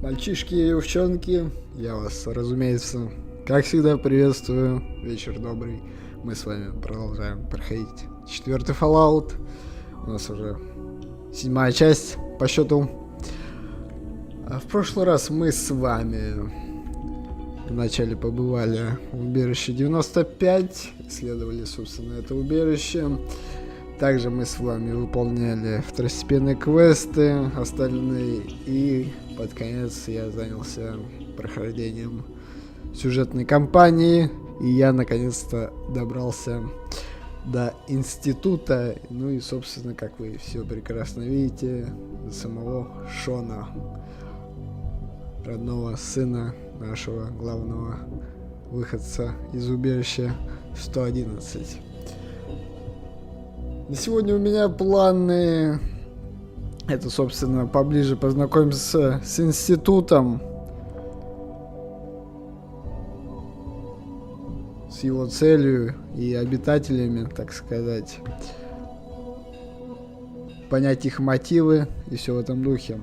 Мальчишки и девчонки, я вас, разумеется, как всегда приветствую. Вечер добрый. Мы с вами продолжаем проходить 4-й Fallout. У нас уже 7-я часть по счету. А в прошлый раз мы с вами вначале побывали в убежище 95, исследовали, собственно, это убежище. Также мы с вами выполняли второстепенные квесты, остальные, и под конец я занялся прохождением сюжетной кампании, и я наконец-то добрался до института, ну и, собственно, как вы все прекрасно видите, до самого Шона, родного сына нашего главного выходца из убежища 111. На сегодня у меня планы, это, собственно, поближе познакомиться с институтом, с его целью и обитателями, так сказать, понять их мотивы и все в этом духе,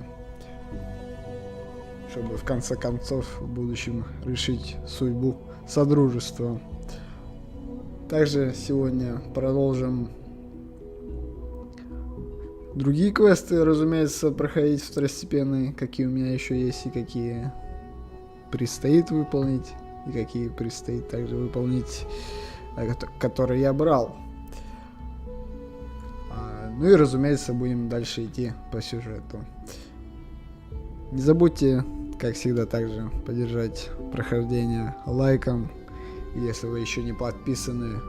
чтобы в конце концов в будущем решить судьбу Содружества. Также сегодня продолжим другие квесты, разумеется, проходить второстепенные, какие у меня еще есть и какие предстоит выполнить, и какие предстоит также выполнить, которые я брал. Ну и, разумеется, будем дальше идти по сюжету. Не забудьте, как всегда, также поддержать прохождение лайком. И если вы еще не подписаны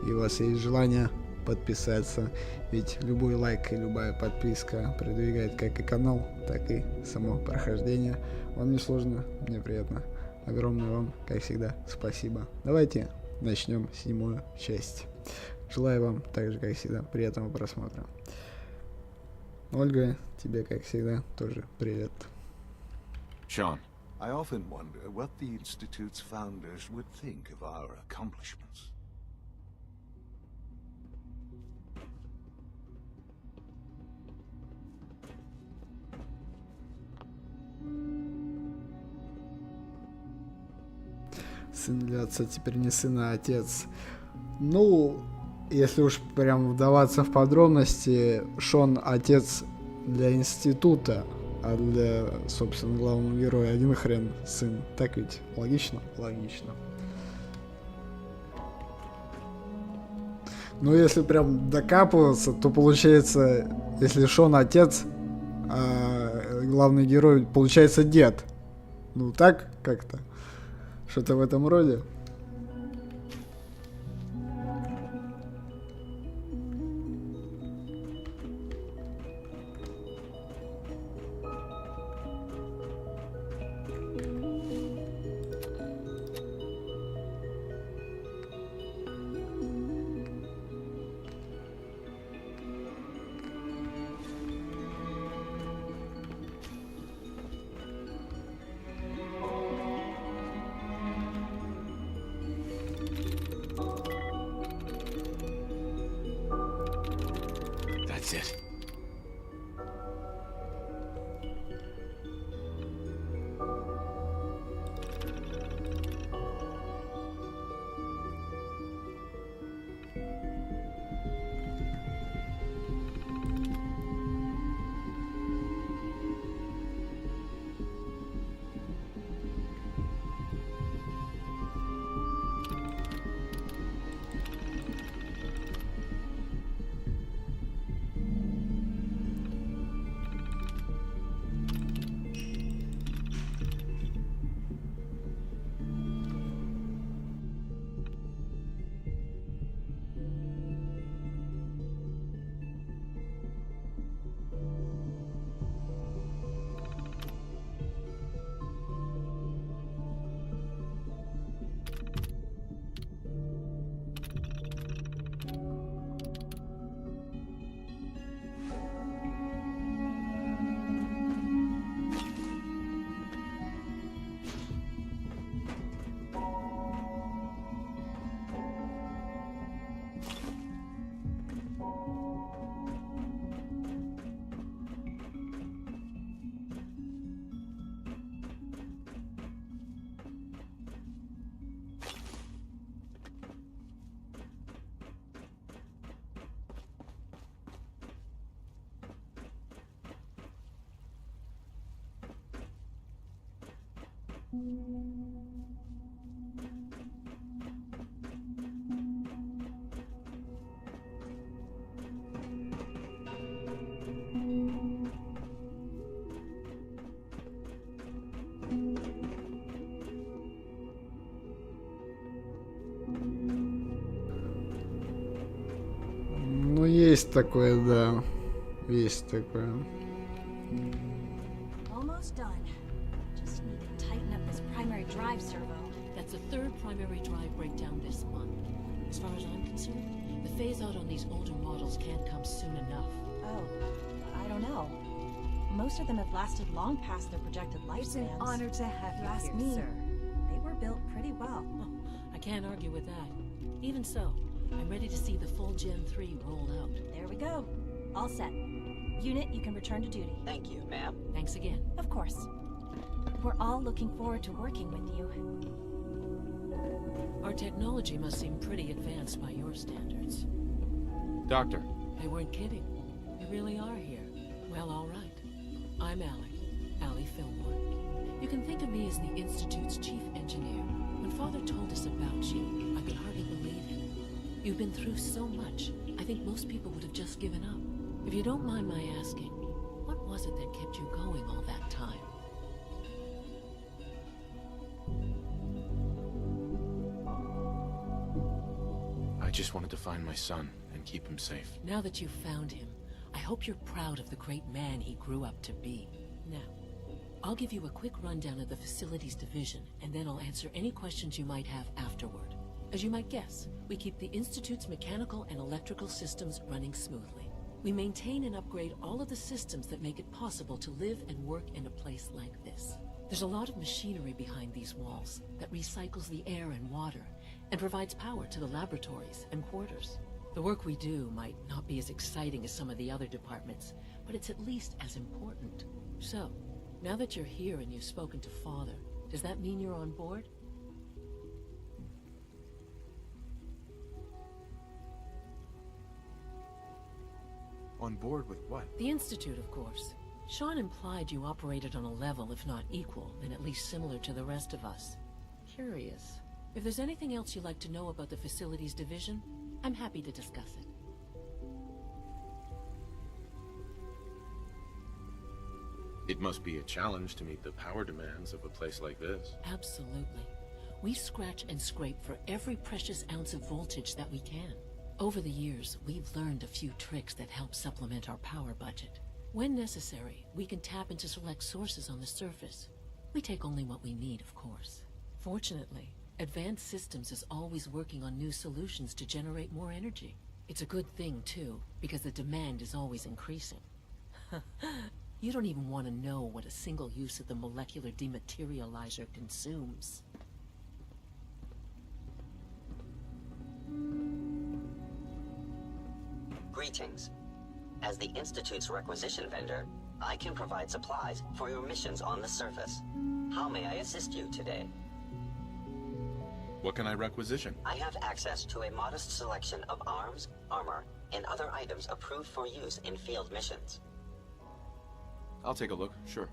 и у вас есть желание подписаться, ведь любой лайк и любая подписка продвигает как и канал, так и само прохождение. Вам не сложно, мне приятно. Огромное вам, как всегда, спасибо. Давайте начнем 7-ю часть. Желаю вам, так же как всегда, приятного просмотра. Ольга, тебе, как всегда, тоже привет. Sean, I often wonder what the Institute's founders would think of our accomplishments. Сын для отца теперь не сын, а отец. Ну, если уж прям вдаваться в подробности, Шон отец для института, а для, собственно, главного героя один хрен сын. Так ведь? Логично? Логично. Но если прям докапываться, то получается, если Шон отец, а главный герой получается дед. Ну так как-то. Что-то в этом роде. That's it. Ну, есть такое, да. Есть такое. Almost done. Just need to tighten up this primary drive servo. That's the third primary drive breakdown this month. As far as I'm concerned, the phase-out on these older models can't come soon enough. Oh, I don't know. Most of them have lasted long past their projected lifespans. It's an honor to have you Ask here, me. sir. They were built pretty well. Oh, I can't argue with that. Even so, I'm ready to see the full Gen 3 roll out. There we go. All set. Unit, you can return to duty. Thank you, ma'am. Thanks again. Of course. We're all looking forward to working with you. Our technology must seem pretty advanced by your standards. Doctor. They weren't kidding. You really are here. Well, all right. I'm Allie Fillmore. You can think of me as the Institute's chief engineer. When Father told us about you, I could hardly believe it. You've been through so much, I think most people would have just given up. If you don't mind my asking, what was it that kept you going all that time? I just wanted to find my son and keep him safe. Now that you've found him, I hope you're proud of the great man he grew up to be. Now, I'll give you a quick rundown of the facilities division, and then I'll answer any questions you might have afterward. As you might guess, we keep the Institute's mechanical and electrical systems running smoothly. We maintain and upgrade all of the systems that make it possible to live and work in a place like this. There's a lot of machinery behind these walls that recycles the air and water and provides power to the laboratories and quarters. The work we do might not be as exciting as some of the other departments, but it's at least as important. So, now that you're here and you've spoken to Father, does that mean you're on board? On board with what? The Institute, of course. Sean implied you operated on a level, if not equal, then at least similar to the rest of us. Curious. If there's anything else you'd like to know about the facilities division, I'm happy to discuss it. It must be a challenge to meet the power demands of a place like this. Absolutely. We scratch and scrape for every precious ounce of voltage that we can. Over the years, we've learned a few tricks that help supplement our power budget. When necessary, we can tap into select sources on the surface. We take only what we need, of course. Fortunately, Advanced Systems is always working on new solutions to generate more energy. It's a good thing, too, because the demand is always increasing. You don't even want to know what a single use of the molecular dematerializer consumes. Greetings. As the Institute's requisition vendor, I can provide supplies for your missions on the surface. How may I assist you today? What can I requisition? I have access to a modest selection of arms, armor, and other items approved for use in field missions. I'll take a look, sure.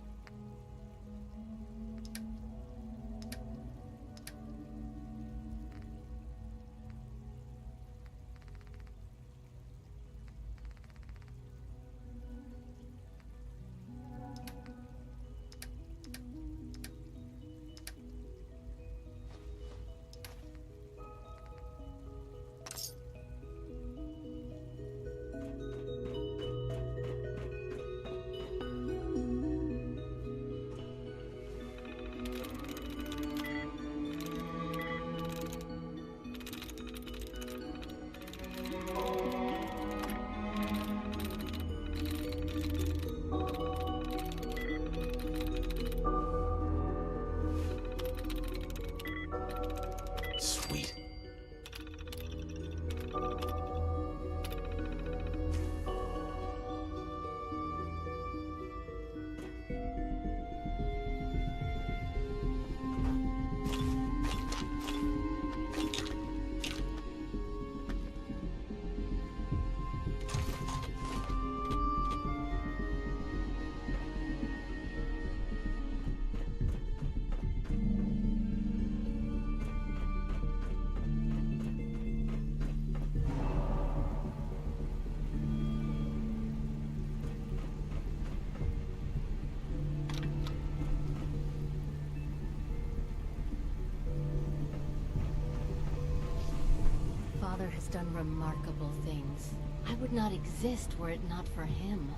father has done remarkable things. I would not exist were it not for him.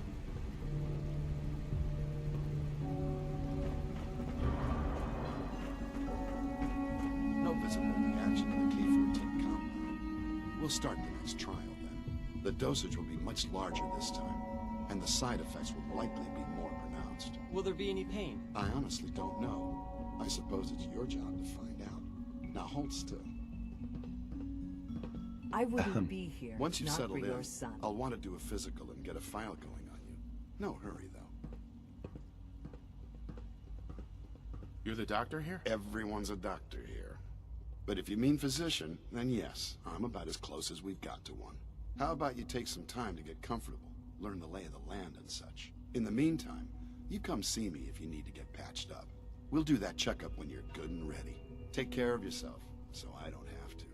No visible reaction to the K-14 compound. We'll start the next trial then. The dosage will be much larger this time, and the side effects will likely be more pronounced. Will there be any pain? I honestly don't know. I suppose it's your job to find out. Now hold still. I wouldn't be here. Once you've not settled for in, your son. I'll want to do a physical and get a file going on you. No hurry, though. You're the doctor here? Everyone's a doctor here. But if you mean physician, then yes, I'm about as close as we've got to one. How about you take some time to get comfortable, learn the lay of the land and such. In the meantime, you come see me if you need to get patched up. We'll do that checkup when you're good and ready. Take care of yourself, so I don't have to.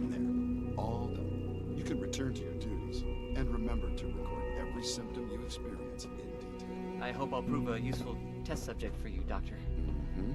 There, all done. You can return to your duties, and remember to record every symptom you experience in detail. I hope I'll prove a useful test subject for you, Doctor. Mm-hmm.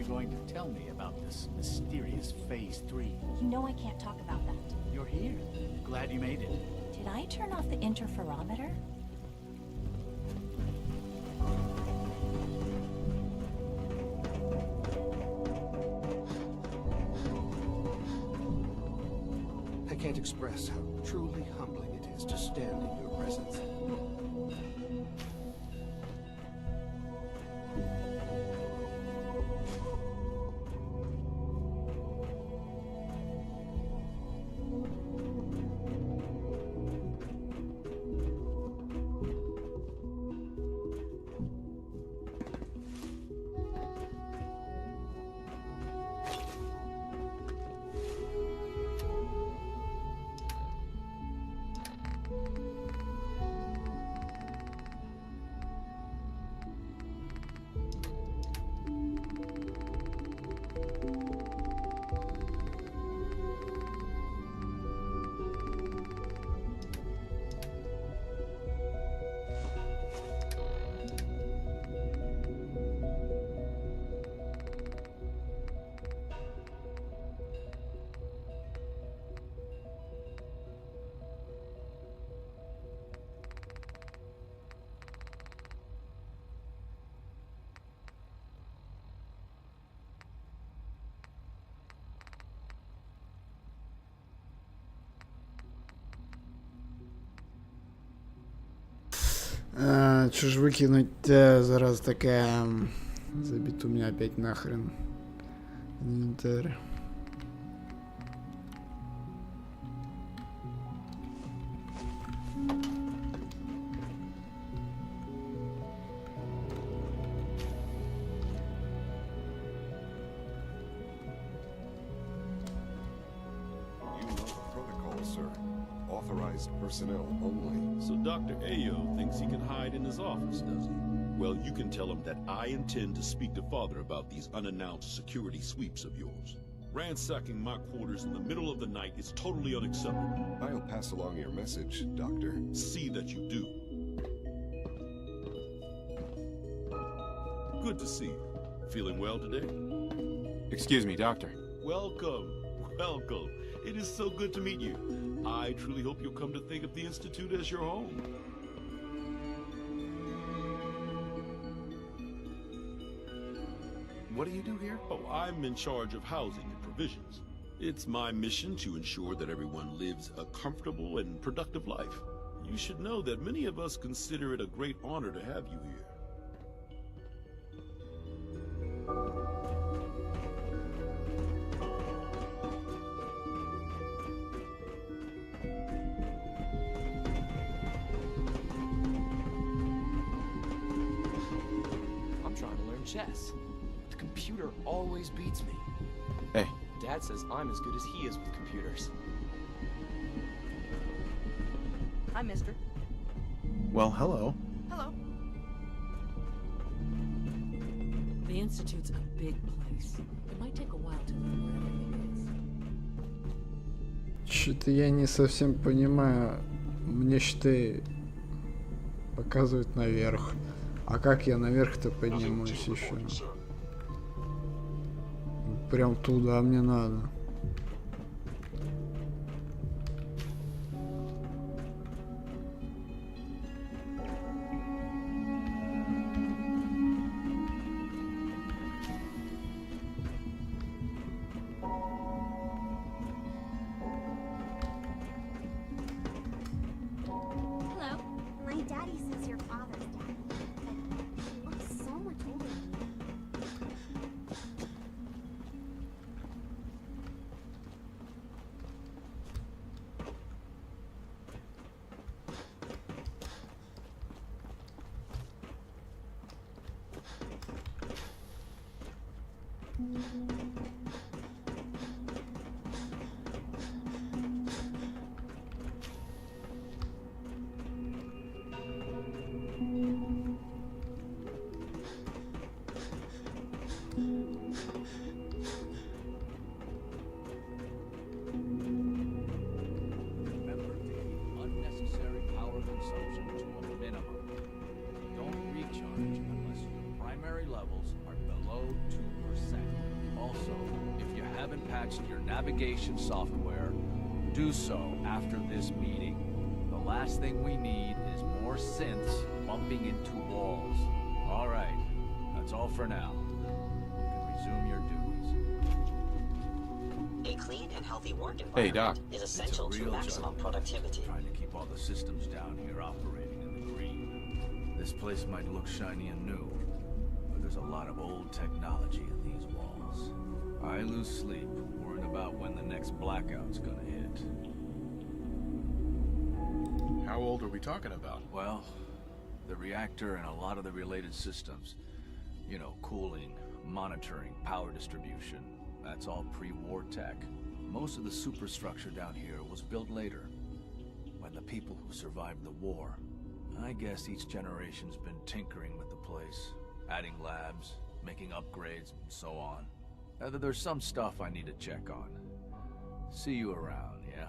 Going to tell me about this mysterious Phase 3. You know I can't talk about that. You're here. Glad you made it. Did I turn off the interferometer? I can't express how truly humbling it is to stand in your presence. Чё ж выкинуть зараз такая забит у меня опять нахрен инвентарь. Personnel only. So Dr. Ayo thinks he can hide in his office, does he? Well, you can tell him that I intend to speak to Father about these unannounced security sweeps of yours. Ransacking my quarters in the middle of the night is totally unacceptable. I'll pass along your message, Doctor. See that you do. Good to see you. Feeling well today? Excuse me, Doctor. Welcome. Welcome. It is so good to meet you. I truly hope you'll come to think of the Institute as your home. What do you do here? Oh, I'm in charge of housing and provisions. It's my mission to ensure that everyone lives a comfortable and productive life. You should know that many of us consider it a great honor to have you here. I'm trying to learn chess. The computer always beats me. Hey. Dad says I'm as good as he is with computers. Hi, mister. Well, hello. Hello. The Institute's a big place. It might take a while to learn where everything is. Что-то я не совсем понимаю. Мне считай показывают наверх. А как я наверх-то поднимусь еще? Прям туда мне надо. Hello. My daddy says your father's dad, but he looks so much older than me. Remember to keep unnecessary power consumption to a minimum. Don't recharge unless your primary levels are below 2%. Also, if you haven't patched your navigation software, do so after this meeting. The last thing we need is more synths bumping into walls. All right, that's all for now. You can resume your duties. A clean and healthy work Hey, environment Doc. is essential to maximum productivity. Trying to keep all the systems down here operating in the green. This place might look shiny and new, but there's a lot of old technology in these walls. I lose sleep worrying about when the next blackout's gonna hit. How old are we talking about? Well, the reactor and a lot of the related systems. You know, cooling, monitoring, power distribution. That's all pre-war tech. Most of the superstructure down here was built later, when the people who survived the war. I guess each generation's been tinkering with the place, adding labs, making upgrades, and so on. There's some stuff I need to check on. See you around, yeah?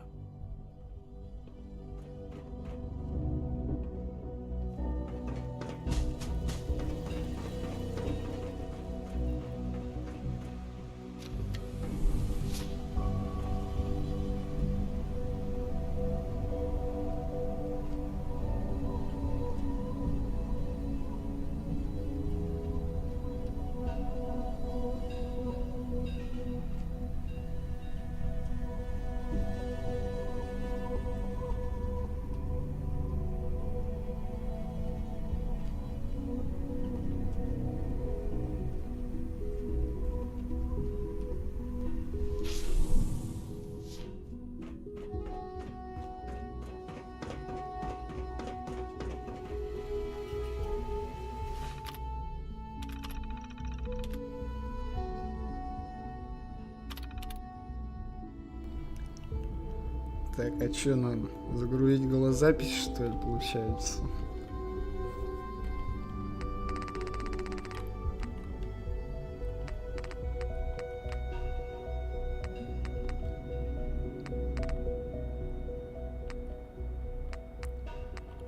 Так, а что нам? Загрузить голозапись, что ли, получается?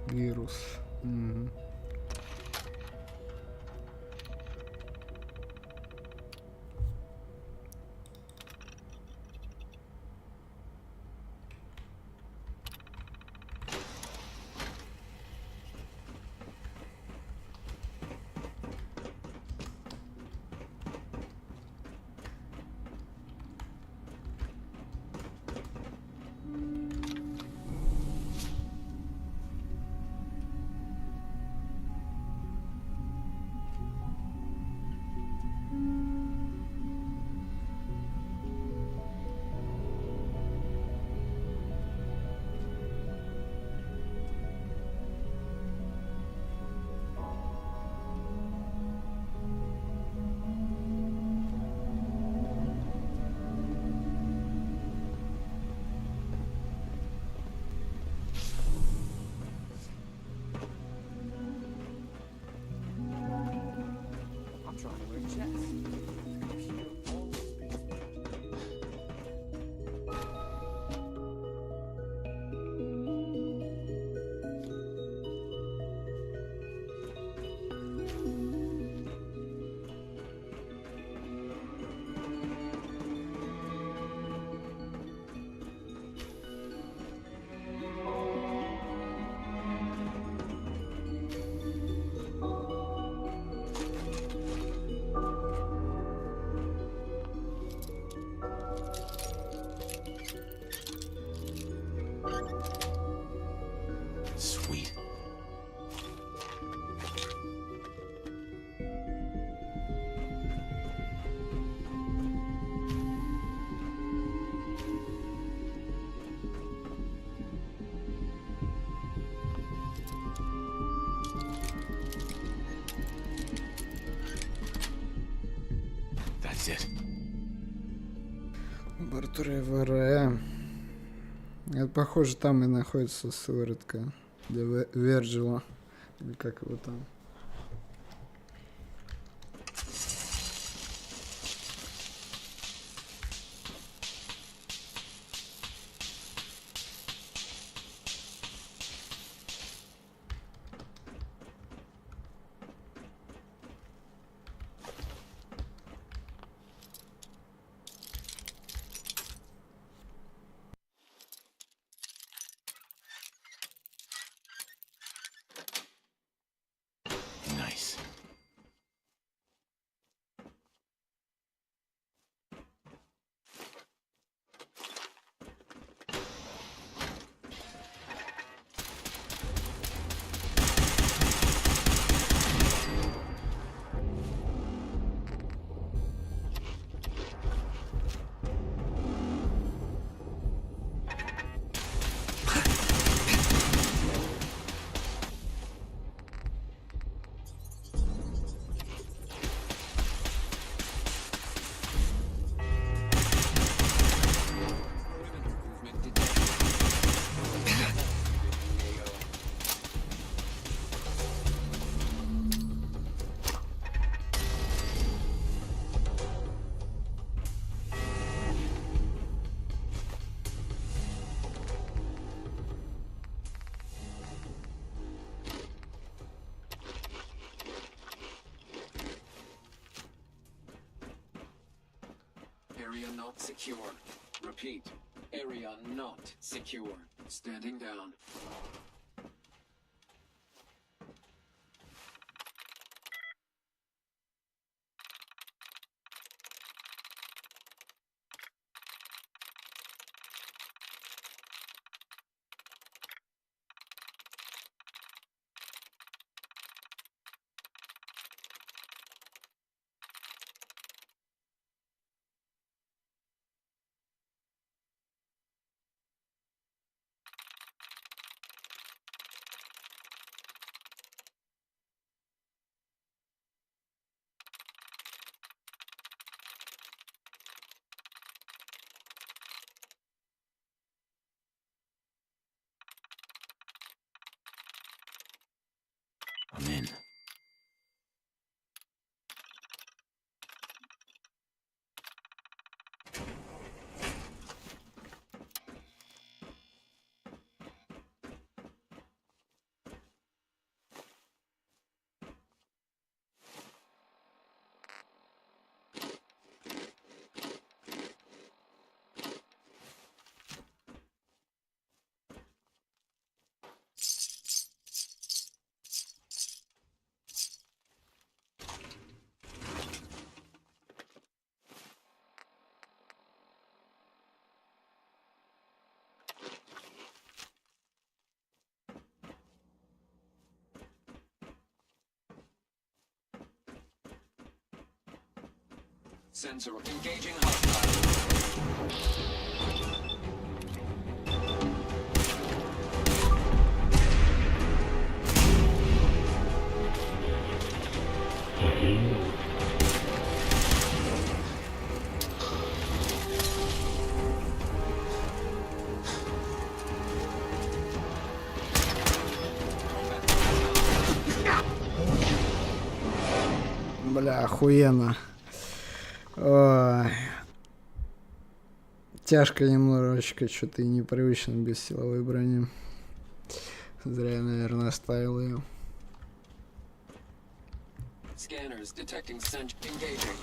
Вирус. Угу. That's it. Лаборатория ВРЭ. Это, похоже, там и находится сыворотка для Верджила. Или как его там. Nice. Area not secure. Repeat. Area not secure. Standing down. I'm in. Sensor engaging hostile. Бля, охуенно. Ой. Тяжко немножечко, что-то и непривычно без силовой брони. Зря я, наверное, оставил ее. Scanners detecting sensor engaging.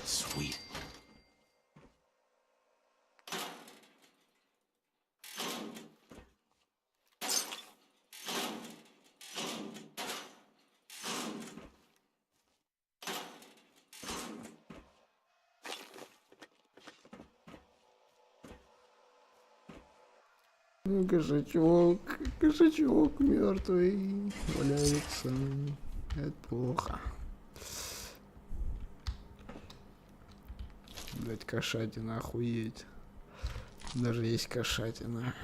Sweet. Ну, кошачок мертвый валяется. Это плохо. Блять, кошатина, охуеть. Даже есть кошатина.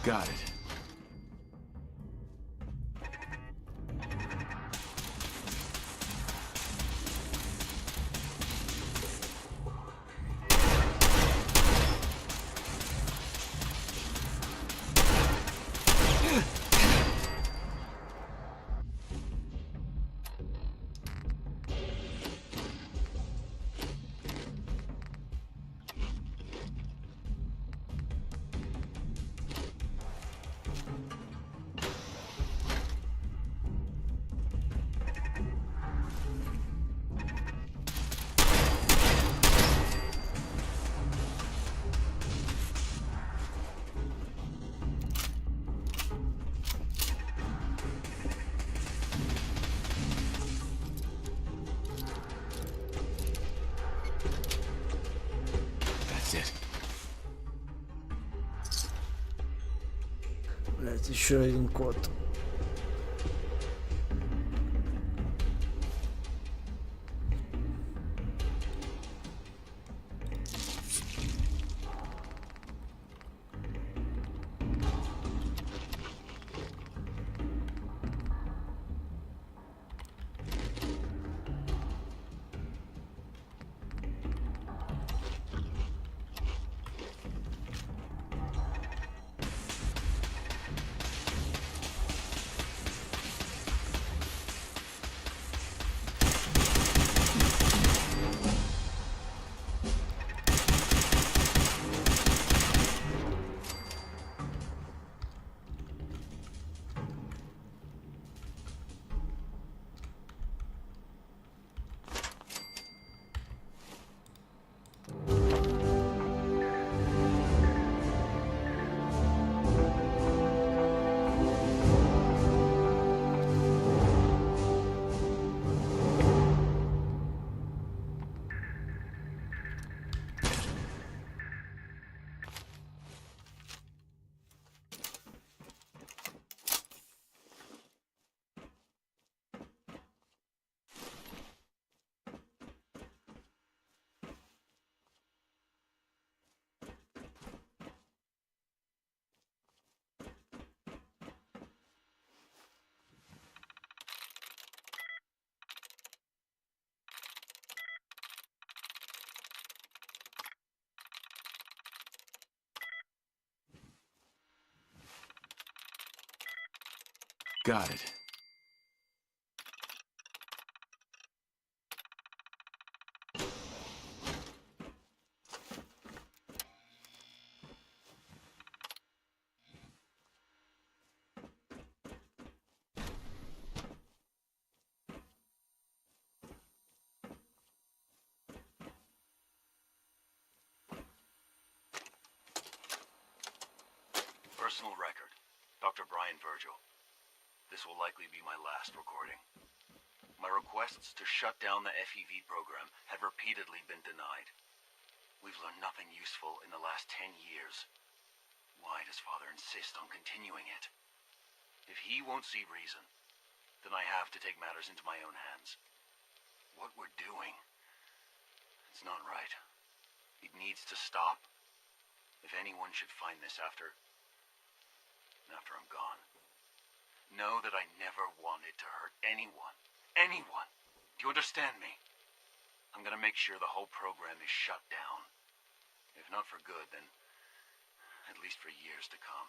Got it. Блять, еще один код. Got it. Personal record. Dr. Brian Virgil. This will likely be my last recording. My requests to shut down the FEV program have repeatedly been denied. We've learned nothing useful in the last 10 years. Why does Father insist on continuing it? If he won't see reason, then I have to take matters into my own hands. What we're doing, it's not right. It needs to stop. If anyone should find this after I'm gone, know that I never wanted to hurt anyone. Anyone! Do you understand me? I'm gonna make sure the whole program is shut down. If not for good, then at least for years to come.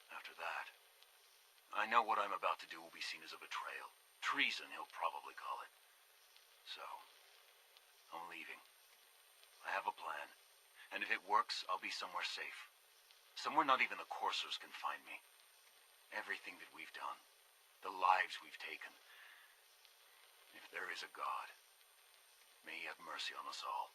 After that, I know what I'm about to do will be seen as a betrayal. Treason, he'll probably call it. So, I'm leaving. I have a plan, And if it works, I'll be somewhere safe. Somewhere not even the coursers can find me. Everything that we've done, the lives we've taken. If there is a God, may he have mercy on us all.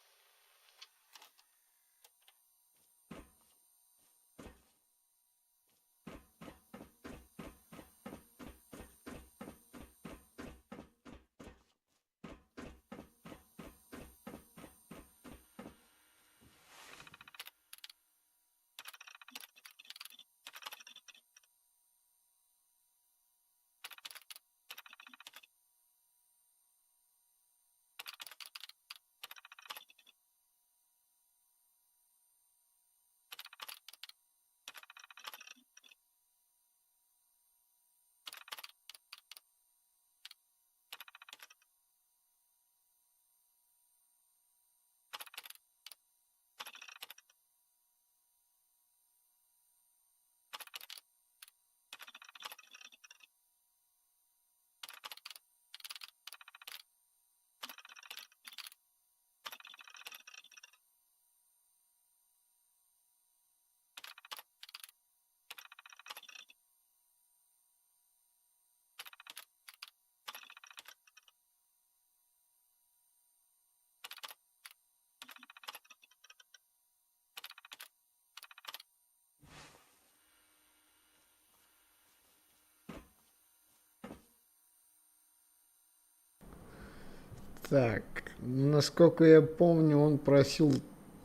Так, насколько я помню, он просил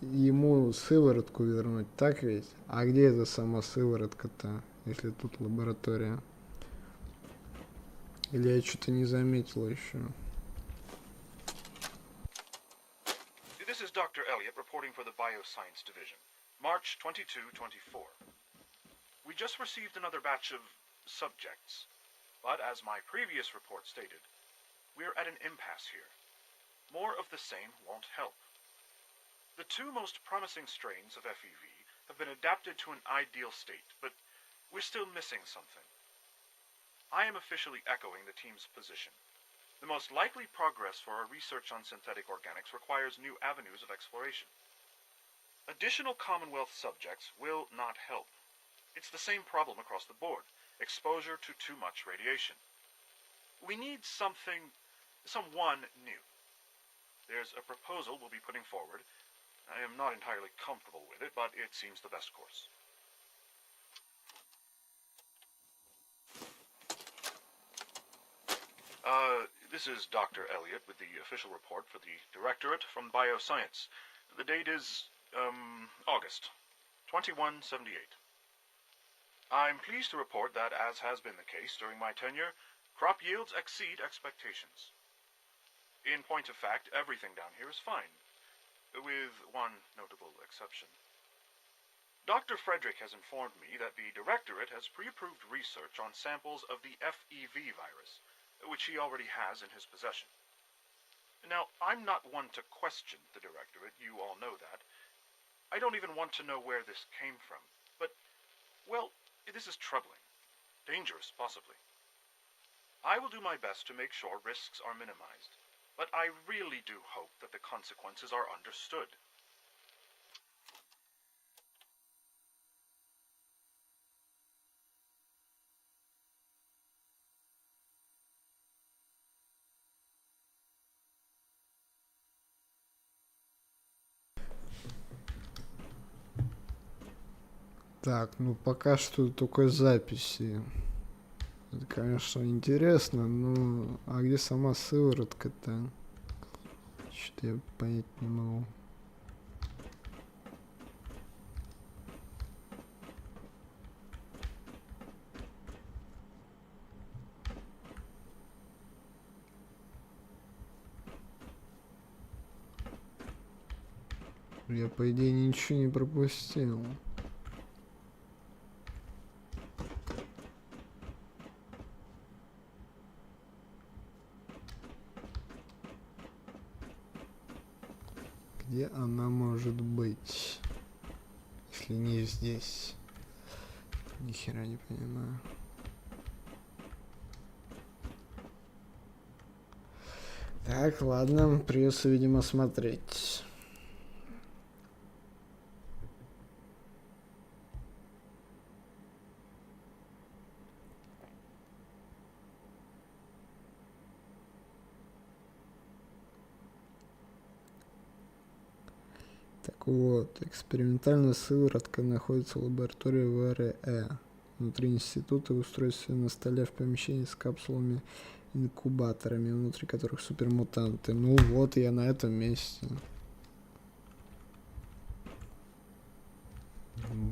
ему сыворотку вернуть, так ведь? А где эта сама сыворотка-то, если тут лаборатория? Или я что-то не заметил еще? This is Dr. Elliot reporting for the Bioscience Division. March 22-24. We just received another batch of subjects, but as my previous report stated, we're at an impasse here. More of the same won't help. The two most promising strains of FEV have been adapted to an ideal state, but we're still missing something. I am officially echoing the team's position. The most likely progress for our research on synthetic organics requires new avenues of exploration. Additional Commonwealth subjects will not help. It's the same problem across the board, exposure to too much radiation. We need someone new. There's a proposal we'll be putting forward. I am not entirely comfortable with it, but it seems the best course. This is Dr. Elliot with the official report for the Directorate from Bioscience. The date is, August 2178. I'm pleased to report that, as has been the case during my tenure, crop yields exceed expectations. In point of fact, everything down here is fine, with one notable exception. Dr. Frederick has informed me that the Directorate has pre-approved research on samples of the FEV virus, which he already has in his possession. Now, I'm not one to question the Directorate, you all know that. I don't even want to know where this came from, but, well, this is troubling. Dangerous, possibly. I will do my best to make sure risks are minimized, but I really do hope that the consequences are understood. Так, ну пока что только записи. Это, конечно, интересно, но... А где сама сыворотка-то? Что-то я понять не могу. Я, по идее, ничего не пропустил. Где она может быть, если не здесь? Ни хера не понимаю. Так, ладно, придется, видимо, смотреть. Так вот, экспериментальная сыворотка находится в лаборатории ВРЭ. Внутри института в устройстве на столе в помещении с капсулами-инкубаторами, внутри которых супермутанты. Ну вот, я на этом месте.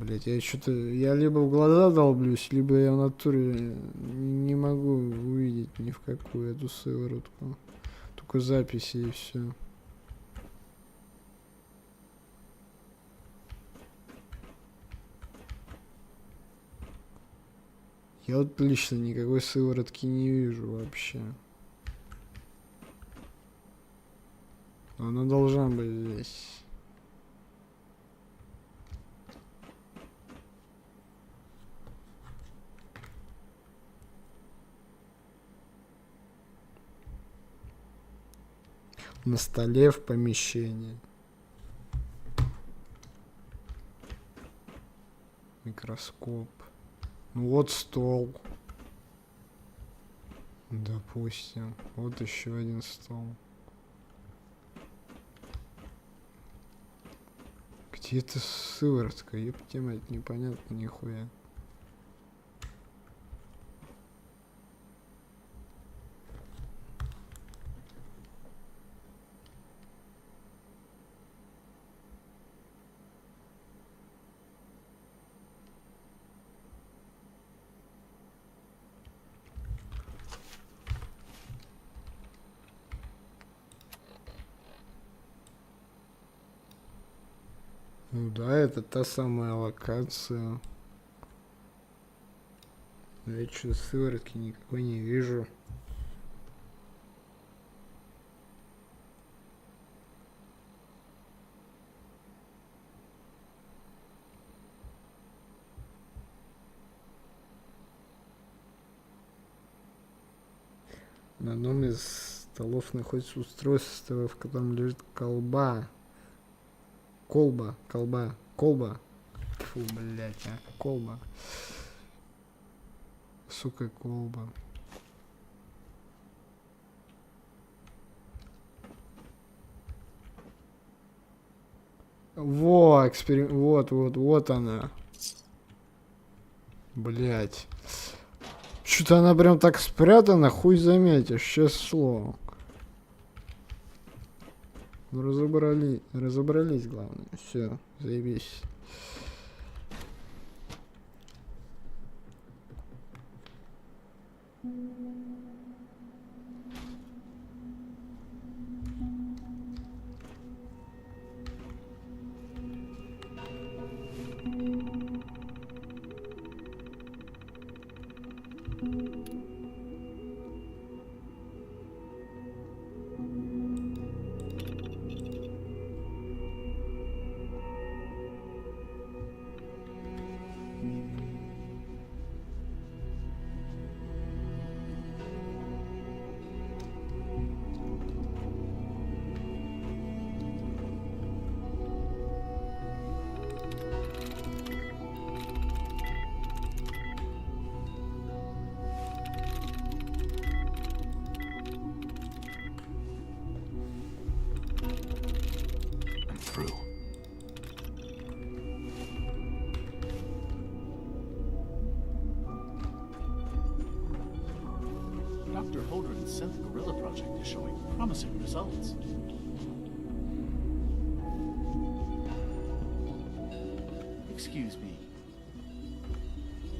Блять, я что-то... Я либо в глаза долблюсь, либо я в натуре не могу увидеть ни в какую эту сыворотку. Только записи и все. Я вот лично никакой сыворотки не вижу вообще. Но она должна быть здесь. На столе в помещении. Микроскоп. Ну вот стол. Допустим. Вот еще один стол. Где эта сыворотка? Ептать, непонятно нихуя. Ну да, это та самая локация. Но я что-то сыворотки никакой не вижу. На одном из столов находится устройство, в котором лежит колба. Колба. Фу, блять, колба. Сука, колба. Вот она. Блять. Что-то она прям так спрятана, хуй заметишь, сейчас слово. Ну разобрались, главное. Все, заебись. Dr. Holdren's synth gorilla project is showing promising results. Excuse me.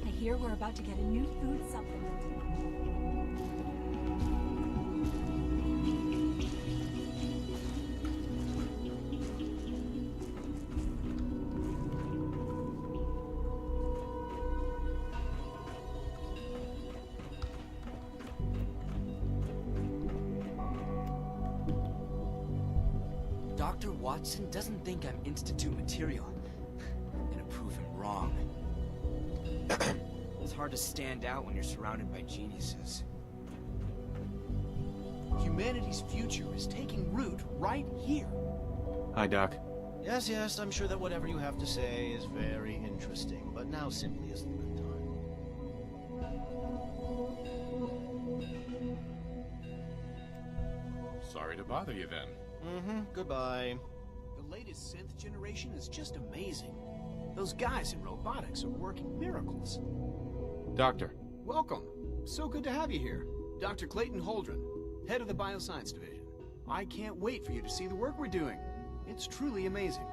I hear we're about to get a new food supplement. Dr. Watson doesn't think I'm Institute material. I'm gonna prove him wrong. It's hard to stand out when you're surrounded by geniuses. Humanity's future is taking root right here. Hi, Doc. Yes, I'm sure that whatever you have to say is very interesting, but now simply isn't the time. Sorry to bother you then. Goodbye. The latest synth generation is just amazing. Those guys in robotics are working miracles. Doctor. Welcome. So good to have you here. Dr. Clayton Holdren, head of the Bioscience Division. I can't wait for you to see the work we're doing. It's truly amazing.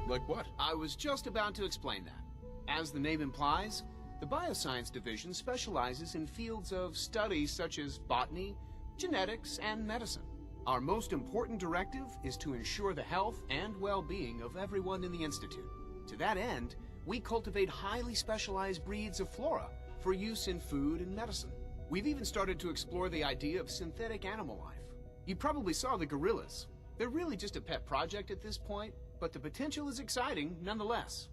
Like what? I was just about to explain that. As the name implies, the Bioscience Division specializes in fields of study such as botany, genetics, and medicine. Our most important directive is to ensure the health and well-being of everyone in the Institute. To that end, we cultivate highly specialized breeds of flora for use in food and medicine. We've even started to explore the idea of synthetic animal life. You probably saw the gorillas. They're really just a pet project at this point, but the potential is exciting nonetheless.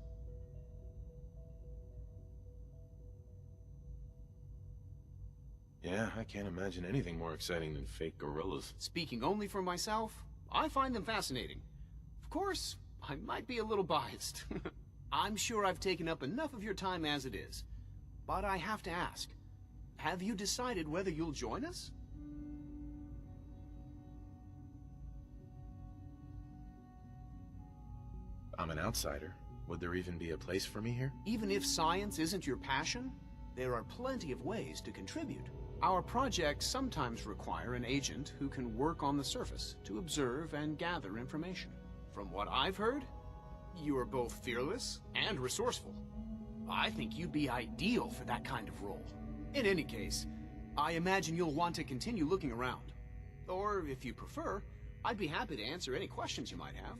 Yeah, I can't imagine anything more exciting than fake gorillas. Speaking only for myself, I find them fascinating. Of course, I might be a little biased. I'm sure I've taken up enough of your time as it is. But I have to ask, have you decided whether you'll join us? I'm an outsider. Would there even be a place for me here? Even if science isn't your passion, there are plenty of ways to contribute. Our projects sometimes require an agent who can work on the surface to observe and gather information. From what I've heard, you are both fearless and resourceful. I think you'd be ideal for that kind of role. In any case, I imagine you'll want to continue looking around. Or, if you prefer, I'd be happy to answer any questions you might have.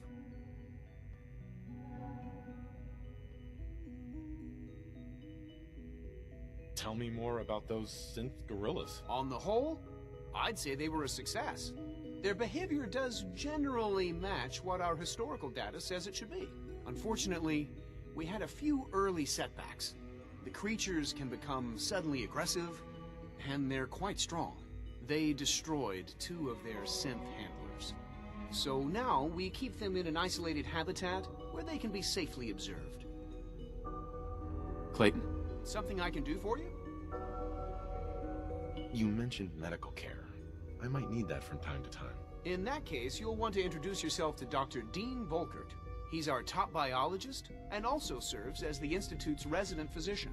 Tell me more about those synth gorillas. On the whole, I'd say they were a success. Their behavior does generally match what our historical data says it should be. Unfortunately, we had a few early setbacks. The creatures can become suddenly aggressive, and they're quite strong. They destroyed 2 of their synth handlers. So now we keep them in an isolated habitat where they can be safely observed. Clayton. Something I can do for you? You mentioned medical care. I might need that from time to time. In that case, you'll want to introduce yourself to Dr. Dean Volkert. He's our top biologist and also serves as the Institute's resident physician.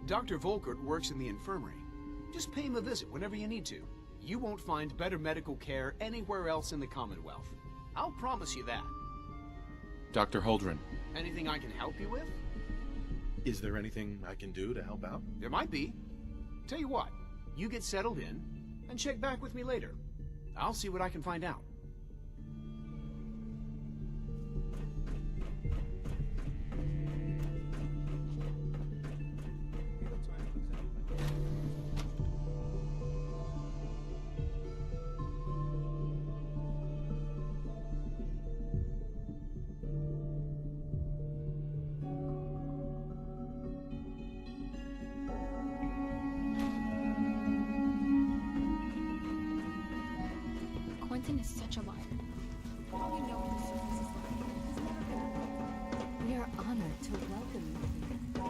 Dr. Volkert works in the infirmary. Just pay him a visit whenever you need to. You won't find better medical care anywhere else in the Commonwealth. I'll promise you that. Dr. Holdren. Anything I can help you with? Is there anything I can do to help out? There might be. Tell you what, you get settled in and check back with me later. I'll see what I can find out. Quentin is such a liar. All we know the surface is like. He's never been. We are honored to welcome you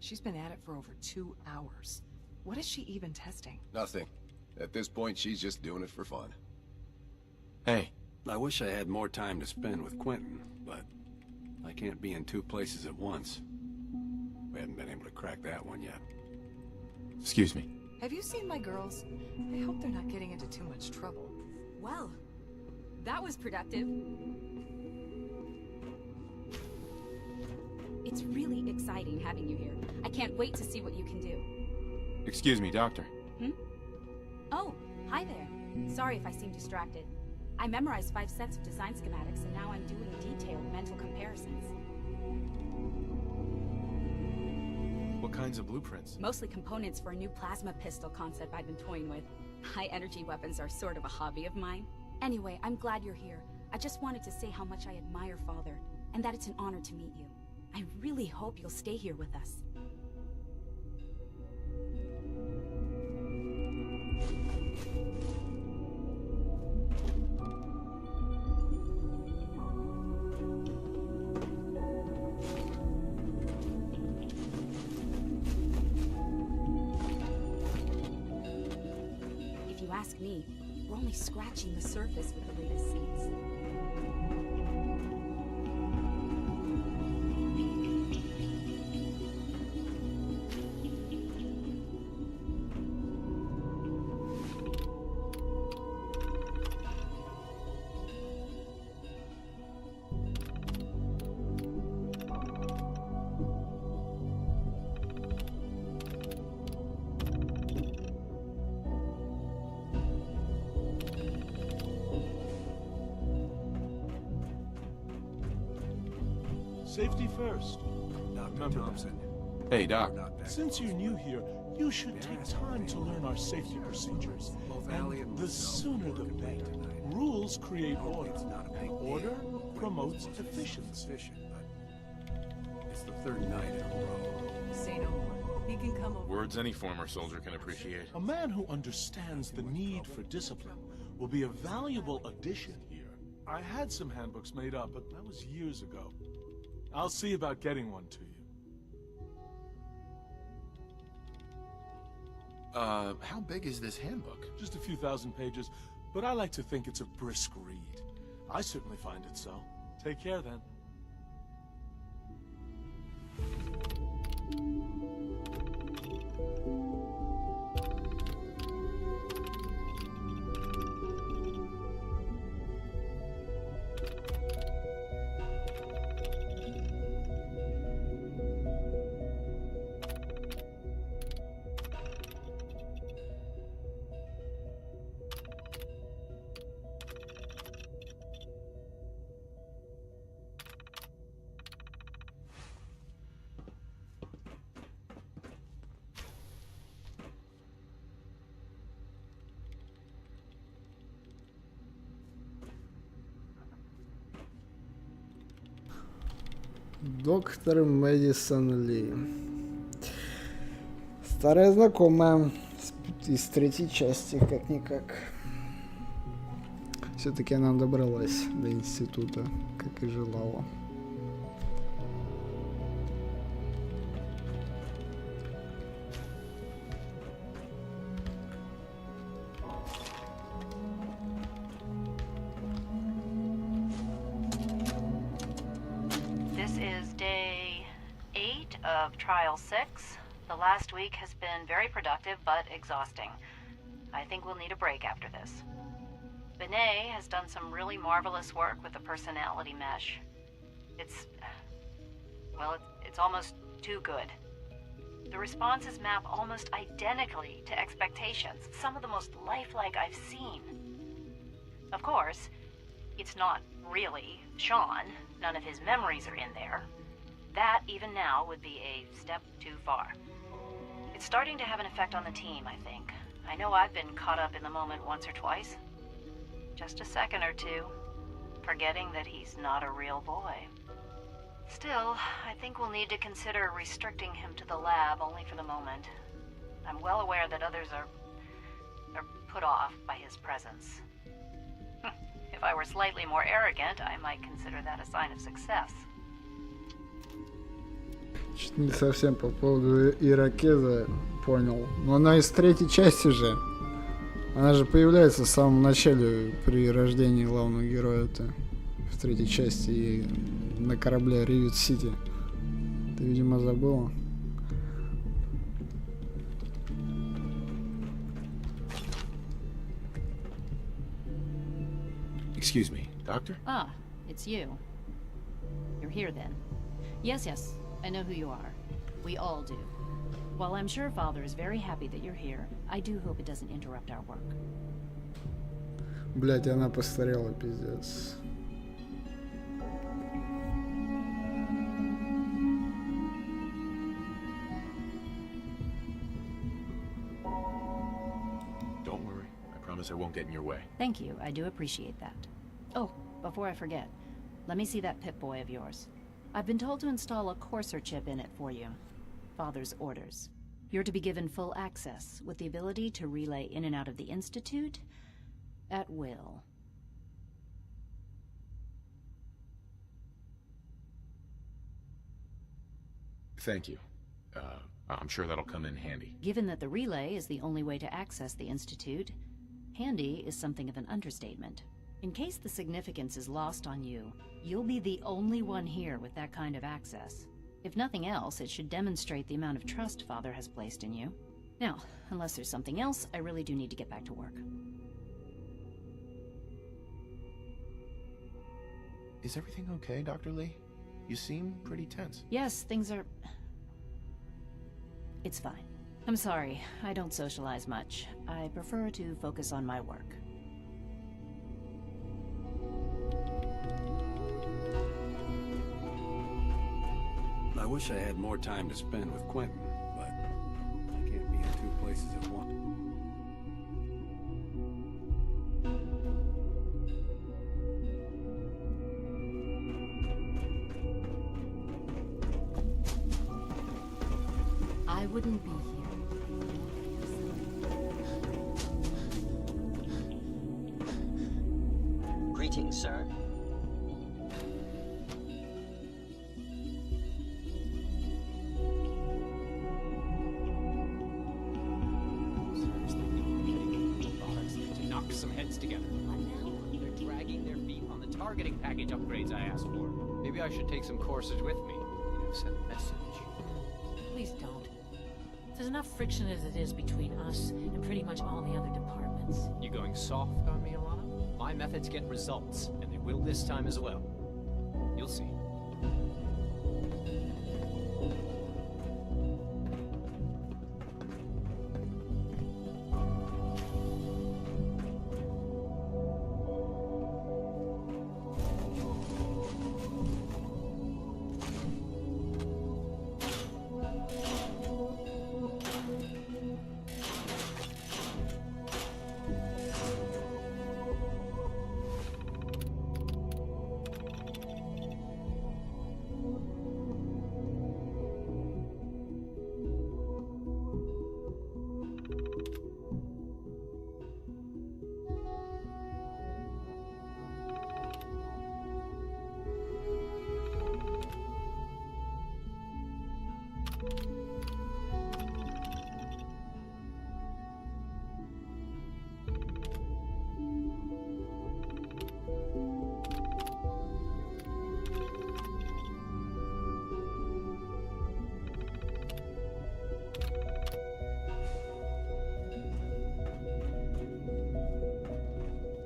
She's been at it for over 2 hours. What is she even testing? Nothing. At this point, she's just doing it for fun. Hey. I wish I had more time to spend with Quentin, but I can't be in 2 places at once. We haven't been able to crack that one yet. Excuse me. Have you seen my girls? I hope they're not getting into too much trouble. Well, that was productive. It's really exciting having you here. I can't wait to see what you can do. Excuse me, Doctor. Oh, hi there. Sorry if I seem distracted. I memorized 5 sets of design schematics, and now I'm doing detailed mental comparisons. What kinds of blueprints? Mostly components for a new plasma pistol concept I've been toying with. High-energy weapons are sort of a hobby of mine. Anyway, I'm glad you're here. I just wanted to say how much I admire Father, and that it's an honor to meet you. I really hope you'll stay here with us. ask me, we're only scratching the surface with the latest seeds. Safety first. Dr. Thompson. Hey, Doc. Since you're new here, you should take time to learn our safety procedures. And the sooner the better. Rules create order. Order promotes efficiency. It's the third night in a row. Say no more. He can come over. Words any former soldier can appreciate. A man who understands the need for discipline will be a valuable addition here. I had some handbooks made up, but that was years ago. I'll see about getting one to you. How big is this handbook? Just a few thousand pages, but I like to think it's a brisk read. I certainly find it so. Take care, then. Доктор Мэдисон Ли. Старая знакомая из третьей части, как-никак. Все-таки она добралась до института, как и желала. Trial 6. The last week has been very productive, but exhausting. I think we'll need a break after this. S.P.E.C.I.A.L has done some really marvelous work with the personality mesh. It's almost too good. The responses map almost identically to expectations, some of the most lifelike I've seen. Of course, it's not really Sean. None of his memories are in there. That, even now, would be a step too far. It's starting to have an effect on the team, I think. I know I've been caught up in the moment once or twice. Just a second or two, forgetting that he's not a real boy. Still, I think we'll need to consider restricting him to the lab only for the moment. I'm well aware that others are put off by his presence. If I were slightly more arrogant, I might consider that a sign of success. Чуть не совсем по поводу Иракеза понял. Но она из третьей части же. Она же появляется в самом начале при рождении главного героя-то. В третьей части и на корабле Ривит-Сити. Ты, видимо, забыла. Excuse me, doctor? Ah, it's you. You're here then. Yes, I know who you are. We all do. While I'm sure Father is very happy that you're here, I do hope it doesn't interrupt our work. Блять, она постарела, пиздец. Don't worry. I promise I won't get in your way. Thank you, I do appreciate that. Oh, before I forget, let me see that Pip-Boy of yours. I've been told to install a Courser chip in it for you. Father's orders. You're to be given full access, with the ability to relay in and out of the Institute at will. Thank you. I'm sure that'll come in handy. Given that the relay is the only way to access the Institute, Handy is something of an understatement. In case the significance is lost on you, you'll be the only one here with that kind of access. If nothing else, it should demonstrate the amount of trust Father has placed in you. Now, unless there's something else, I really do need to get back to work. Is everything okay, Dr. Lee? You seem pretty tense. Yes, things are... It's fine. I'm sorry, I don't socialize much. I prefer to focus on my work. I wish I had more time to spend with Quentin, but I can't be in two places at once. I wouldn't be here. Greetings, sir. Knock some heads together. What now? They're dragging their feet on the targeting package upgrades I asked for. Maybe I should take some courses with me. You know, send a message. Please don't. There's enough friction as it is between us and pretty much all the other departments. You going soft on me, Alana? My methods get results, and they will this time as well. You'll see.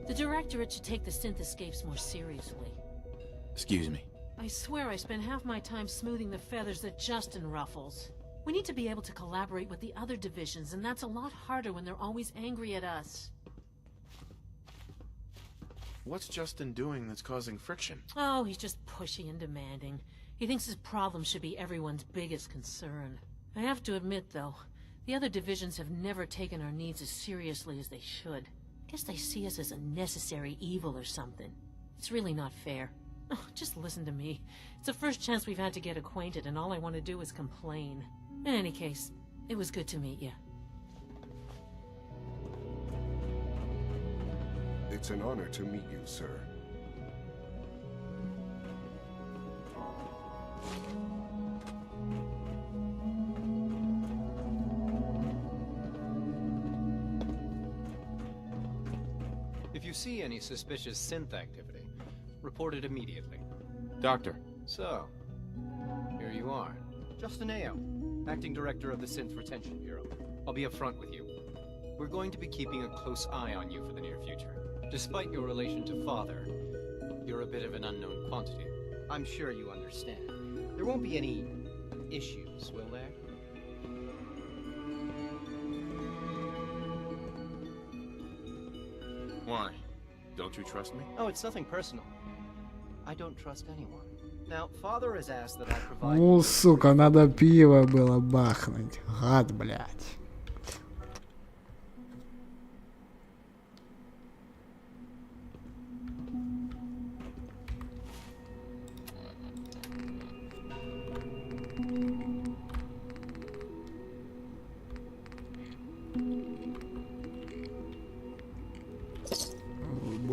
The Directorate should take the synth escapes more seriously. Excuse me. I swear I spend half my time smoothing the feathers that Justin ruffles. We need to be able to collaborate with the other divisions, and that's a lot harder when they're always angry at us. What's Justin doing that's causing friction? Oh, he's just pushy and demanding. He thinks his problem should be everyone's biggest concern. I have to admit, though, the other divisions have never taken our needs as seriously as they should. Guess they see us as a necessary evil or something. It's really not fair. Oh, just listen to me. It's the first chance we've had to get acquainted, and all I want to do is complain. In any case, it was good to meet you. It's an honor to meet you, sir. If you see any suspicious synth activity, report it immediately. Doctor. So, here you are. Justin A.O., Acting Director of the Synth Retention Bureau. I'll be upfront with you. We're going to be keeping a close eye on you for the near future. Despite your relation to Father, you're a bit of an unknown quantity. I'm sure you understand. There won't be any issues, will there? Why? Don't you trust me? Oh, it's nothing personal. I don't trust anyone. Now, Father has asked that I provide... Ну, сука, надо пиво было бахнуть. Гад, блядь.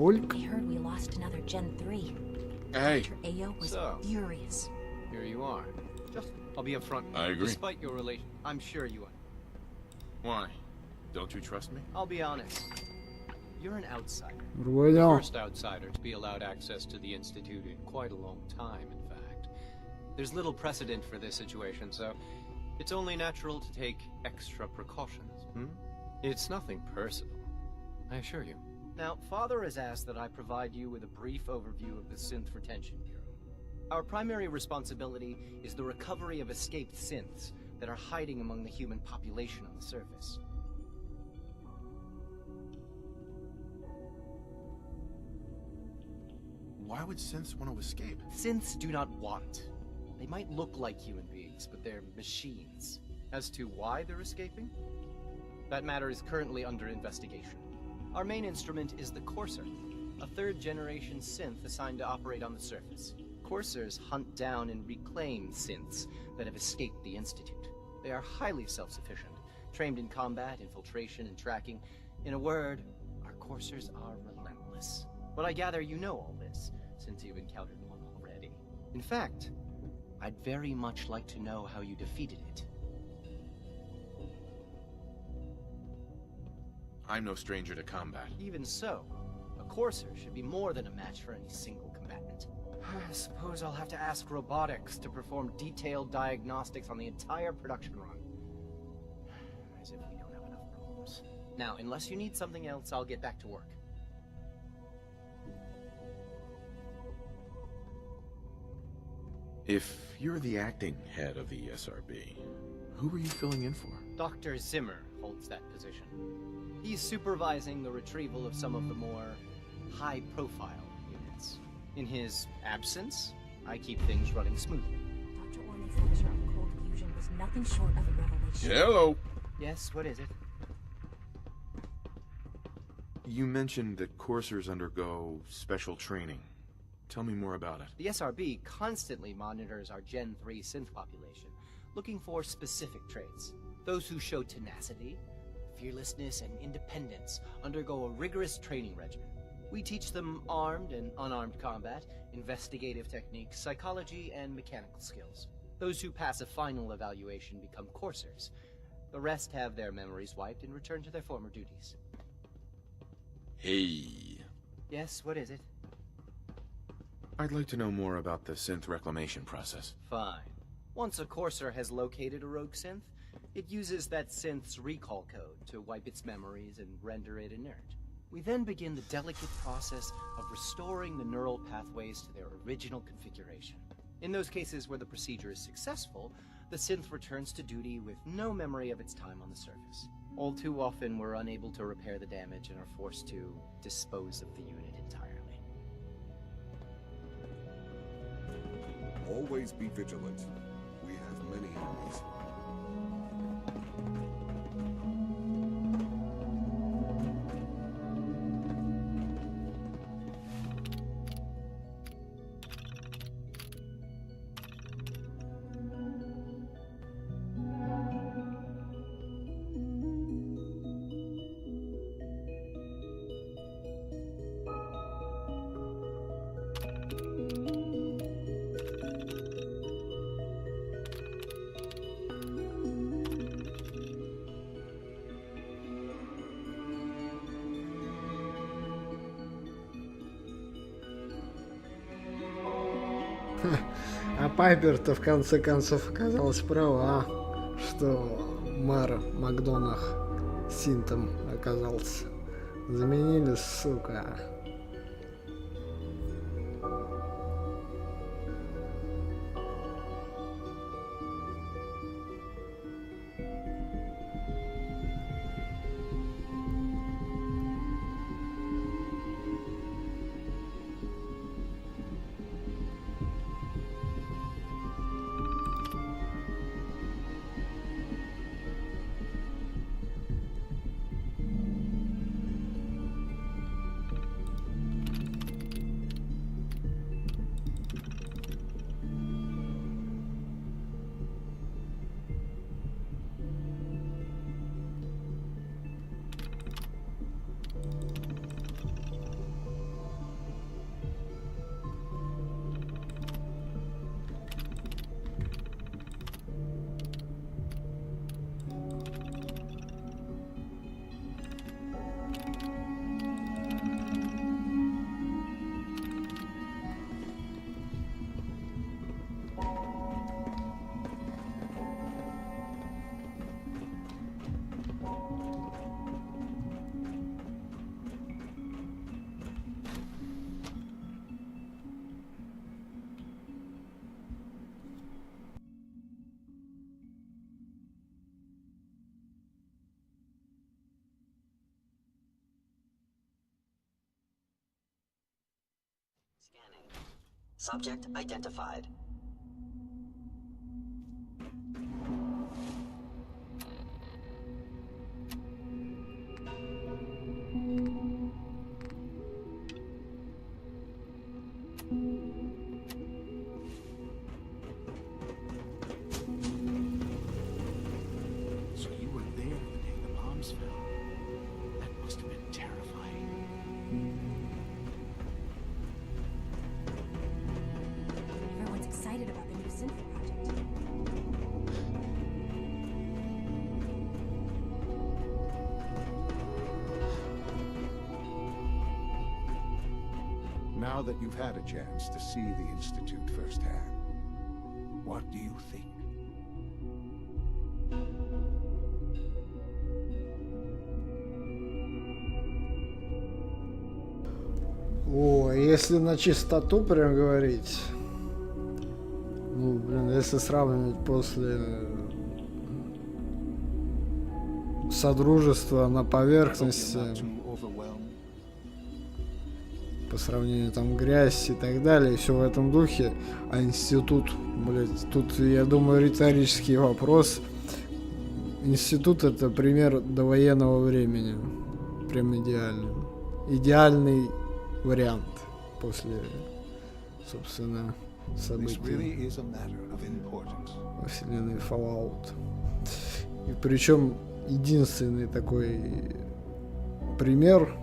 I heard we lost another Gen 3. Hey. Dr. A.O. was furious. Here you are. Just, I'll be upfront. I agree. Despite your relation, I'm sure you are. Why? Don't you trust me? I'll be honest. You're an outsider. Другое The дело. first outsider to be allowed access to the Institute in quite a long time, in fact. There's little precedent for this situation, so it's only natural to take extra precautions. It's nothing personal, I assure you. Now, Father has asked that I provide you with a brief overview of the Synth Retention Bureau. Our primary responsibility is the recovery of escaped synths that are hiding among the human population on the surface. Why would synths want to escape? Synths do not want. They might look like human beings, but they're machines. As to why they're escaping? That matter is currently under investigation. Our main instrument is the Courser, a third-generation synth assigned to operate on the surface. Coursers hunt down and reclaim synths that have escaped the Institute. They are highly self-sufficient, trained in combat, infiltration, and tracking. In a word, our Coursers are relentless. But I gather you know all this, since you've encountered one already. In fact, I'd very much like to know how you defeated it. I'm no stranger to combat. Even so, a Courser should be more than a match for any single combatant. I suppose I'll have to ask robotics to perform detailed diagnostics on the entire production run. As if we don't have enough problems. Now, unless you need something else, I'll get back to work. If you're the acting head of the SRB, who were you filling in for? Dr. Zimmer holds that position. He's supervising the retrieval of some of the more high-profile units. In his absence, I keep things running smoothly. Dr. Orman's lecture on cold fusion was nothing short of a revelation. Hello! Yes, what is it? You mentioned that coursers undergo special training. Tell me more about it. The SRB constantly monitors our Gen 3 synth population, looking for specific traits. Those who show tenacity, fearlessness, and independence undergo a rigorous training regimen. We teach them armed and unarmed combat, investigative techniques, psychology, and mechanical skills. Those who pass a final evaluation become coursers. The rest have their memories wiped and return to their former duties. Hey. Yes, what is it? I'd like to know more about the synth reclamation process. Fine. Once a courser has located a rogue synth, it uses that synth's recall code to wipe its memories and render it inert. We then begin the delicate process of restoring the neural pathways to their original configuration. In those cases where the procedure is successful, the synth returns to duty with no memory of its time on the surface. All too often, we're unable to repair the damage and are forced to dispose of the unit entirely. Always be vigilant. We have many enemies. А Пайпер-то в конце концов оказалась права, что мэр Макдонах синтом оказался. Заменили, сука. Subject identified. So you were there the day the bombs fell. That must have been terrifying. Everyone's excited about the new synth project. Now that you've had a chance to see the Institute firsthand, what do you think? О, если на чистоту прям говорить, ну, блин, если сравнивать после Содружества на поверхности, по сравнению там грязь и так далее, и все в этом духе, а институт, блядь, тут, я думаю, риторический вопрос. Институт — это пример довоенного времени, прям идеальный. Идеальный вариант после, собственно, событий во вселенной Fallout. И причем единственный такой пример,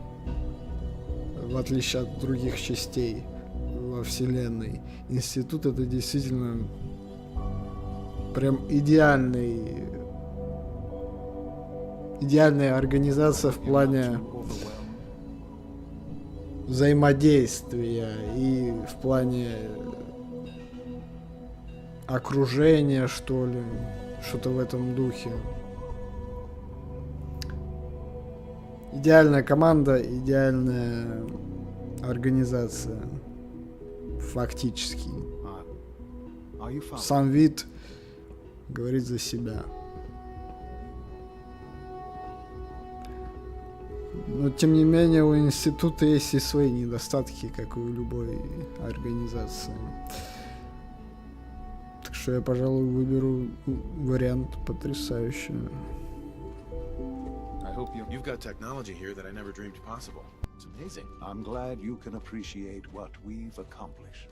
в отличие от других частей во вселенной, институт — это действительно прям идеальная организация в плане взаимодействия и в плане окружения, что ли, что-то в этом духе. Идеальная команда, идеальная организация. Фактически. Сам вид говорит за себя. Но тем не менее у института есть и свои недостатки, как и у любой организации. Так что я, пожалуй, выберу вариант потрясающий. I hope you've got technology here that I never dreamed possible. It's amazing. I'm glad you can appreciate what we've accomplished.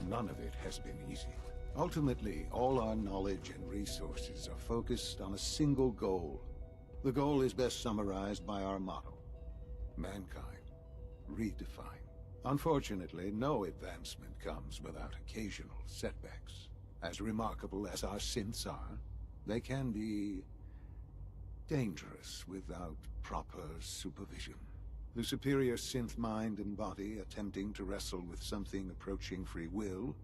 None of it has been easy. Ultimately, all our knowledge and resources are focused on a single goal. The goal is best summarized by our motto: mankind, redefined. Unfortunately, no advancement comes without occasional setbacks. As remarkable as our synths are, they can be dangerous without proper supervision. The superior synth mind and body attempting to wrestle with something approaching free will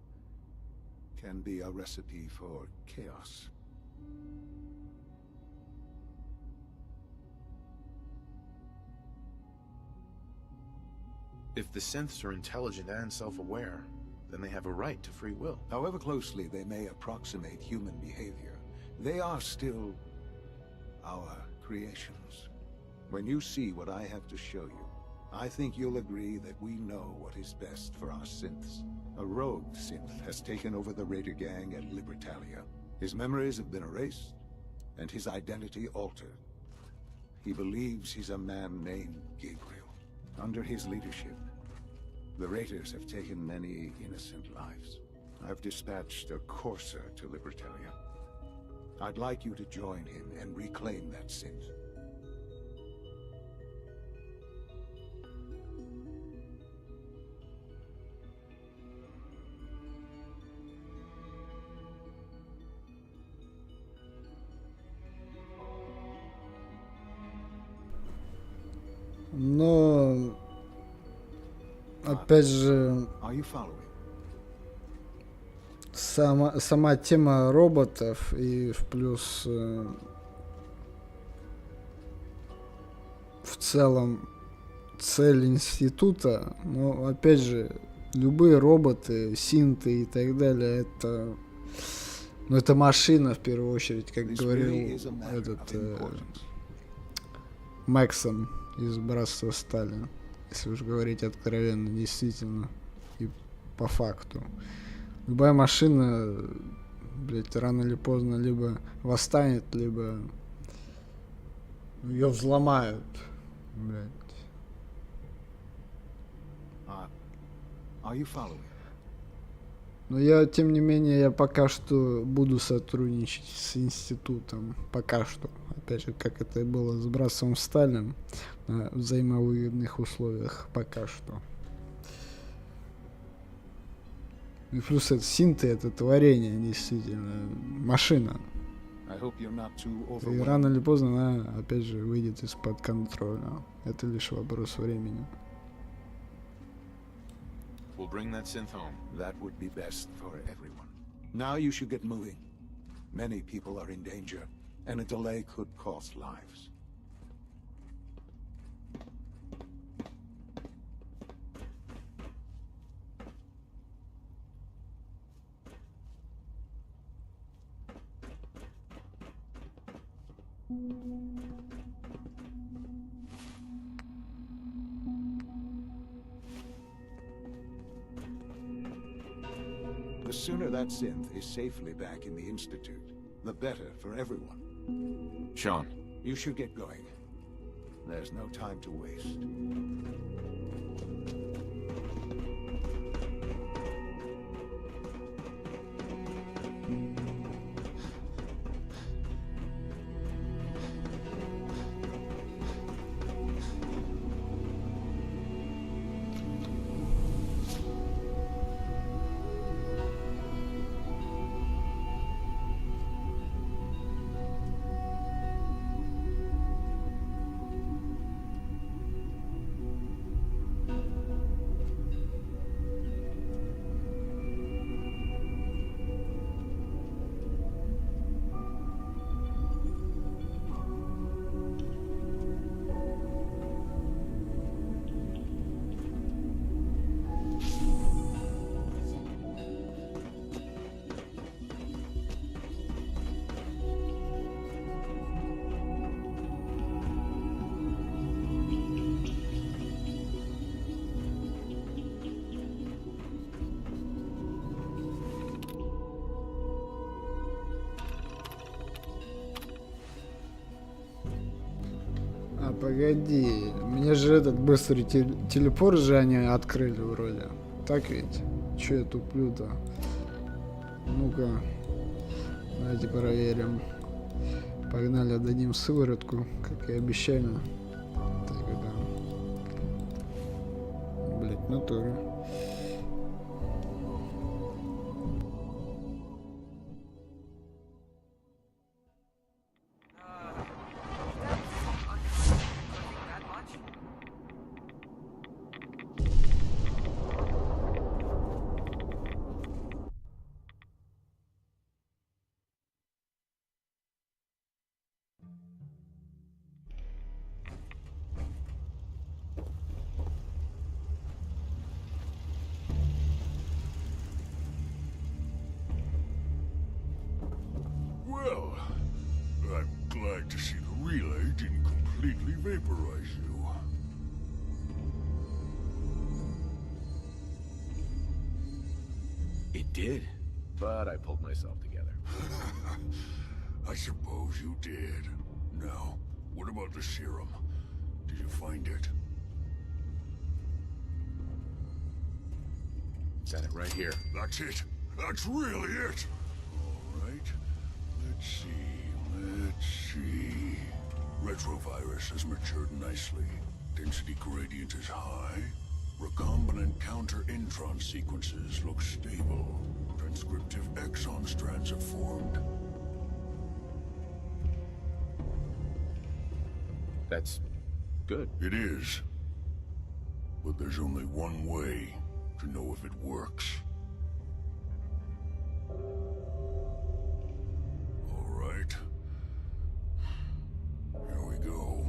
can be a recipe for chaos. If the synths are intelligent and self-aware, then they have a right to free will. However closely they may approximate human behavior, they are still our creations. When you see what I have to show you, I think you'll agree that we know what is best for our synths. A rogue synth has taken over the raider gang at Libertalia. His memories have been erased, and his identity altered. He believes he's a man named Gabriel. Under his leadership, the raiders have taken many innocent lives. I've dispatched a courser to Libertalia. I'd like you to join him and reclaim that synth. Но опять же, сама тема роботов и в плюс в целом цель института, но опять же любые роботы, синты и так далее, это машина в первую очередь, как говорил этот Максон из Братства Стали, если уж говорить откровенно, действительно. И по факту. Любая машина, блядь, рано или поздно либо восстанет, либо ее взломают, блядь. Are you following? Но я, тем не менее, я пока что буду сотрудничать с институтом. Пока что. Опять же, как это и было с братством Сталин, на взаимовыгодных условиях. Пока что. И плюс это синты, это творение, действительно. Машина. И рано или поздно она, опять же, выйдет из-под контроля. Это лишь вопрос времени. We'll bring that synth home. That would be best for everyone. Now you should get moving. Many people are in danger, and a delay could cost lives. The sooner that synth is safely back in the Institute, the better for everyone. Sean. You should get going. There's no time to waste. Погоди, мне же этот быстрый телепорт же они открыли вроде. Так ведь? Че я туплю-то? Ну-ка, давайте проверим. Погнали, отдадим сыворотку, как и обещали. Так, да. Блять, натура. Well, I'm glad to see the relay didn't completely vaporize you. It did, but I pulled myself together. I suppose you did. Now, what about the serum? Did you find it? Got it right here. That's it. That's really it. All right. Let's see. Retrovirus has matured nicely. Density gradient is high. Recombinant counter-intron sequences look stable. Transcriptive exon strands have formed. That's good. It is. But there's only one way to know if it works. All right. Here we go.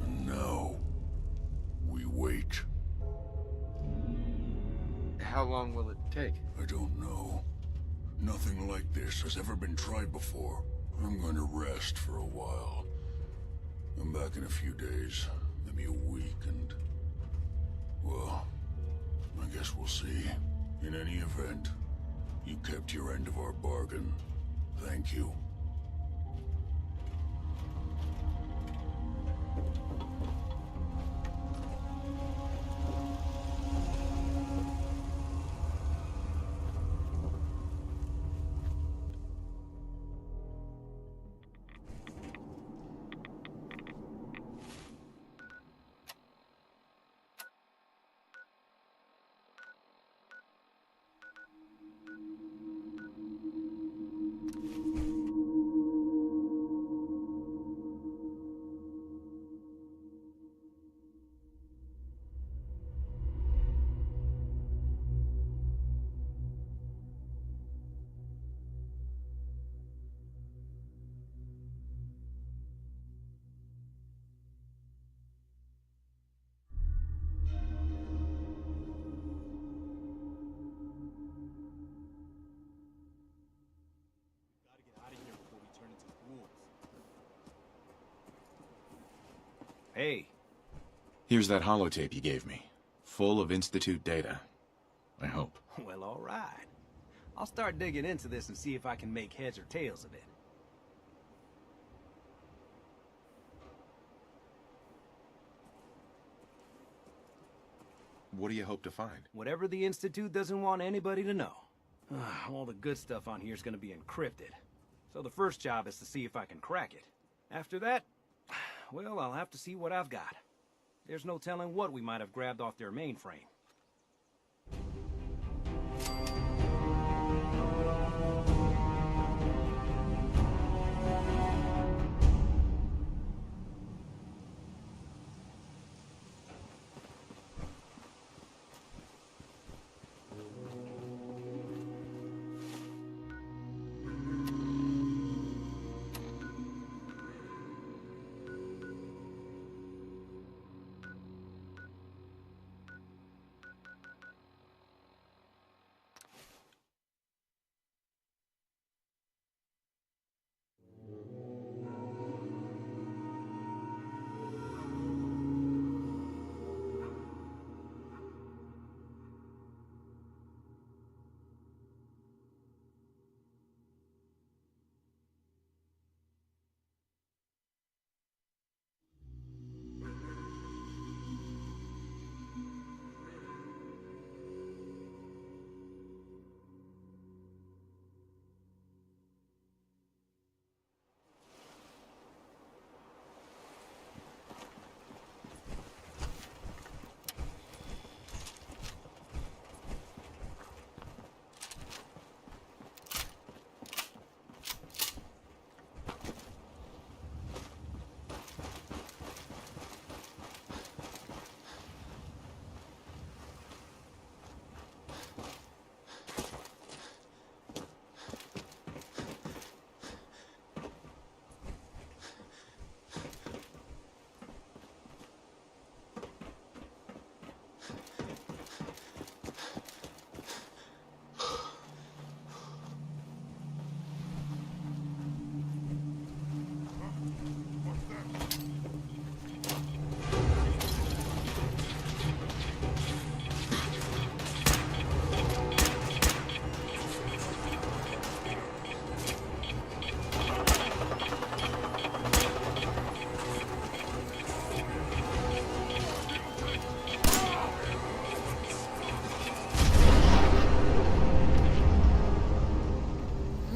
And now, we wait. How long will it take? I don't know. Nothing like this has ever been tried before. I'm going to rest for a while. I'm back in a few days. Then time you're weakened. Well, I guess we'll see. In any event, you kept your end of our bargain. Thank you. Hey. Here's that holotape you gave me. Full of Institute data. I hope. Well, all right. I'll start digging into this and see if I can make heads or tails of it. What do you hope to find? Whatever the Institute doesn't want anybody to know. All the good stuff on here is going to be encrypted. So the first job is to see if I can crack it. After that, well, I'll have to see what I've got. There's no telling what we might have grabbed off their mainframe.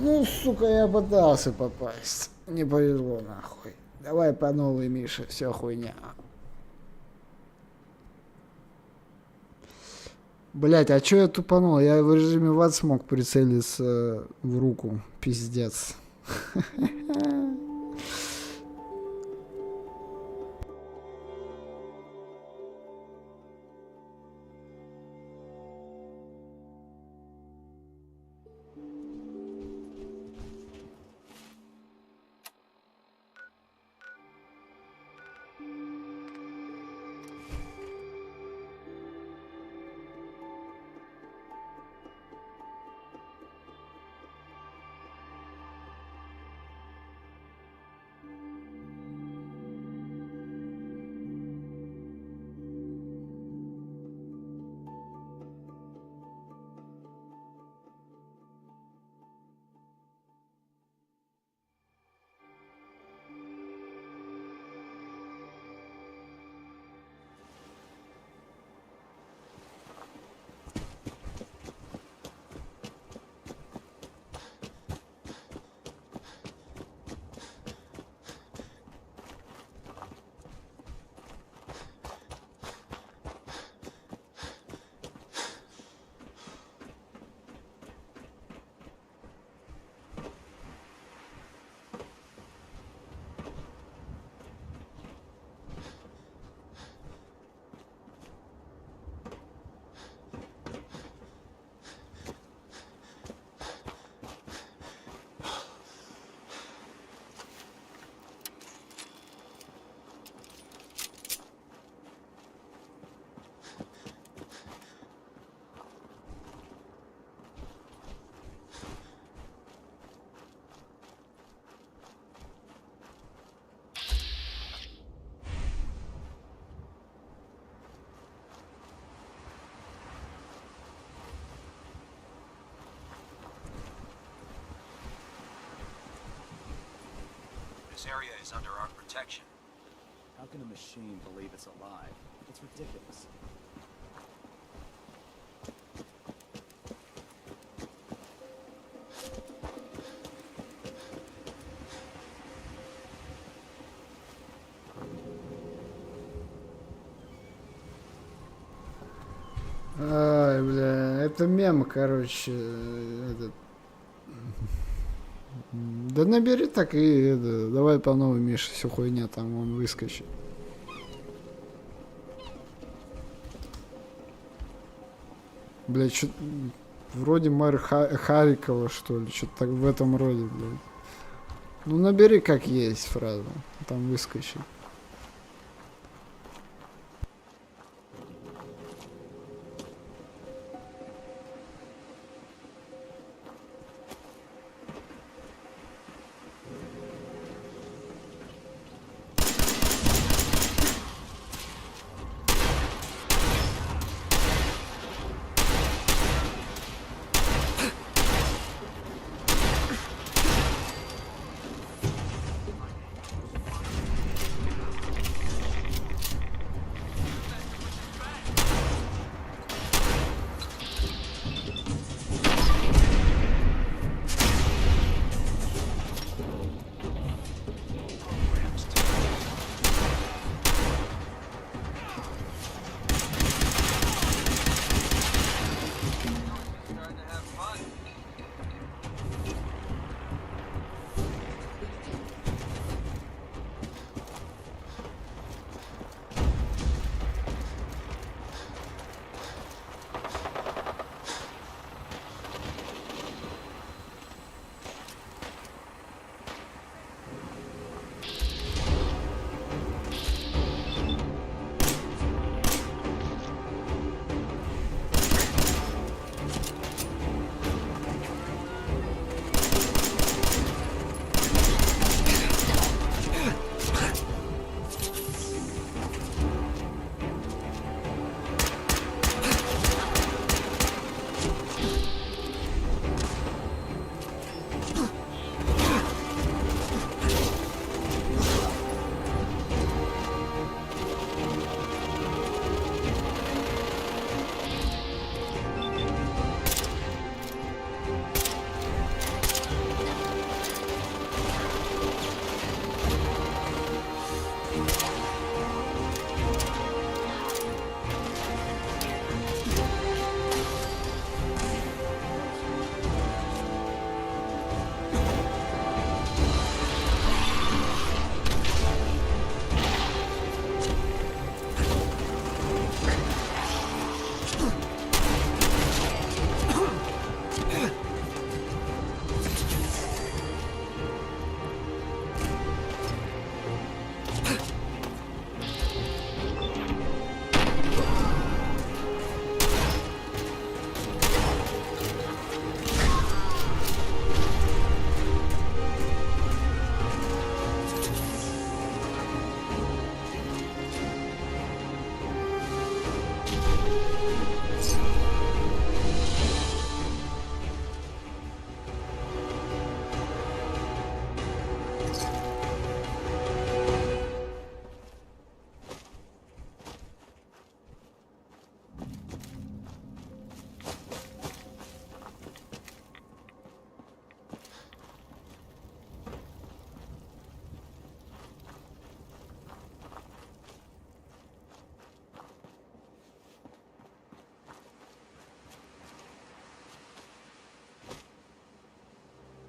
Ну, сука, я пытался попасть. Не повезло, нахуй. Давай по новой, Миша, все хуйня. Блять, а чё я тупанул? Я в режиме ВАД смог прицелиться в руку. Пиздец. This area is under our protection. How can a machine believe it's alive? It's ridiculous. Ай, бля, это мем, короче, этот... Да набери так и это, давай по новой, Миша, все хуйня, там он выскочит. Бля, что вроде мэр Харькова, что ли, что-то так в этом роде, блядь. Ну набери как есть фразу, там выскочит.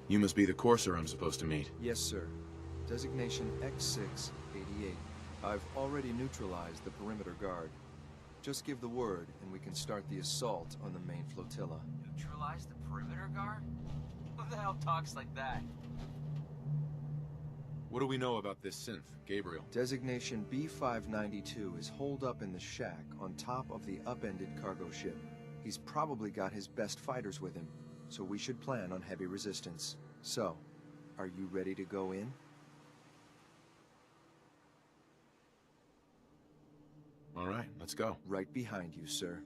You must be the courser I'm supposed to meet. Yes, sir. Designation X688. I've already neutralized the perimeter guard. Just give the word, and we can start the assault on the main flotilla. Neutralize the perimeter guard? Who the hell talks like that? What do we know about this synth, Gabriel? Designation B592 is holed up in the shack on top of the upended cargo ship. He's probably got his best fighters with him, so we should plan on heavy resistance. So, are you ready to go in? All right, let's go. Right behind you, sir.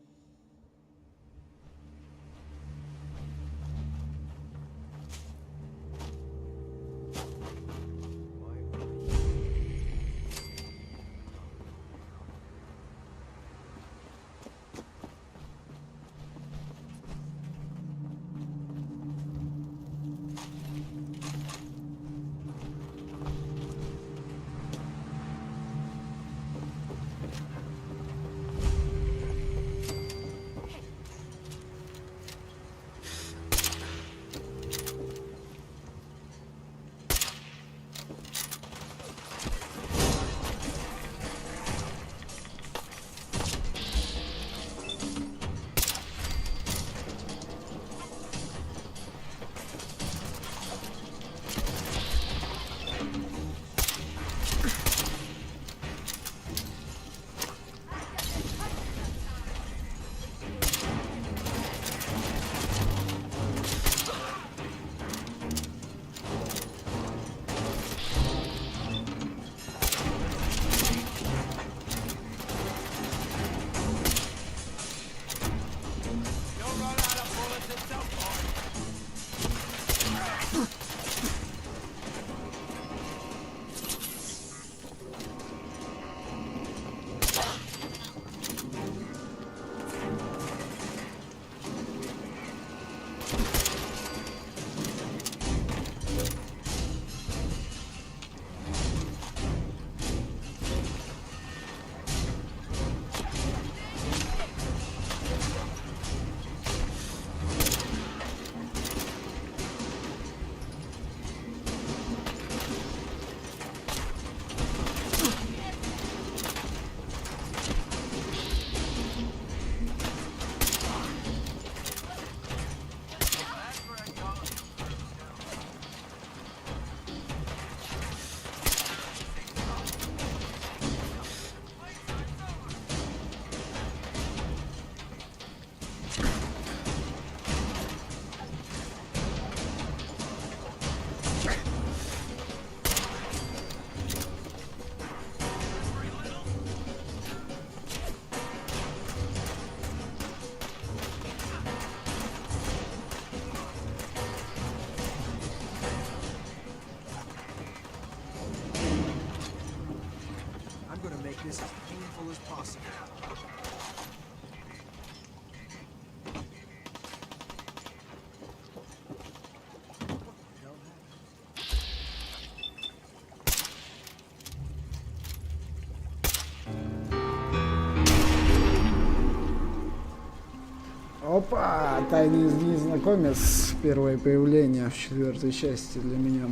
this as painful as possible. Опа! Тайный незнакомец. Первое появление в 4-й части для меня.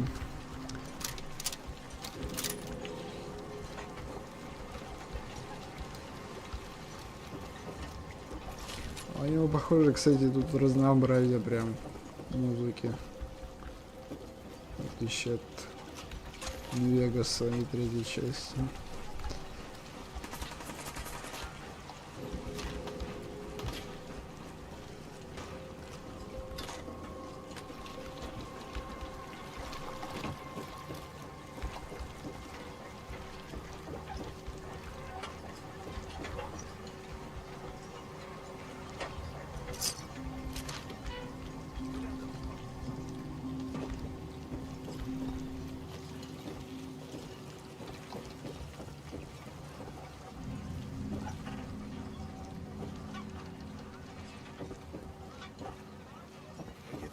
У него, похоже, кстати, тут разнообразие прям музыки. В отличие от Вегаса и 3-й части.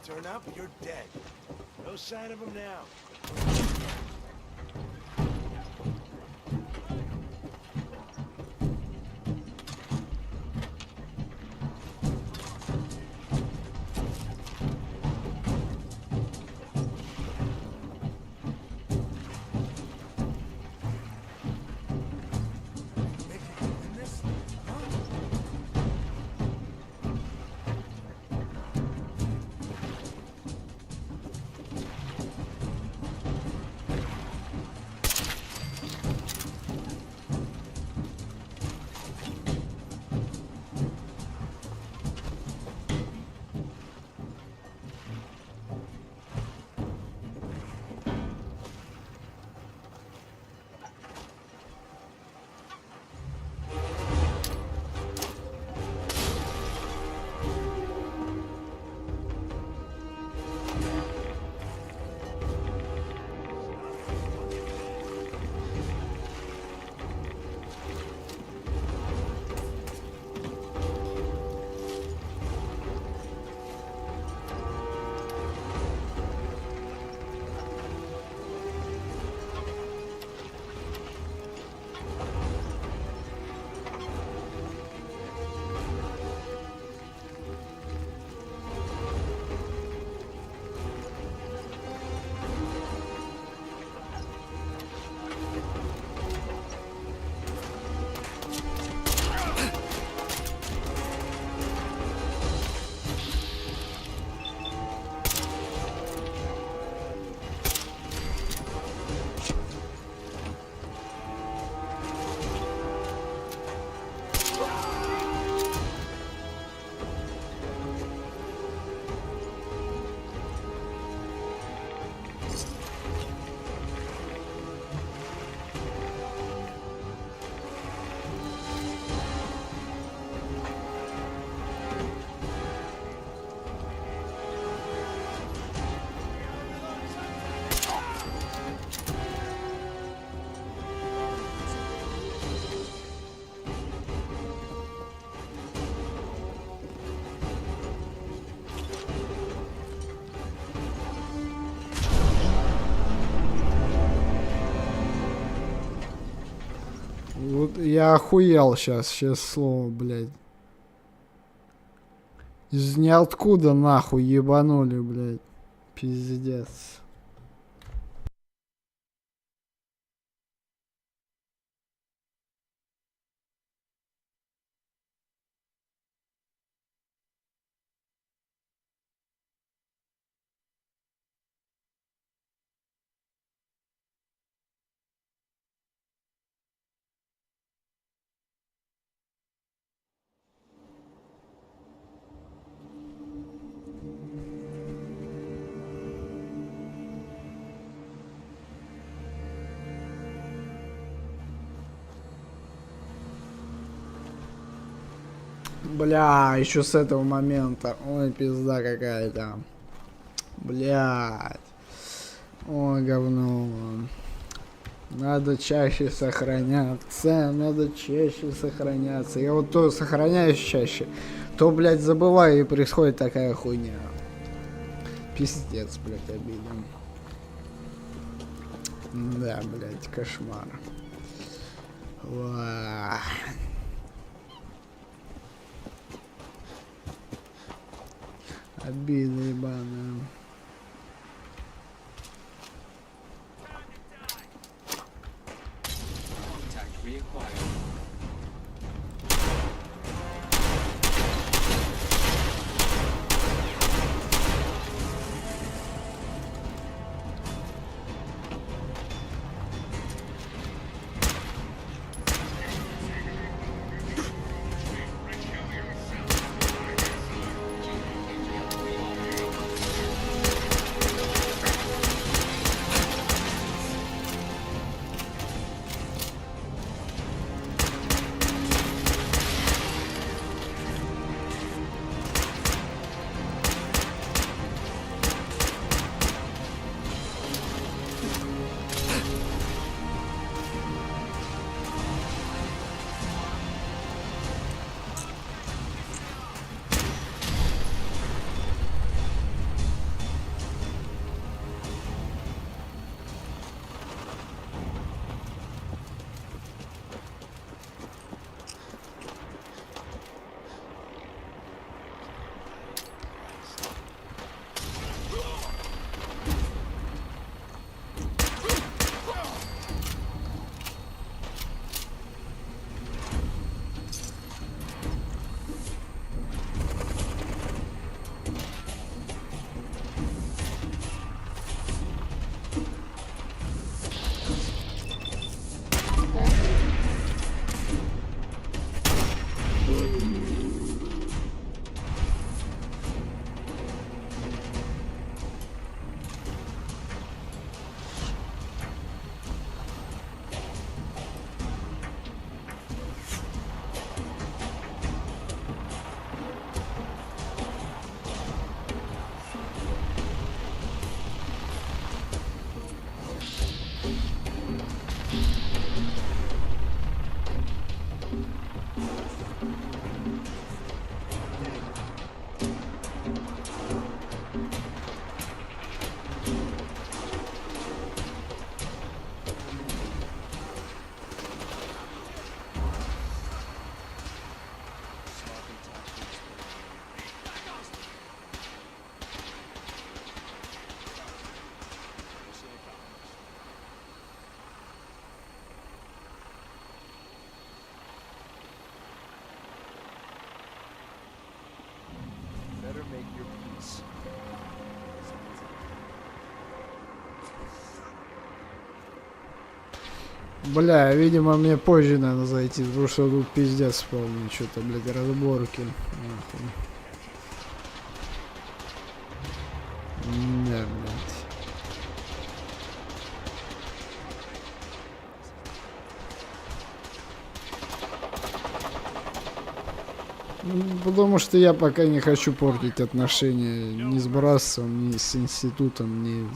Turn up, you're dead. No sign of him now. Вот я охуел сейчас слово, блядь. Из ниоткуда нахуй ебанули, блядь. Пиздец. Бля, еще с этого момента. Ой, пизда какая-то. Блядь. Ой, говно. Надо чаще сохраняться, надо чаще сохраняться. Я вот то сохраняюсь чаще, то, блядь, забываю, и происходит такая хуйня. Пиздец, блядь, обидно. Да, блядь, кошмар. Ва. Обидно ебаная. Бля, видимо, мне позже надо зайти, потому что тут пиздец полный, что-то, блядь, разборки. Нахуй. Да, блядь. Потому что я пока не хочу портить отношения ни с братством, ни с институтом, ни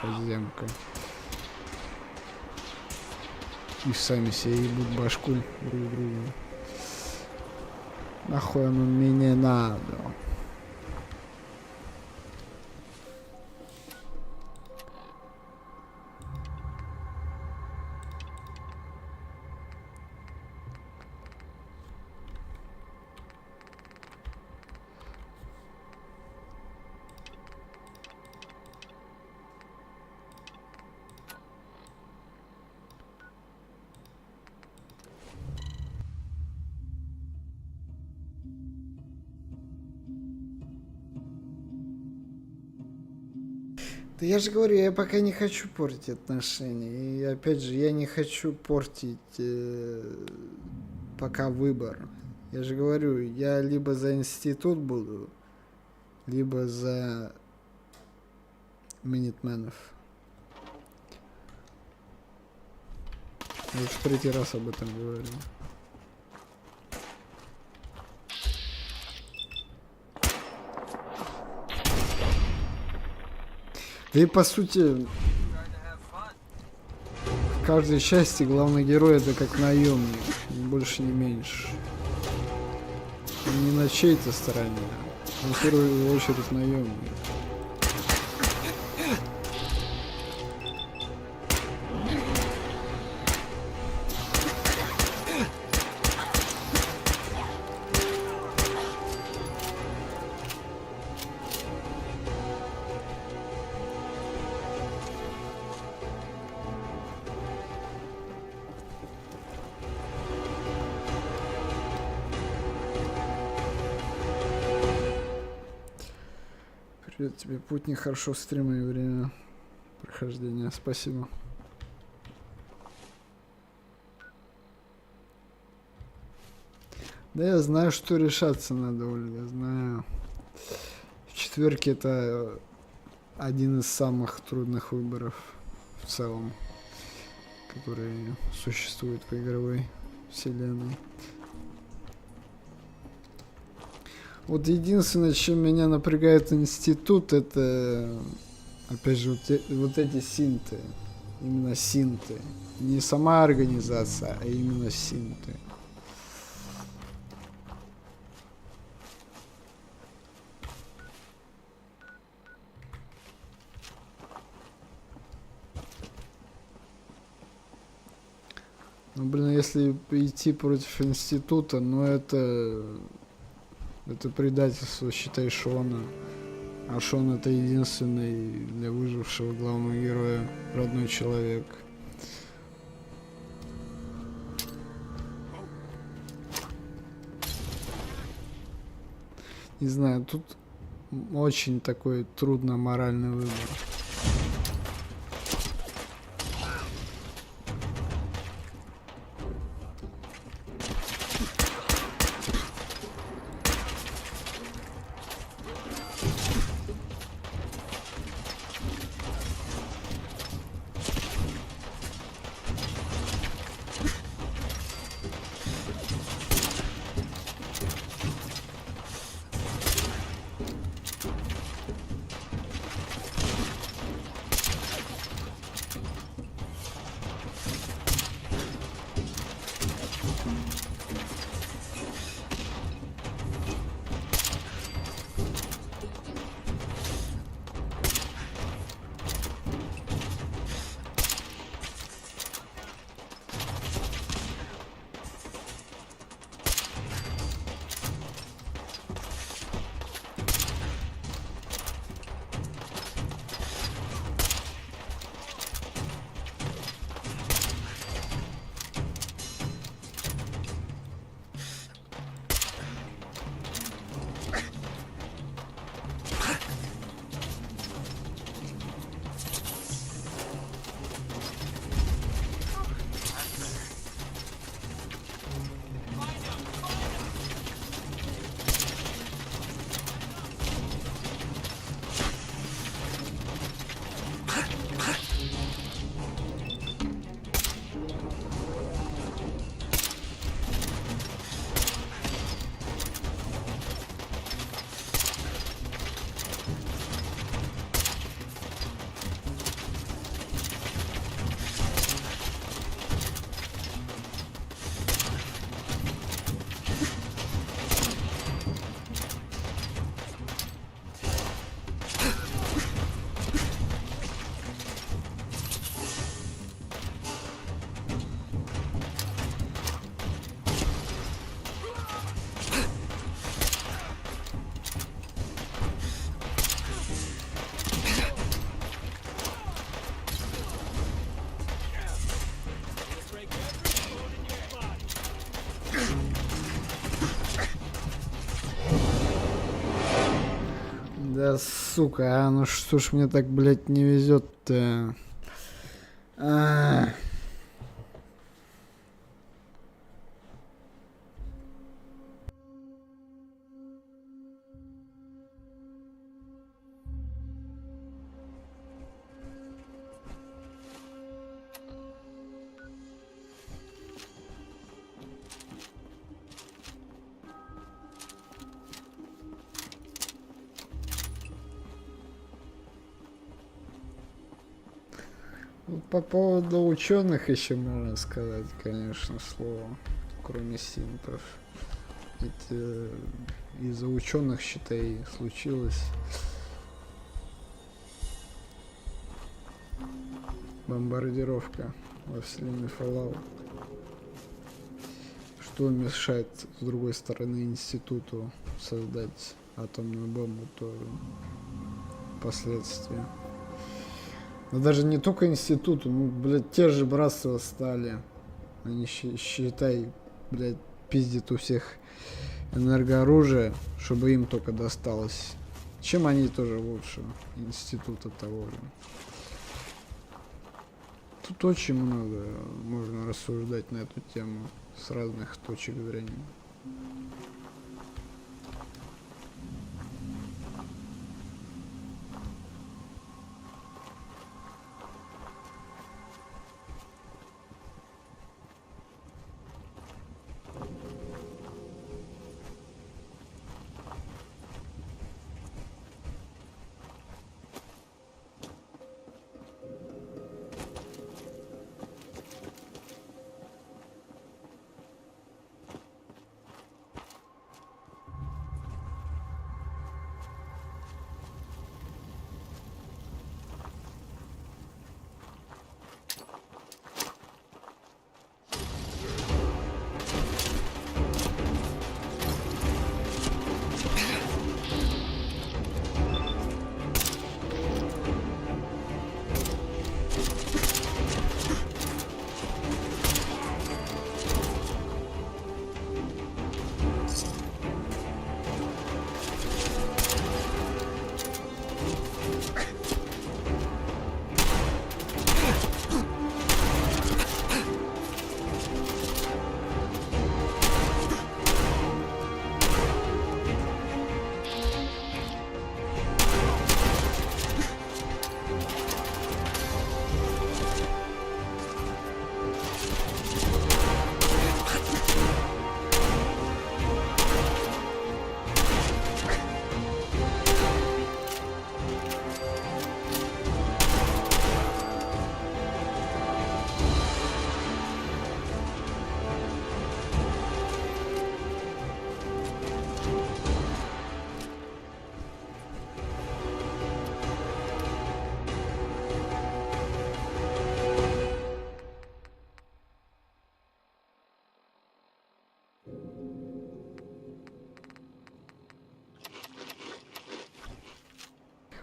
подземкой. И сами себе ебут башку друг другу. Нахуй оно мне не надо. Да я же говорю, я пока не хочу портить отношения. И опять же, я не хочу портить пока выбор. Я же говорю, я либо за институт буду, либо за минитменов. Я уже в третий раз об этом говорю. Да и по сути, каждой части главный герой это как наемник, ни больше, ни меньше. Он не на чьей-то стороне, он в первую очередь наемник. Привет тебе, путник, хорошо стрима и время прохождения, спасибо. Да я знаю, что решаться надо, Ольга, знаю. В четверке это один из самых трудных выборов в целом, который существует в игровой вселенной. Вот единственное, чем меня напрягает институт, это, опять же, вот эти синты. Именно синты. Не сама организация, а именно синты. Ну, блин, если идти против института, ну это предательство, считай, Шона. А Шон это единственный для выжившего главного героя родной человек. Не знаю, тут очень такой трудно моральный выбор. Да, сука, ну что ж мне так, блядь, не везет-то? По поводу ученых еще можно сказать, конечно, слово, кроме симпов. Ведь из-за ученых, считай, случилось бомбардировка во вселенной Fallout. Что мешает, с другой стороны, институту создать атомную бомбу, тоже последствия. Но даже не только институту, ну, блядь, те же братства стали. Они, считай, блядь, пиздят у всех энергооружие, чтобы им только досталось. Чем они тоже лучше института того же. Тут очень много можно рассуждать на эту тему с разных точек зрения.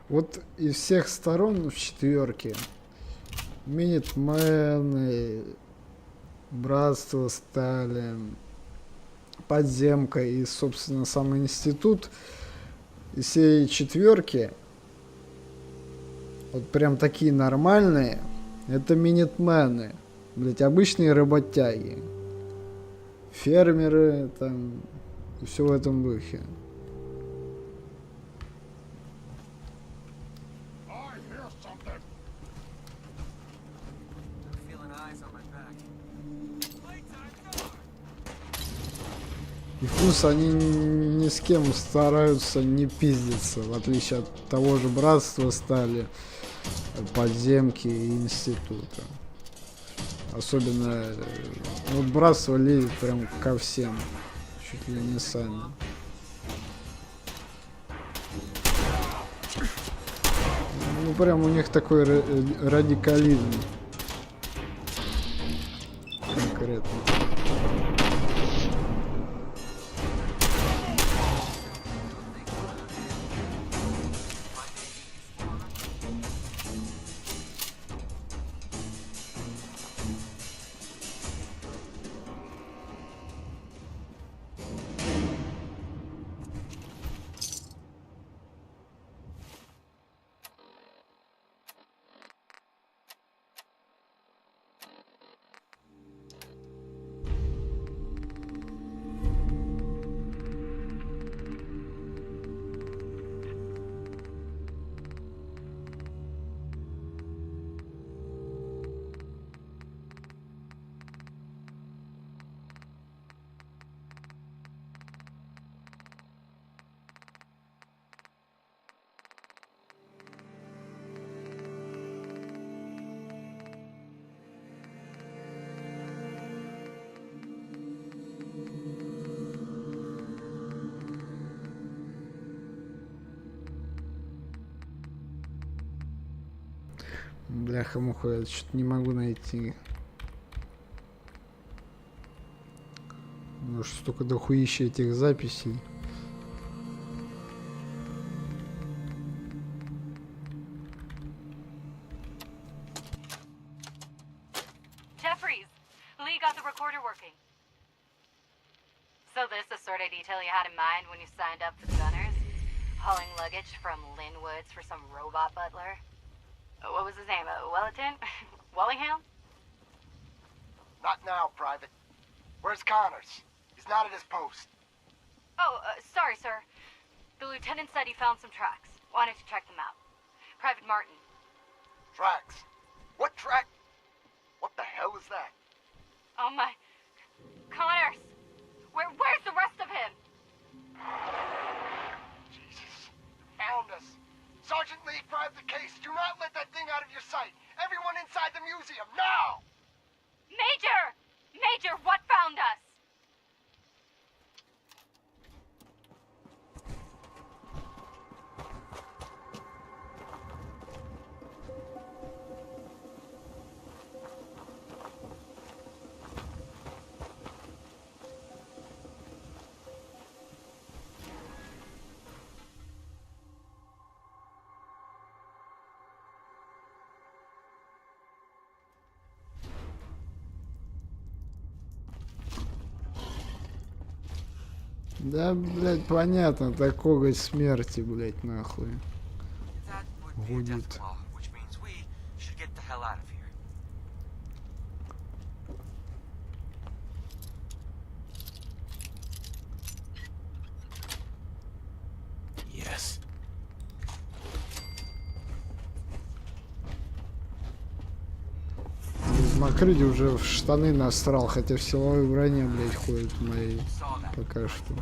Вот из всех сторон в четверке Минитмены, Братство стали, Подземка и, собственно, сам институт. Из всей четверки вот прям такие нормальные. Это Минитмены. Блять, обычные работяги. Фермеры там и все в этом духе. И плюс они ни с кем стараются не пиздиться, в отличие от того же Братства стали, Подземки и Института. Особенно вот Братство лезет прям ко всем, чуть ли не сами. Ну прям у них такой радикализм конкретно. Бляха-муха, я что-то не могу найти. Ну, столько дохуища этих записей. Jeffries, Lee got the recorder working. So this the sort of detail you had in mind when you signed up for the Gunners? Hauling luggage from Linwoods for some robot butler? What was his name? Wellington? Wellingham? Not now, Private. Where's Connors? He's not at his post. Oh, sorry, sir. The lieutenant said he found some tracks. Wanted to check them out. Private Martin. Tracks? What track? What the hell is that? Oh my... Connors! Where's the rest of him? Jesus. Found us. Sergeant Lee, private case. Do not let that thing out of your sight. Everyone inside the museum, now! Major! Major, what found us? Да, блядь, понятно, такого смерти, блядь, нахуй. Гудит. Yes. Из Макрыди уже в штаны насрал, хотя в силовой броне, блядь, ходит в моей пока что.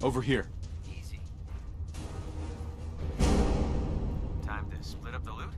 Over here. Easy. Time to split up the loot?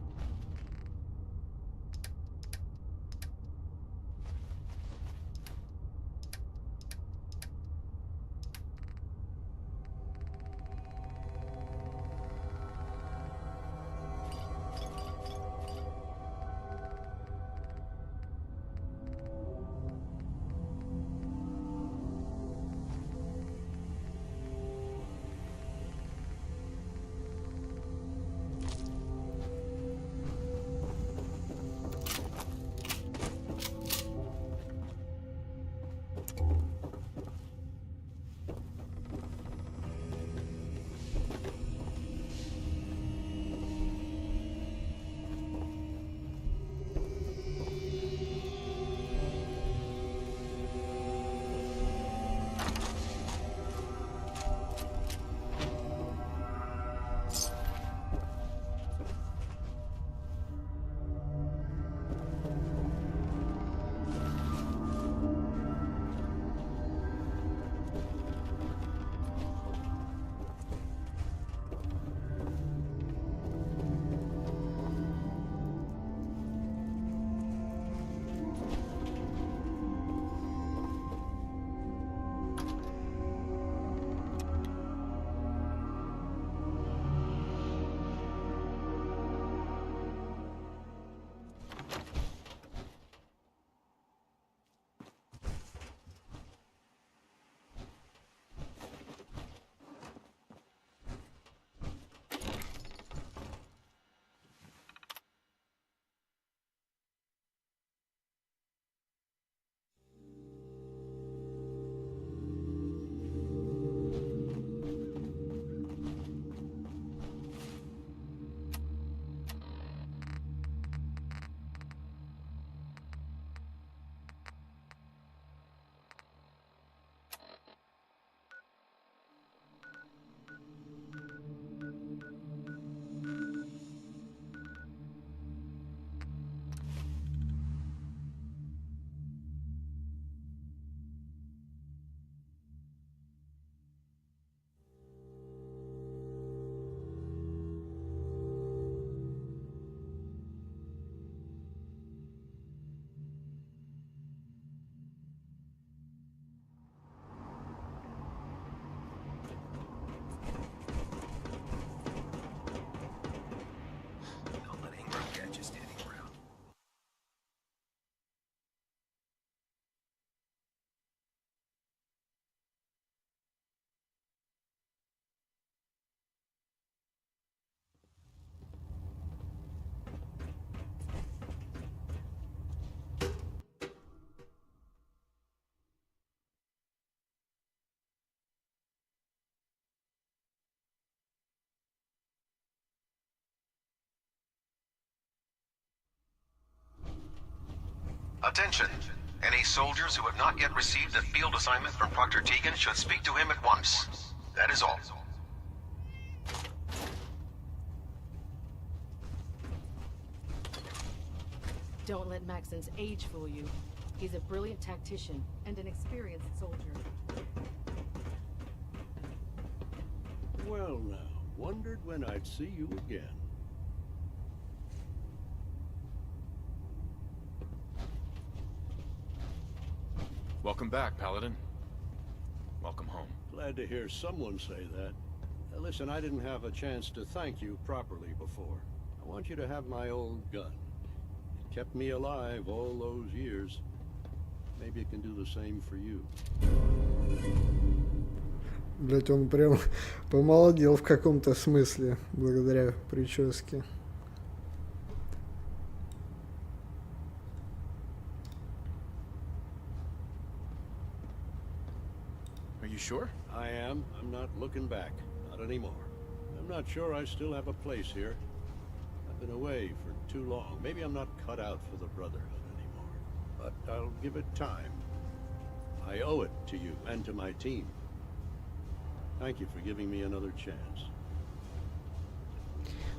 Attention! Any soldiers who have not yet received a field assignment from Proctor Tegan should speak to him at once. That is all. Don't let Maxon's age fool you. He's a brilliant tactician and an experienced soldier. Well now, wondered when I'd see you again. Welcome back, Paladin. Welcome home. Glad to hear someone say that. Listen, I didn't have a chance to thank you properly before. I want you to have my old gun. It kept me alive all those years. Maybe it can do the same for you. Блять, он прям помолодел в каком-то смысле, благодаря прическе. Are you sure? I am. I'm not looking back. Not anymore. I'm not sure I still have a place here. I've been away for too long. Maybe I'm not cut out for the Brotherhood anymore. But I'll give it time. I owe it to you and to my team. Thank you for giving me another chance.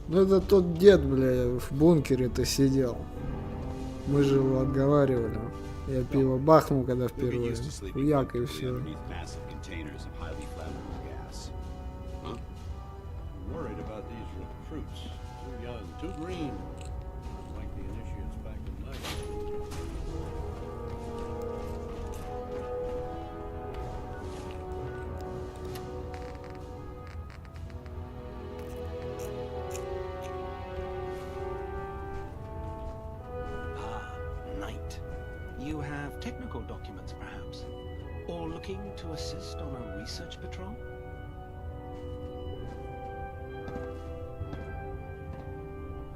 Ну это тот дед, бля, в бункере-то сидел. Мы же его отговаривали. Я пиво бахнул, когда впервые. Хуяк и все. I'm worried about these recruits. Too young, too green. Not like the initiates back in my day. Knight. You have technical documents, perhaps? Or looking to assist on a research patrol?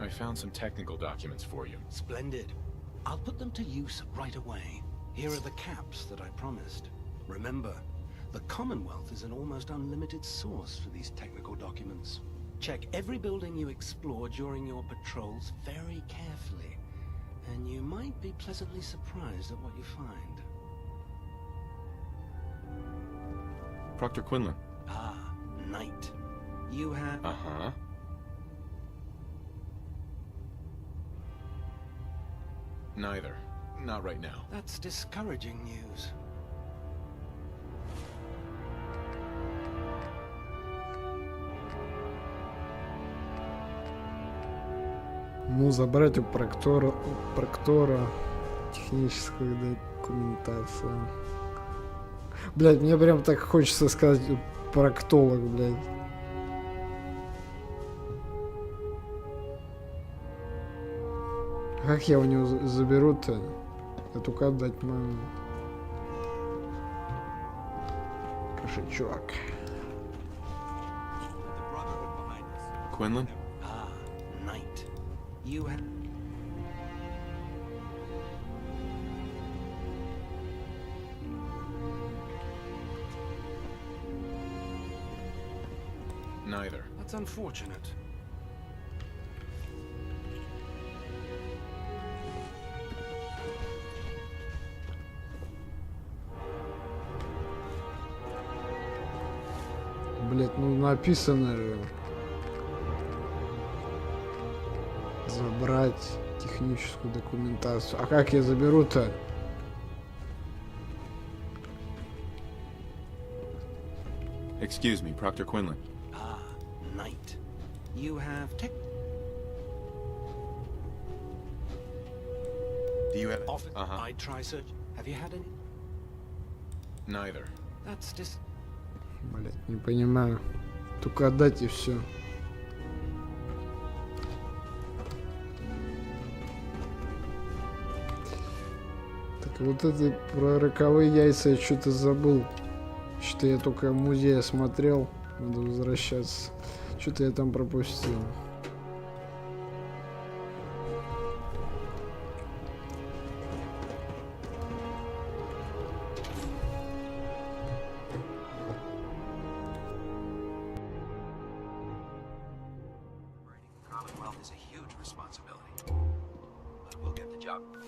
I found some technical documents for you. Splendid. I'll put them to use right away. Here are the caps that I promised. Remember, the Commonwealth is an almost unlimited source for these technical documents. Check every building you explore during your patrols very carefully, and you might be pleasantly surprised at what you find. Proctor Quinlan. Ah, Knight. You have... Uh-huh. Neither. Not right now. That's discouraging news. Ну, забрать у проктора техническую документацию. Блять, мне прям так хочется сказать проктолог, блядь. Как я у него заберу-то? Я только отдать могу. Кошечок. Quinlan? Ah, Knight. You have... Neither. That's unfortunate. Блять, ну написано же. Забрать техническую документацию. А как я заберу-то? Excuse me, Proctor Quinlan. Ah, Knight. You have tech... Do you have... Often Uh-huh. I try search. Have you had any? Neither. That's just... Блять, не понимаю. Только отдать и все. Так вот это про роковые яйца я что-то забыл. Что-то я только в музее смотрел. Надо возвращаться. Что-то я там пропустил. Commonwealth is a huge responsibility, but we'll get the job done.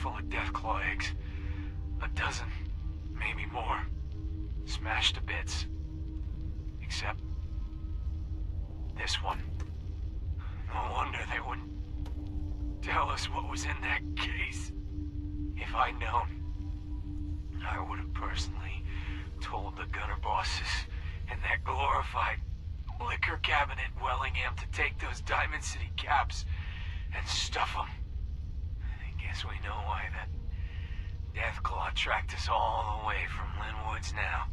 Full of death claw eggs. A dozen, maybe more. Smashed to bits. Except this one. No wonder they wouldn't tell us what was in that case. If I'd known, I would have personally told the gunner bosses and that glorified liquor cabinet in Wellingham to take those Diamond City caps and stuff them. I guess we know why that Deathclaw tracked us all the way from Linwoods now.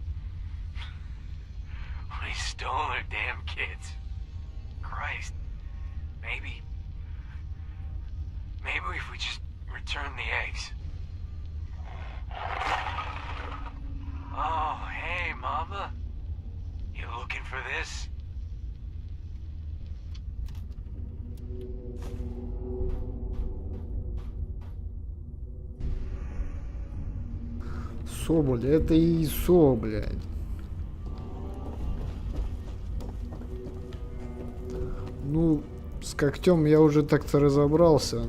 We stole their damn kids. Christ. Maybe if we just return the eggs. Oh, hey, Mama. You looking for this? Соболь, это ИСО, блядь. Ну, с когтем я уже так-то разобрался.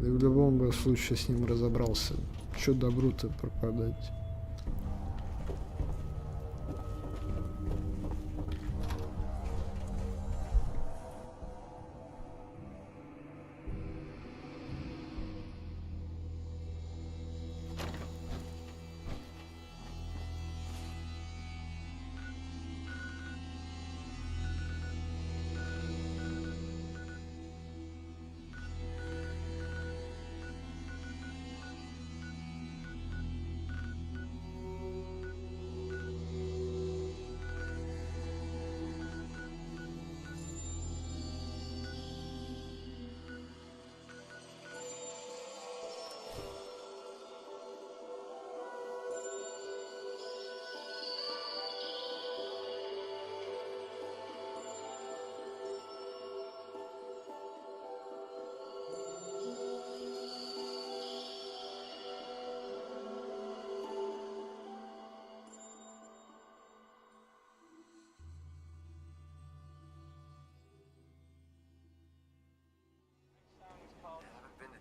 И в любом бы случае с ним разобрался. Чё добру-то пропадать?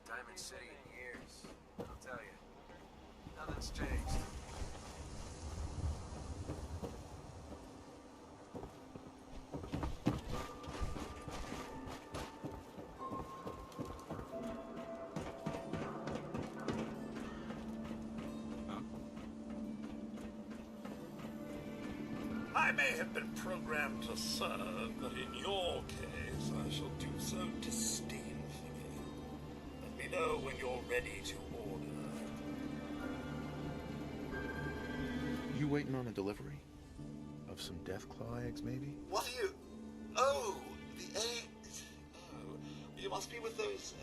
Diamond City in years. I'll tell you. Nothing's changed. I may have been programmed to serve, but in your case, I shall do so disdainfully. Let me know when you're ready to order. You waiting on a delivery? Of some Deathclaw eggs, maybe? What are you... Oh, the eggs. Oh, you must be with those,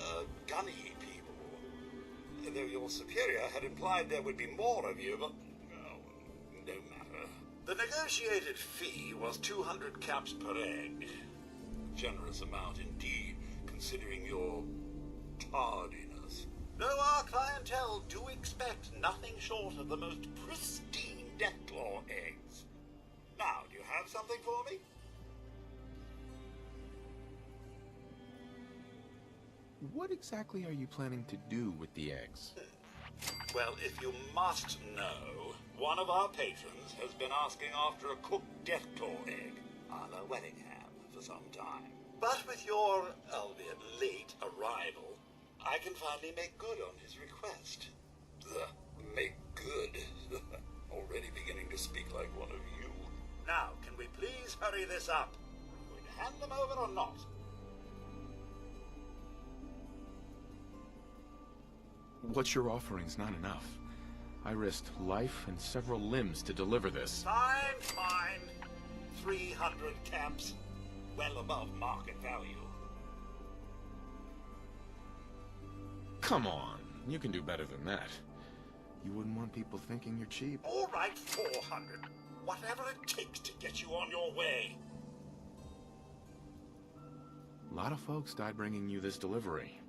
gunny people. Though your superior had implied there would be more of you, but... Oh, no matter. The negotiated fee was 200 caps per egg. Generous amount indeed, considering your tardiness. Though our clientele do expect nothing short of the most pristine Deathclaw eggs. Now, do you have something for me? What exactly are you planning to do with the eggs? Well, if you must know, one of our patrons has been asking after a cooked Deathclaw egg a la Wellingham for some time. But with your, albeit late, arrival, I can finally make good on his request. Make good? Already beginning to speak like one of you. Now, can we please hurry this up? Are we going to hand them over or not? What you're offering's not enough. I risked life and several limbs to deliver this. Fine, fine. 300 caps. Well above market value. Come on, you can do better than that. You wouldn't want people thinking you're cheap. All right, 400. Whatever it takes to get you on your way. A lot of folks died bringing you this delivery.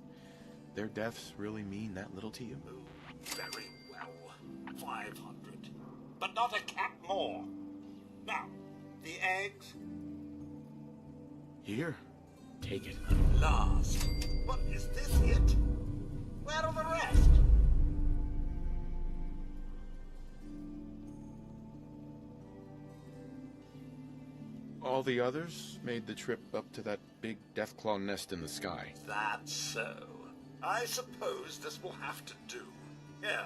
Their deaths really mean that little to you. Very well. 500. But not a cap more. Now, the eggs? Here, take it. Last. But is this it? Where are the rest? All the others made the trip up to that big Deathclaw nest in the sky. That's so. I suppose this will have to do. Yeah,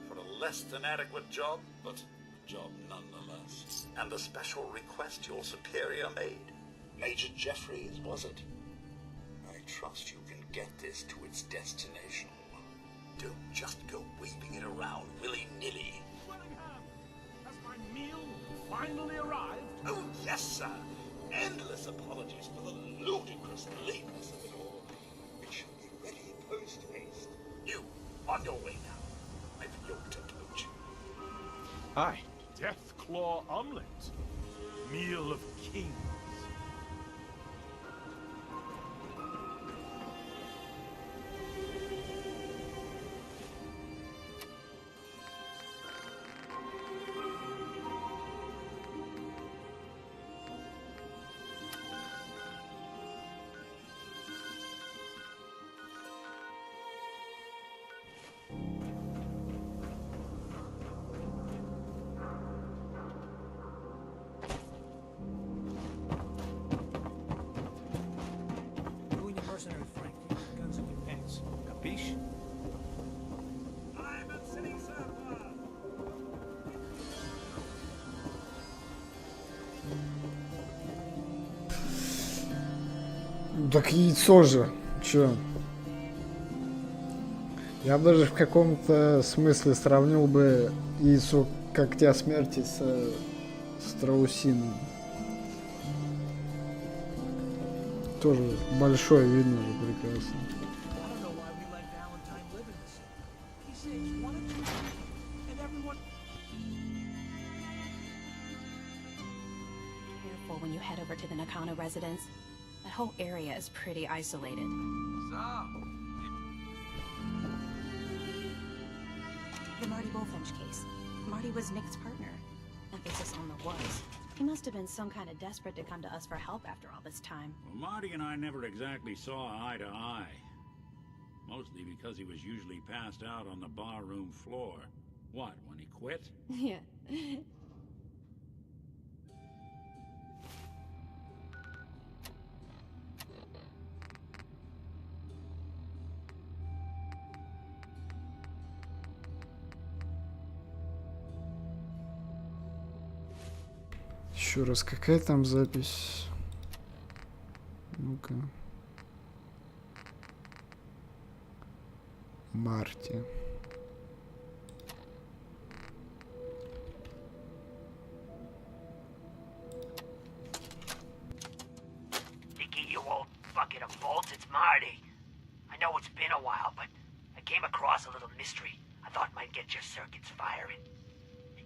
for a less than adequate job, but a job nonetheless. And the special request your superior made. Major Jeffries, was it? I trust you can get this to its destination. Don't just go waving it around willy-nilly. Has my meal finally arrived? Oh, yes, sir. Endless apologies for the ludicrous lateness of it all. It should be ready post-haste. You, on your way now. I've yoked a coach. Hi. Deathclaw omelet. Meal of kings. Mercenary Frank, guns in your pants. Capiche? I'm at city server. Так яйцо же. Чё? Я бы даже в каком-то смысле сравнил бы яйцо когтя смерти с страусиным. Тоже большое, видно же прекрасно. Careful when you head over to the Nakano residence. That whole area is pretty isolated. The Marty Bullfinch case. Marty was Nick's partner. Emphasis on the was. He must have been some kind of desperate to come to us for help after all this time. Well, Marty and I never exactly saw eye to eye. Mostly because he was usually passed out on the barroom floor. What, when he quit? Yeah. Еще раз, какая там запись? Ну-ка. Марти. Nicky, you old bucket of bolts, it's Marty. I know it's been a while, but I came across a little mystery I thought might get your circuits firing.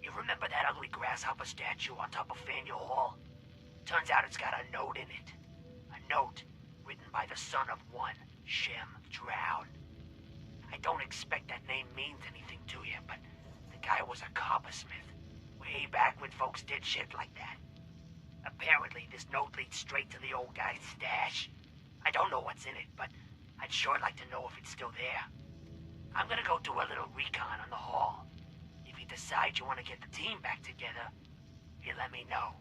You remember that ugly grasshopper statue on top of Faneuil Hall? Turns out it's got a note in it. A note written by the son of one, Shem Drown. I don't expect that name means anything to you, but the guy was a coppersmith. Way back when folks did shit like that. Apparently, this note leads straight to the old guy's stash. I don't know what's in it, but I'd sure like to know if it's still there. I'm gonna go do a little recon on the hall. If you decide you want to get the team back together, you let me know.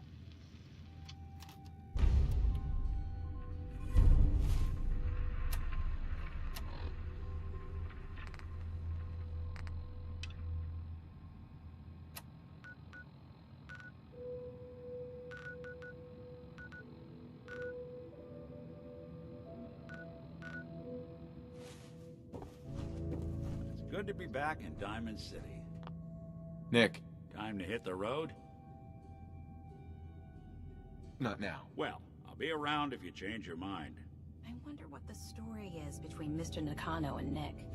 It's good to be back in Diamond City. Nick. Time to hit the road? Not now. Well, I'll be around if you change your mind. I wonder what the story is between Mr. Nakano and Nick.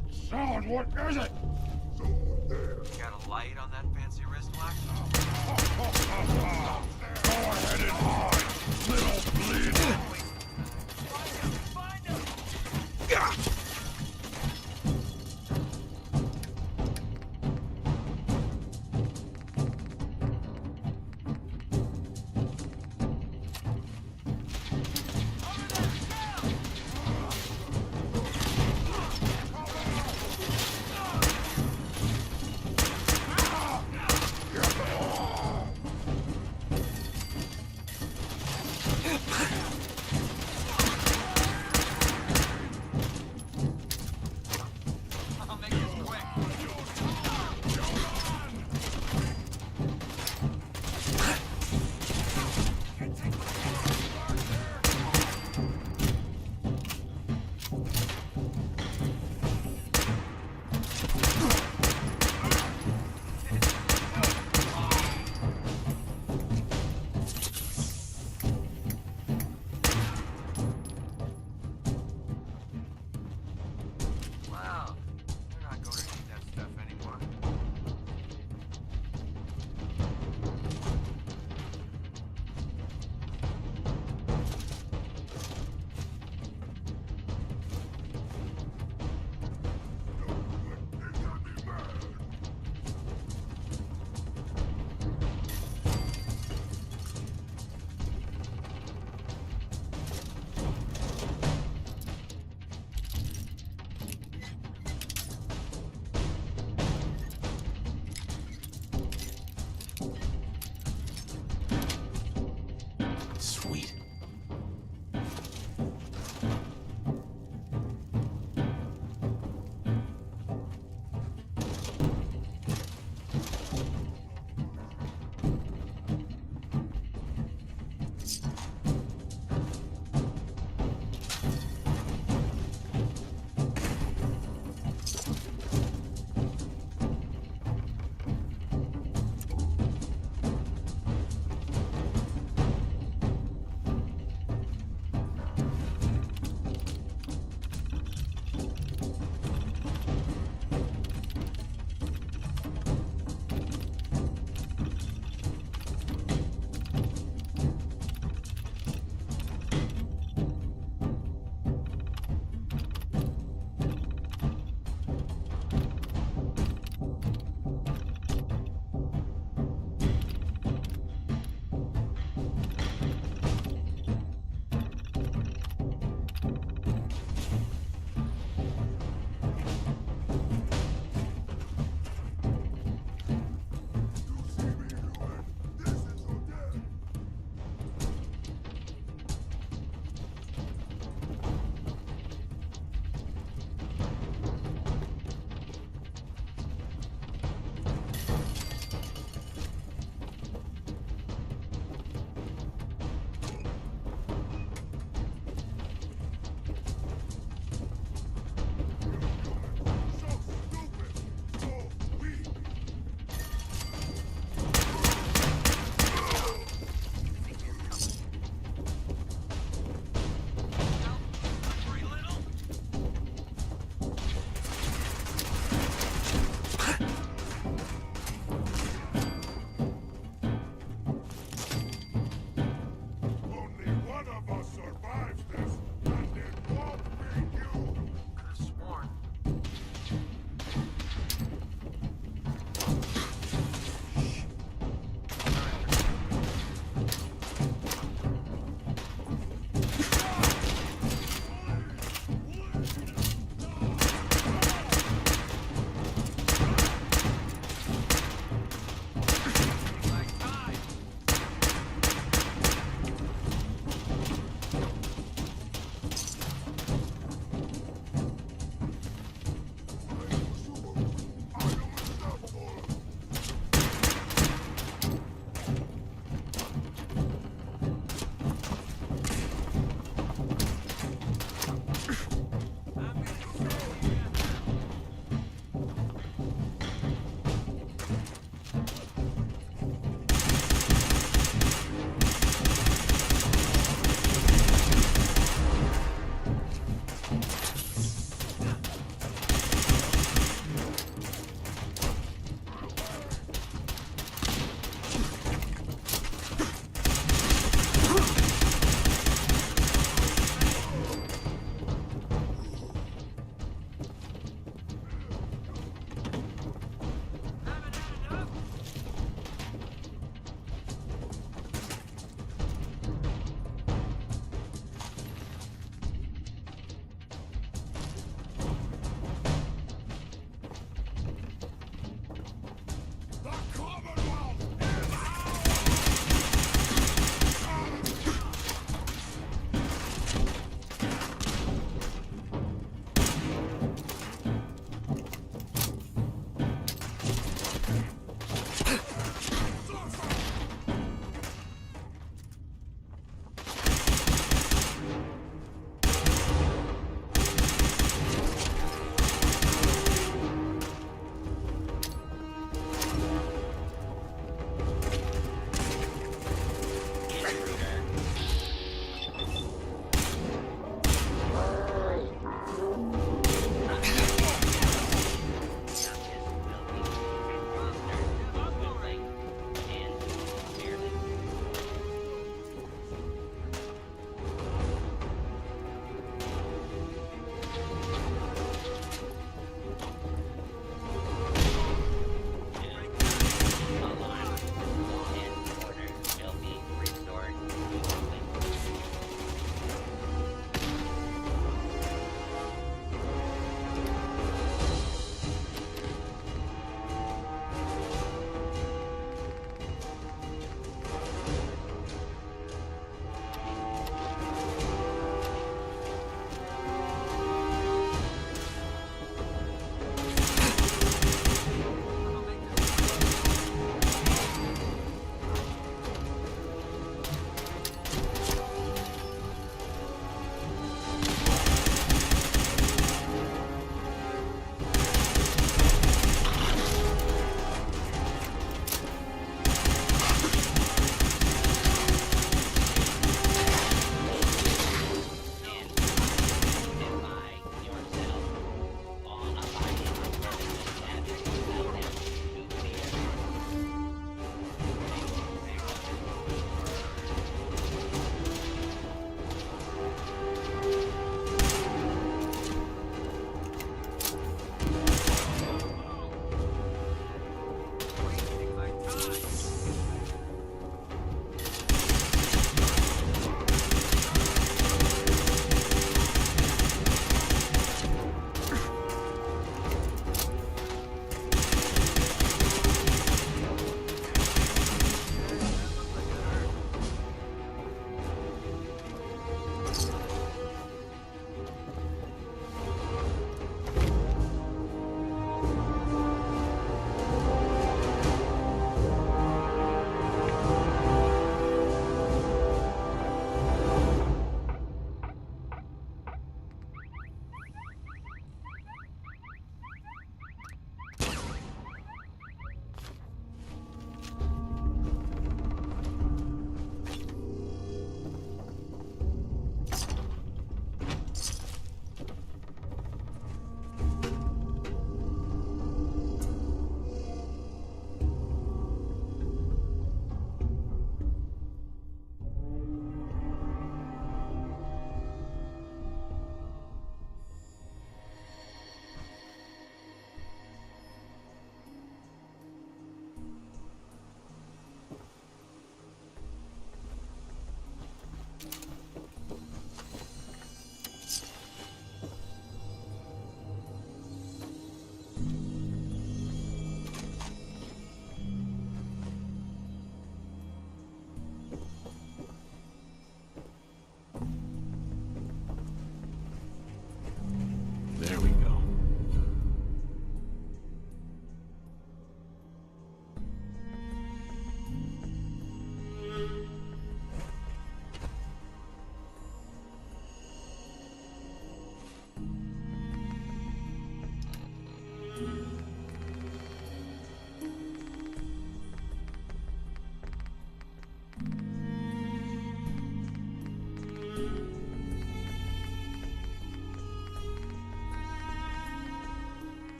that sound? What is it? Got a light on that fancy wristwatch? Go ahead and hide, little bleeder.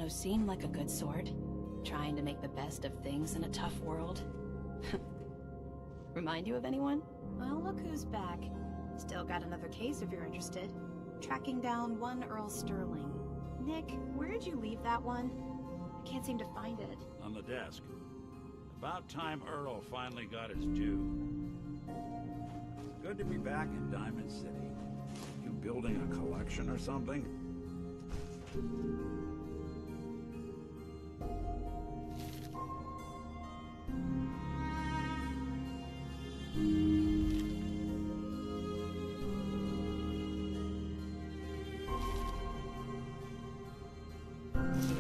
who seemed like a good sort, trying to make the best of things in a tough world. Remind you of anyone? Well, look who's back. Still got another case if you're interested. Tracking down one Earl Sterling. Nick, where did you leave that one? I can't seem to find it. On the desk. About time Earl finally got his due. Good to be back in Diamond City. You building a collection or something? The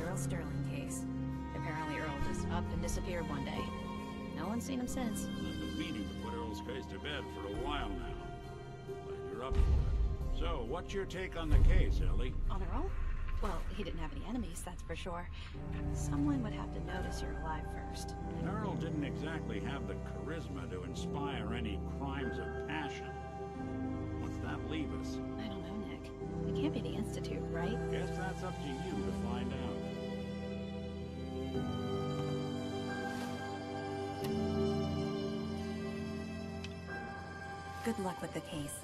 Earl Sterling case. Apparently Earl just up and disappeared one day. No one's seen him since. I've been meaning to put Earl's case to bed for a while now. Glad you're up for it. So, what's your take on the case, Ellie? On Earl? Well, he didn't have any enemies, that's for sure. Someone would have to notice you're alive first. And Earl didn't exactly have the charisma to inspire any crimes of passion. What's that leave us? I don't know, Nick. It can't be the Institute, right? Guess that's up to you to find out. Good luck with the case.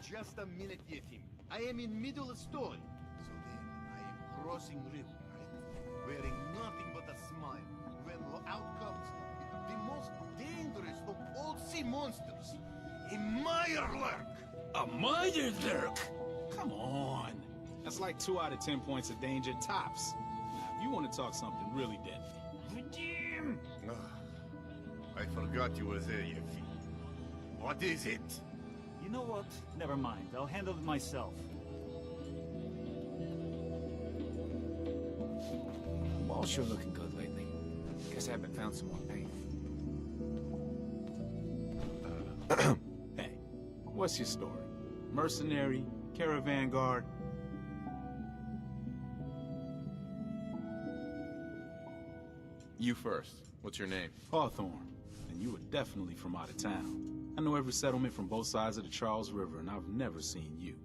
Just a minute yet, him. I am in middle of story. So then, I am crossing river, right? Wearing nothing but a smile. When out comes the most dangerous of all sea monsters, a Mirelurk. A Mirelurk? Come on. That's like 2 out of 10 points of danger tops. Now, if you want to talk something really deadly. Redeem! I forgot you were there, Yuffie. What is it? You know what? Never mind. I'll handle it myself. Wall's sure looking good lately. Guess I haven't found some more paint. Hey, what's your story? Mercenary? Caravan guard? You first. What's your name? Hawthorne. And you were definitely from out of town. I know every settlement from both sides of the Charles River, and I've never seen you.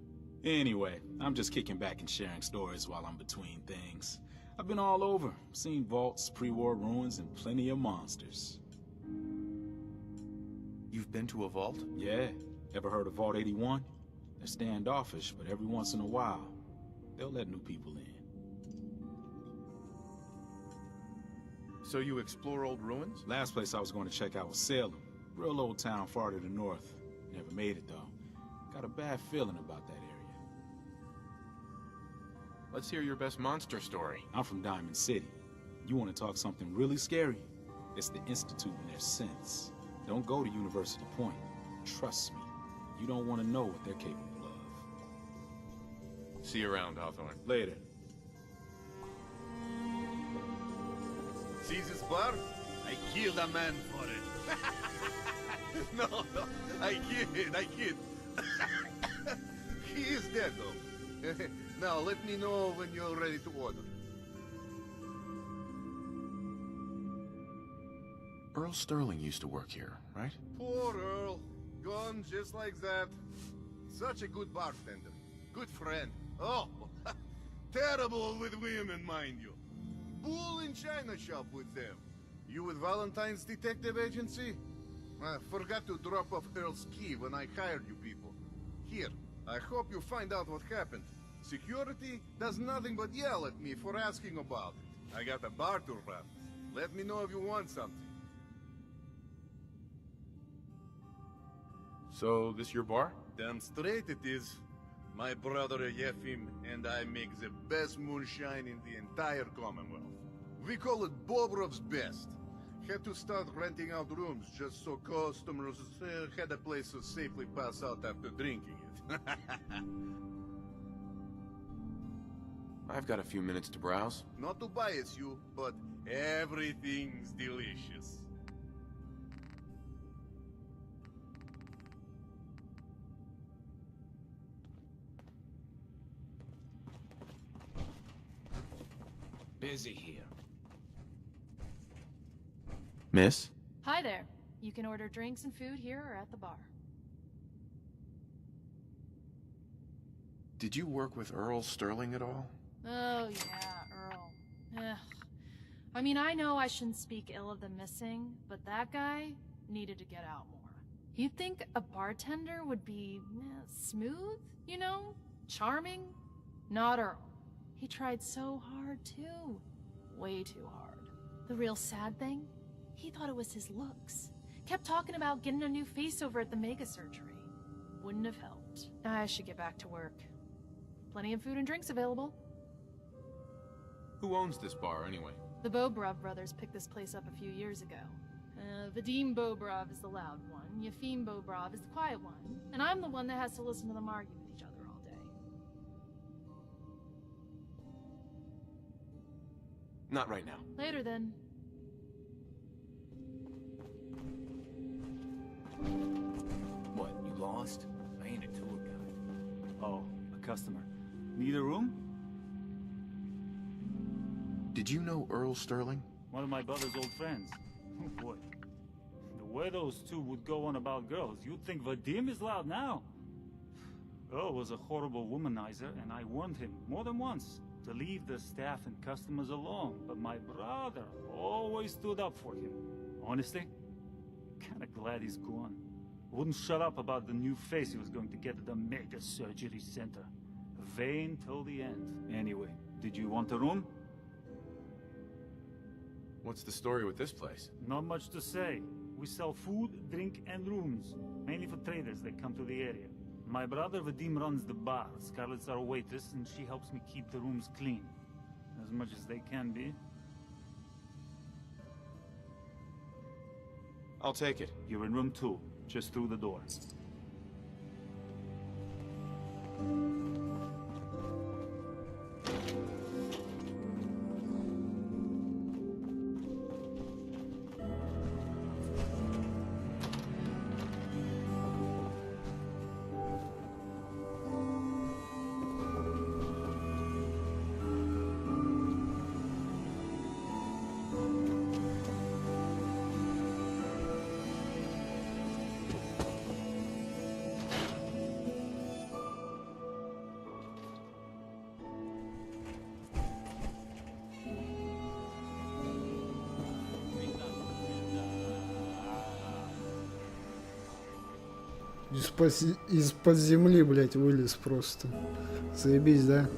Anyway, I'm just kicking back and sharing stories while I'm between things. I've been all over, seen vaults, pre-war ruins, and plenty of monsters. You've been to a vault? Yeah. Ever heard of Vault 81? They're standoffish, but every once in a while, they'll let new people in. So you explore old ruins? Last place I was going to check out was Salem. Real old town far to the north. Never made it, though. Got a bad feeling about that area. Let's hear your best monster story. I'm from Diamond City. You want to talk something really scary? It's the Institute in their sense. Don't go to University Point. Trust me. You don't want to know what they're capable of. See you around, Hawthorne. Later. See this bar? I killed a man for it. No, I kid. He is dead, though. Now, let me know when you're ready to order. Earl Sterling used to work here, right? Poor Earl. Gone just like that. Such a good bartender. Good friend. Oh, terrible with women, mind you. Bull in china shop with them. You with Valentine's Detective Agency? I forgot to drop off Earl's key when I hired you people. Here, I hope you find out what happened. Security does nothing but yell at me for asking about it. I got a bar to run. Let me know if you want something. So, this your bar? Damn straight it is. My brother Yefim and I make the best moonshine in the entire Commonwealth. We call it Bobrov's Best. Had to start renting out rooms just so customers had a place to safely pass out after drinking it. I've got a few minutes to browse. Not to bias you, but everything's delicious. Busy here. Miss? Hi there. You can order drinks and food here or at the bar. Did you work with Earl Sterling at all? Oh, yeah, Earl. Ugh. I mean, I know I shouldn't speak ill of the missing, but that guy needed to get out more. You'd think a bartender would be smooth, you know? Charming? Not Earl. He tried so hard, too. Way too hard. The real sad thing? He thought it was his looks. Kept talking about getting a new face over at the mega surgery. Wouldn't have helped. I should get back to work. Plenty of food and drinks available. Who owns this bar, anyway? The Bobrov brothers picked this place up a few years ago. Vadim Bobrov is the loud one, Yefim Bobrov is the quiet one, and I'm the one that has to listen to them argue with each other all day. Not right now. Later then. What, you lost? I ain't a tour guide. Oh, a customer. Need a room? Did you know Earl Sterling? One of my brother's old friends. Oh boy. The way those two would go on about girls, you'd think Vadim is loud now. Earl was a horrible womanizer, and I warned him more than once to leave the staff and customers alone, but my brother always stood up for him. Honestly, kinda glad he's gone. Wouldn't shut up about the new face he was going to get at the mega surgery center. Vain till the end. Anyway, did you want a room? What's the story with this place? Not much to say. We sell food, drink, and rooms. Mainly for traders that come to the area. My brother Vadim runs the bar. Scarlett's our waitress, and she helps me keep the rooms clean. As much as they can be. I'll take it. You're in room 2, just through the door. Из-под земли, блять, вылез просто. Заебись, да?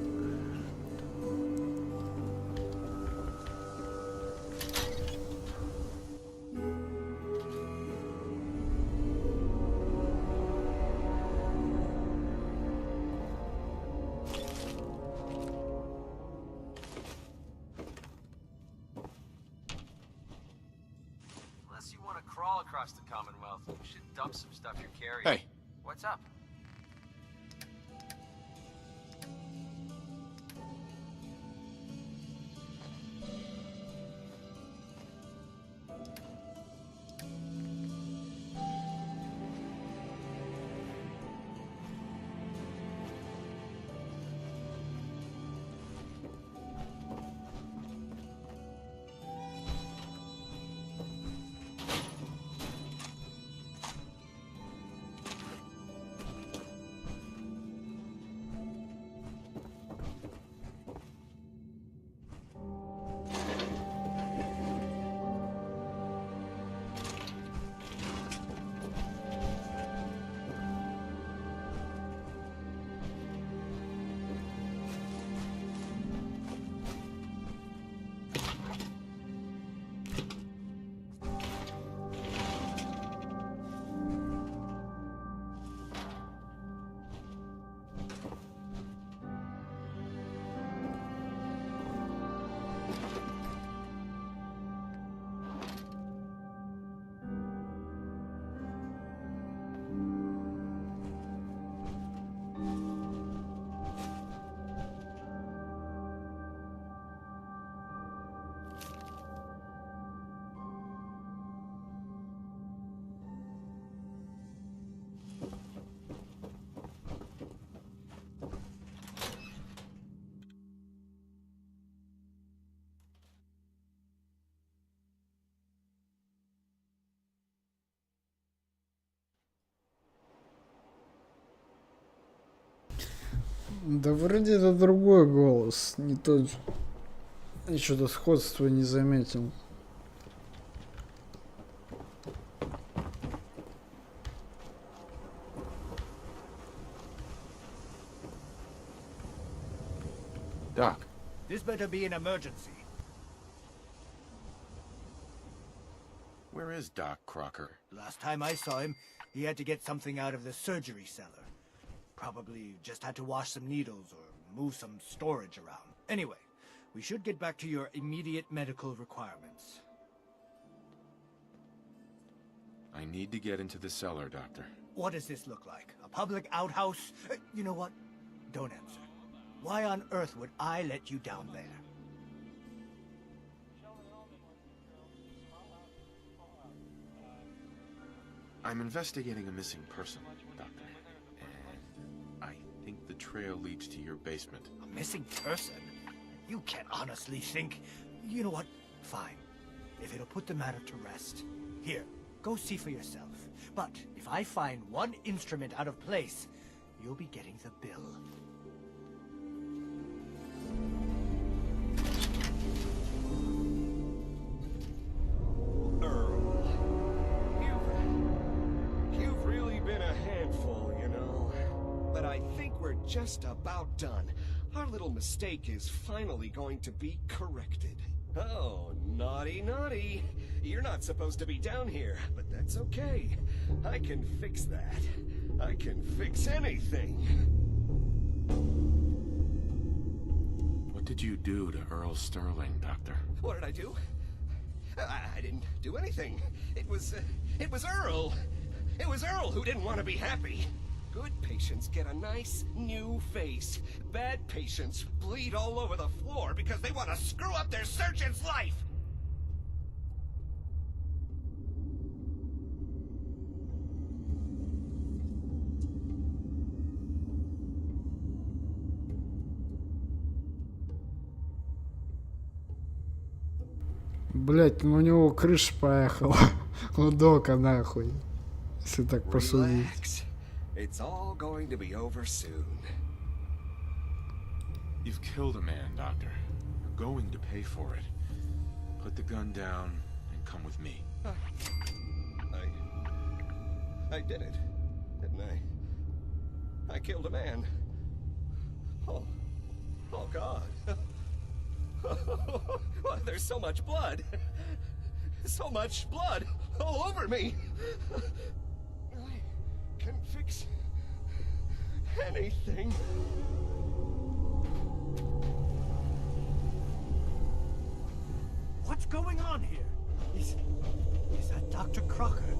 Unless you want to crawl across the Commonwealth, you should dump some stuff you're carrying. Hey. What's up? Да вроде это другой голос, не тот же. Я что-то сходства не заметил. Doc. This better be an emergency. Where is Doc Crocker? Last time I saw him, he had to get something out of the surgery cellar. Probably just had to wash some needles or move some storage around. Anyway, we should get back to your immediate medical requirements. I need to get into the cellar, Doctor. What does this look like? A public outhouse? You know what? Don't answer. Why on earth would I let you down there? I'm investigating a missing person, Doctor. And I think the trail leads to your basement. A missing person? You can't honestly think... You know what? Fine. If it'll put the matter to rest. Here, go see for yourself. But if I find one instrument out of place, you'll be getting the bill. Just about done. Our little mistake is finally going to be corrected. Oh, naughty, naughty. You're not supposed to be down here, but that's okay. I can fix that. I can fix anything. What did you do to Earl Sterling, Doctor? What did I do? I didn't do anything. It was Earl. It was Earl who didn't want to be happy. Good patients get a nice, new face. Bad patients bleed all over the floor because they want to screw up their surgeon's life! Блять, ну у него крыша поехала. У Дока нахуй. Если так посудить. It's all going to be over soon. You've killed a man, Doctor. You're going to pay for it. Put the gun down and come with me. I did it, didn't I? I killed a man. Oh God. Well, there's so much blood. So much blood all over me. Can fix anything. What's going on here? Is that Dr. Crocker?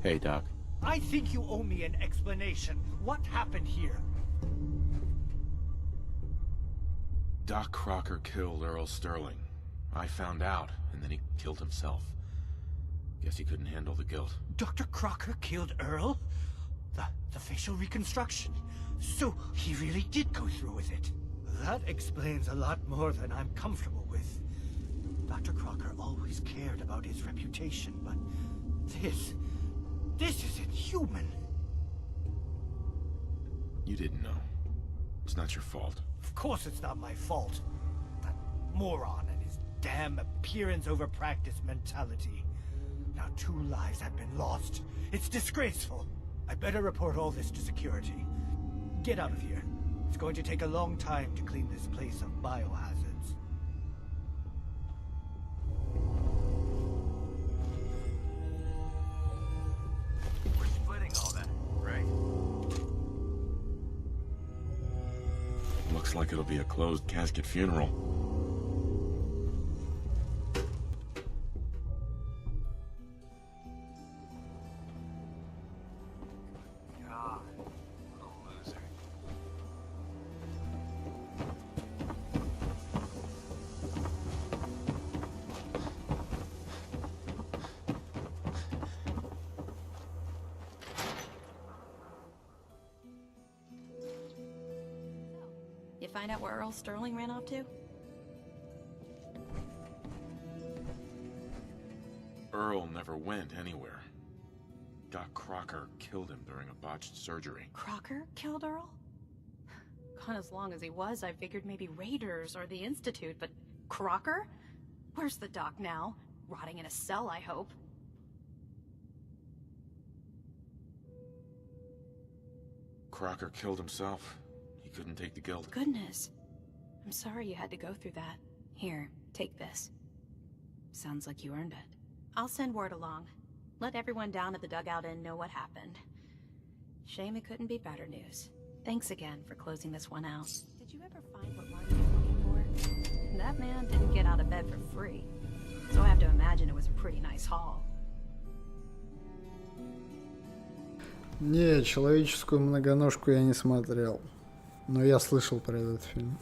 Hey, Doc. I think you owe me an explanation. What happened here? Doc Crocker killed Earl Sterling. I found out, and then he killed himself. Guess he couldn't handle the guilt. Dr. Crocker killed Earl? The facial reconstruction. So he really did go through with it. That explains a lot more than I'm comfortable with. Dr. Crocker always cared about his reputation, but this isn't human. You didn't know. It's not your fault. Of course it's not my fault. That moron and his damn appearance over practice mentality. Now 2 lives have been lost. It's disgraceful. I better report all this to security. Get out of here. It's going to take a long time to clean this place of biohazards. We're splitting all that, right? Looks like it'll be a closed casket funeral. Find out where Earl Sterling ran off to? Earl never went anywhere. Doc Crocker killed him during a botched surgery. Crocker killed Earl? Gone as long as he was, I figured maybe Raiders or the Institute, but Crocker? Where's the doc now? Rotting in a cell, I hope. Crocker killed himself. He couldn't take the guilt. Goodness. I'm sorry you had to go through that. Here, take this. Sounds like you earned it. I'll send word along. Let everyone down at the dugout inn know what happened. Shame it couldn't be better news. Thanks again for closing this one out. Did you ever find what Marty was looking for? That man didn't get out of bed for free. So I have to imagine it was a pretty nice haul. Не, человеческую многоножку я не смотрел. Но я слышал про этот фильм.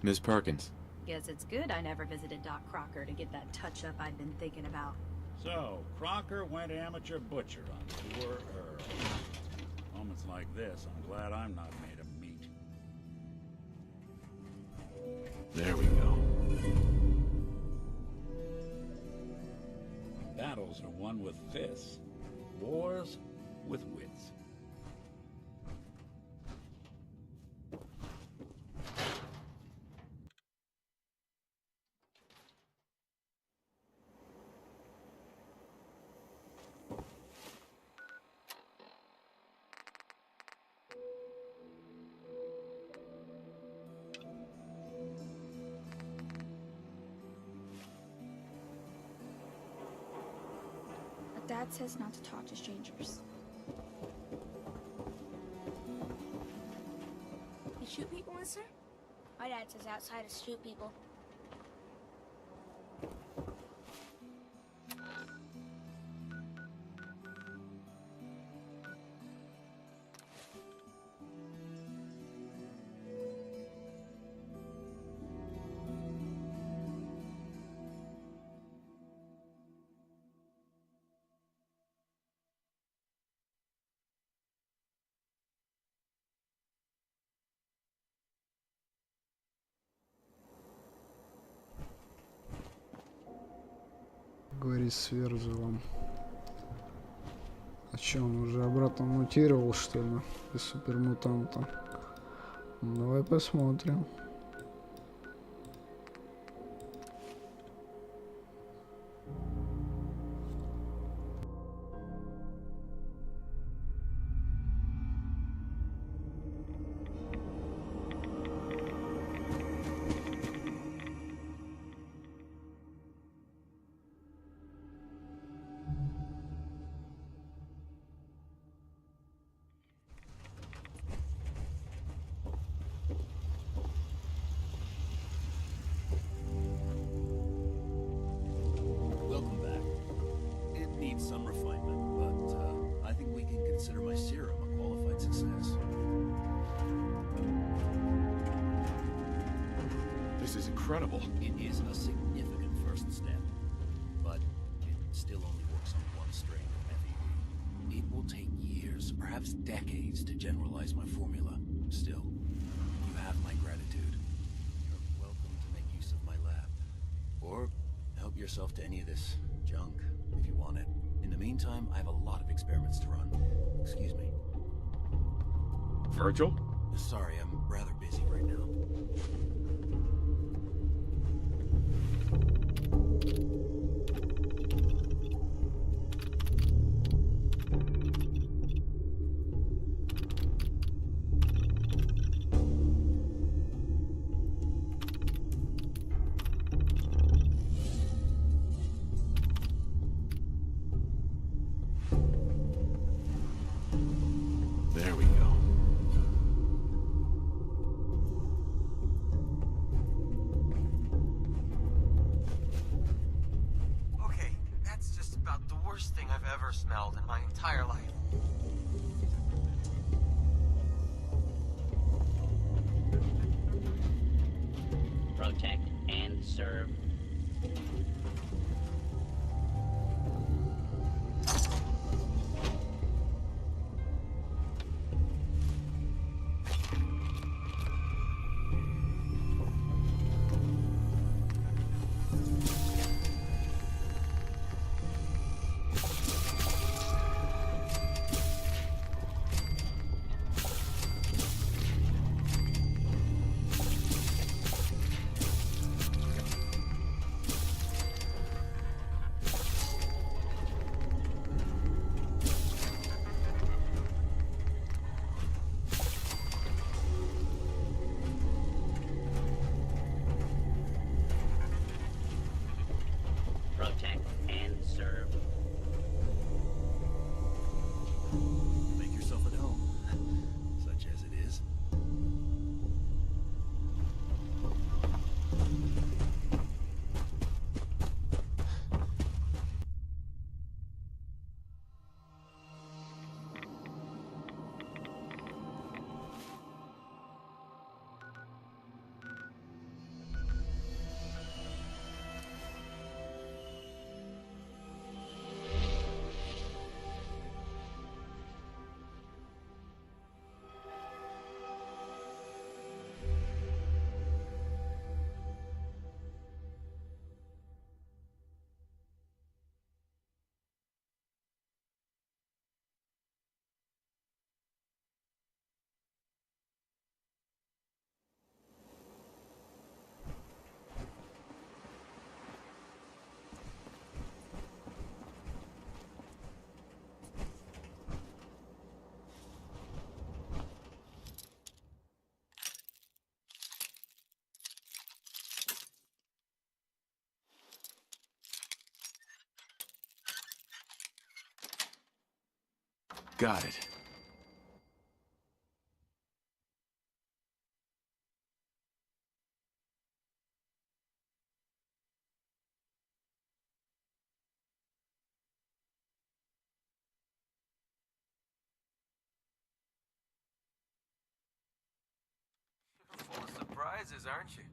Miss Perkins. Guess it's good I never visited Doc Crocker to get that touch-up I'd been thinking about. So, Crocker went amateur butcher on poor Earl. Moments like this, I'm glad I'm not made of meat. There we go. Battles are won with fists. Wars with wits. Dad says not to talk to strangers. You shoot people, mister? My dad says outside to shoot people. Говорит с Верзелом. А че, он уже обратно мутировал, что ли? Из супермутанта. Ну, давай посмотрим. Some refinement, but I think we can consider my serum a qualified success. This is incredible. It is a significant first step, but it still only works on one strain of FEV. It will take years, perhaps decades, to generalize my formula. Still, you have my gratitude. You're welcome to make use of my lab. Or help yourself to any of this junk, if you want it. In the meantime, I have a lot of experiments to run. Excuse me. Virgil? Sorry, I'm rather busy right now. There we go. Okay, that's just about the worst thing I've ever smelled in my entire life. Protect and serve. Got it. You're full of surprises, aren't you?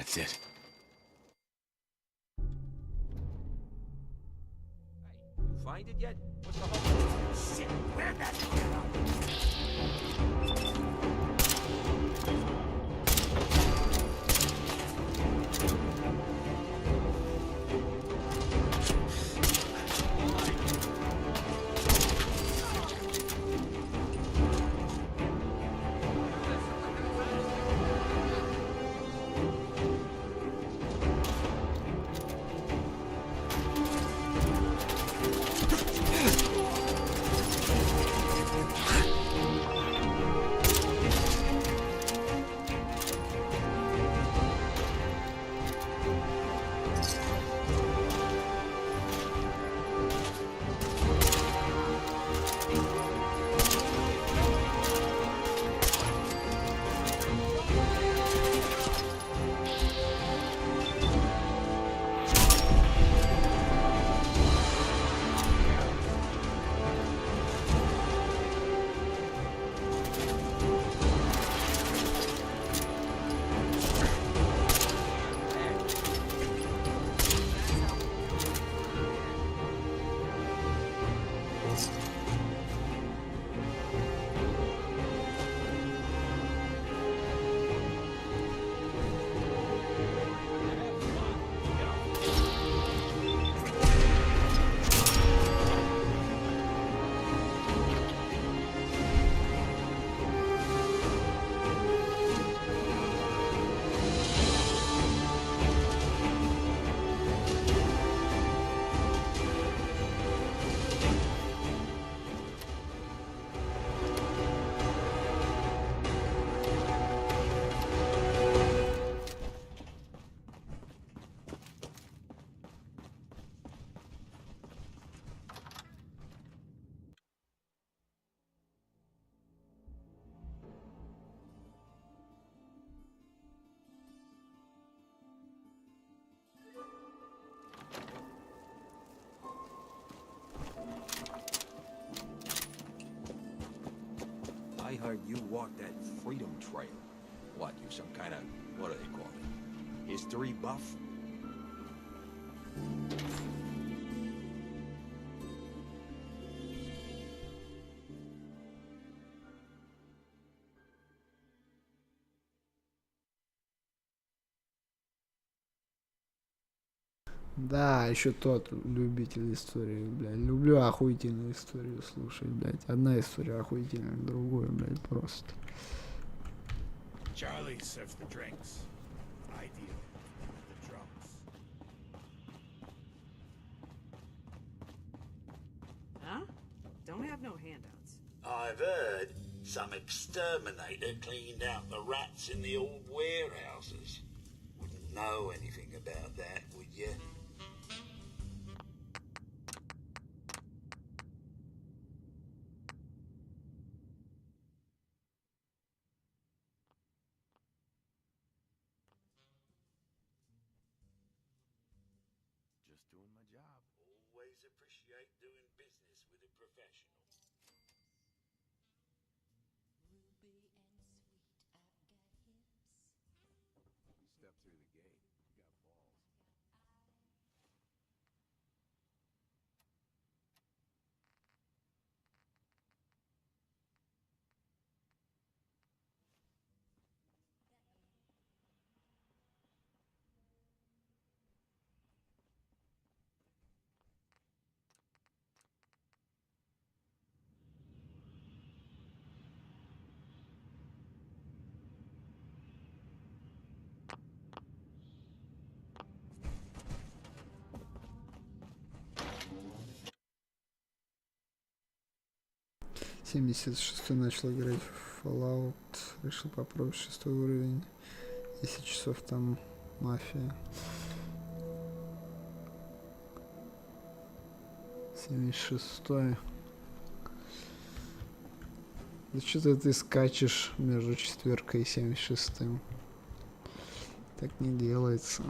That's it. You find it yet? What the whole shit? Where'd that get up? I heard you walked that freedom trail. What, you some kind of, what do they call it? History buff? Да, еще тот любитель истории, блядь. Люблю охуительную историю слушать, блядь. Одна история охуительная, другую, блядь, просто. Charlie serves the drinks. I deal with the drums. Huh? Don't have no handouts. I've heard some exterminator cleaned out the rats in the old warehouses. Wouldn't know anything about that, would you? Just doing my job. Always appreciate doing business with a professional. Step through the gate. You got balls. В 76-й начал играть в Fallout, решил попробовать 6-й уровень. 10 часов там мафия. 76-й. Да что ты скачешь между 4-й и 76-м? Так не делается.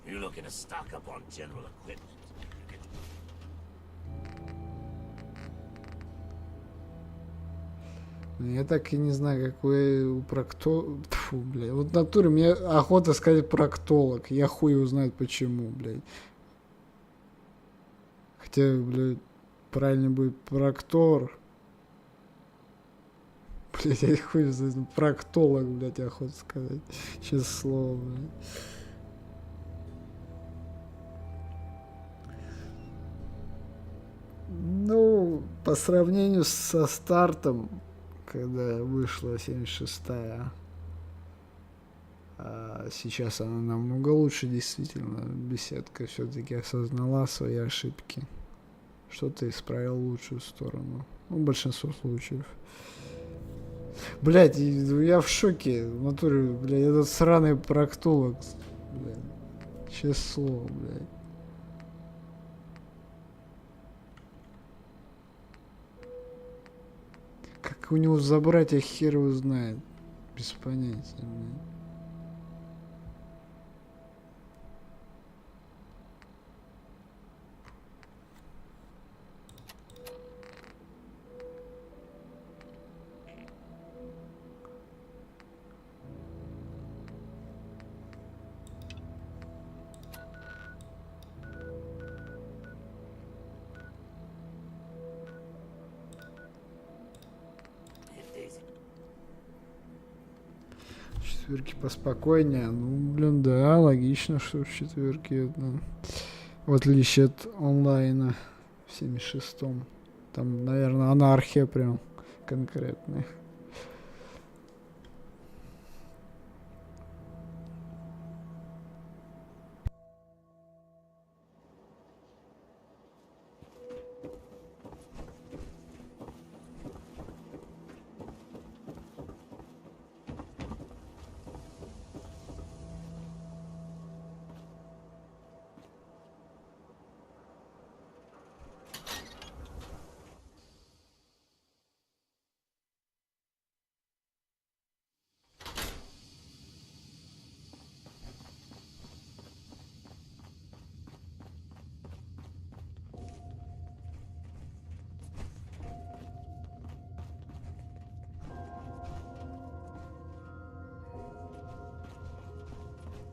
You're looking to stock up on general equipment. Я так и не знаю, какой у Фу, блядь. Вот в натуре мне охота сказать проктолог. Я хуй узнает почему, блядь. Хотя, блядь, правильно будет проктор. Блядь, я хуй знаю. Проктолог, блядь, охота сказать. Честное слово, блядь. Ну, по сравнению со стартом, когда вышла 76-я, а сейчас она намного лучше, действительно. Беседка все-таки осознала свои ошибки. Что-то исправил в лучшую сторону. Ну, в большинстве случаев. Блять, я в шоке. В натуре, блядь, этот сраный проктолог. Блядь. Честное слово, блядь. Как у него забрать, я хер его знает. Без понятия, блядь. Четверки поспокойнее. Ну, блин, да, логично, что в четверке это. В отличие от онлайна в 76-м. Там, наверное, анархия прям конкретная.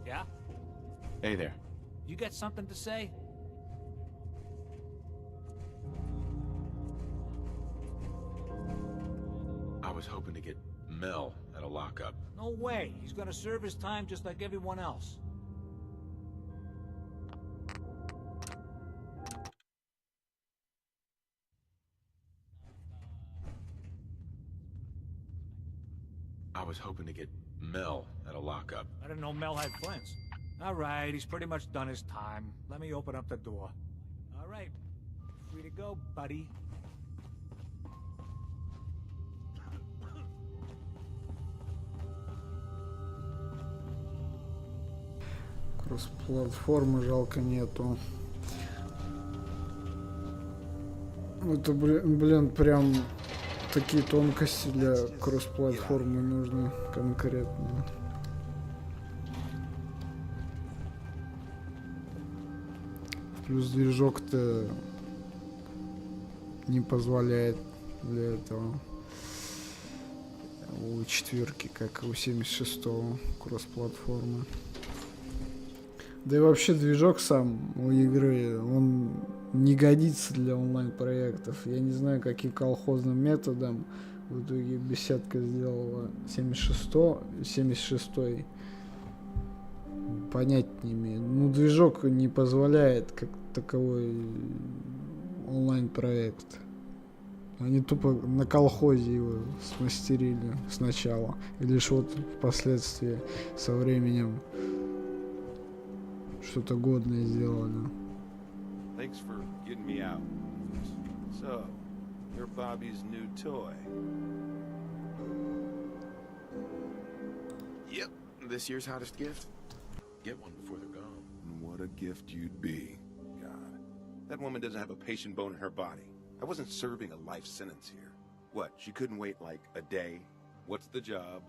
Yeah? Hey there. You got something to say? I was hoping to get Mel at a lockup. No way. He's gonna serve his time just like everyone else. I was hoping to get Mel at a lockup. I didn't know Mel had friends. All right, he's pretty much done his time. Let me open up the door. All right, free to go, buddy. Кросс-платформы жалко нету. Это, блин, прям такие тонкости для кросс-платформы нужны конкретно. Плюс движок-то не позволяет для этого. У четверки, как и у 76-го кросс-платформы. Да и вообще движок сам у игры, он не годится для онлайн-проектов. Я не знаю, каким колхозным методом в итоге беседка сделала 76-й. Понять не имею. Ну, движок не позволяет как таковой онлайн-проект. Они тупо на колхозе его смастерили сначала. И лишь вот впоследствии со временем что-то годное сделали. Thanks for getting me out. So, you're Bobby's new toy. Yep, this year's hottest gift. Get one before they're gone. What a gift you'd be. God, that woman doesn't have a patient bone in her body. I wasn't serving a life sentence here. What, she couldn't wait like a day? What's the job?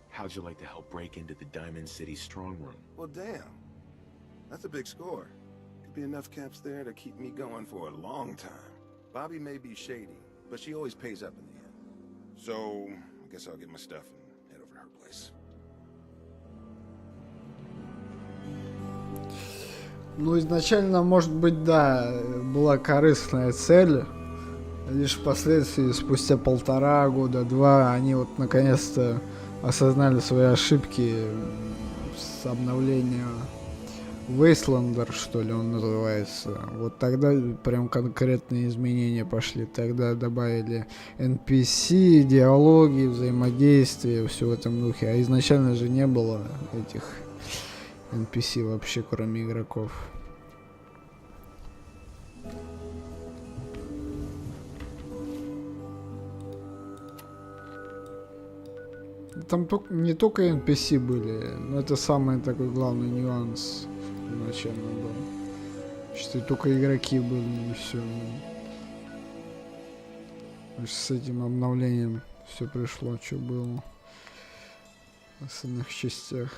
How'd you like to help break into the Diamond City strong room? Well, damn. That's a big score. Could be enough caps there to keep me going for a long time. Bobby may be shady, but she always pays up in the end. So, I guess I'll get my stuff and head over to her place. Ну, изначально, может быть, да, была корыстная цель. Лишь впоследствии, спустя 1,5 года, 2, они вот наконец-то осознали свои ошибки с обновления Wastelandер, что ли он называется. Вот тогда прям конкретные изменения пошли. Тогда добавили NPC, диалоги, взаимодействие, все в этом духе. А изначально же не было этих NPC вообще, кроме игроков. Там не только NPC были, но это самый такой главный нюанс изначально был. Что только игроки были, и все. С этим обновлением все пришло, что было в остальных частях.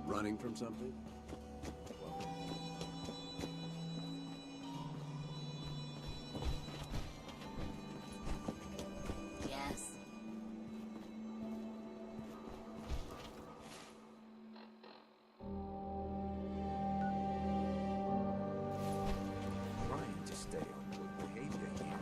Running from something? Yes. Trying to stay on good behavior here.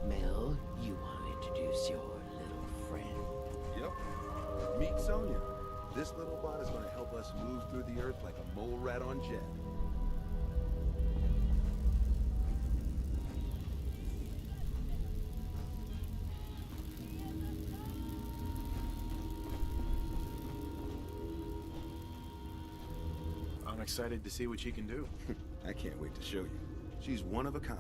Mel, you want to introduce your little friend? Yep. Meet Sonya. This little bot is going to help us move through the earth like a mole rat on jet. I'm excited to see what she can do. I can't wait to show you. She's one of a kind.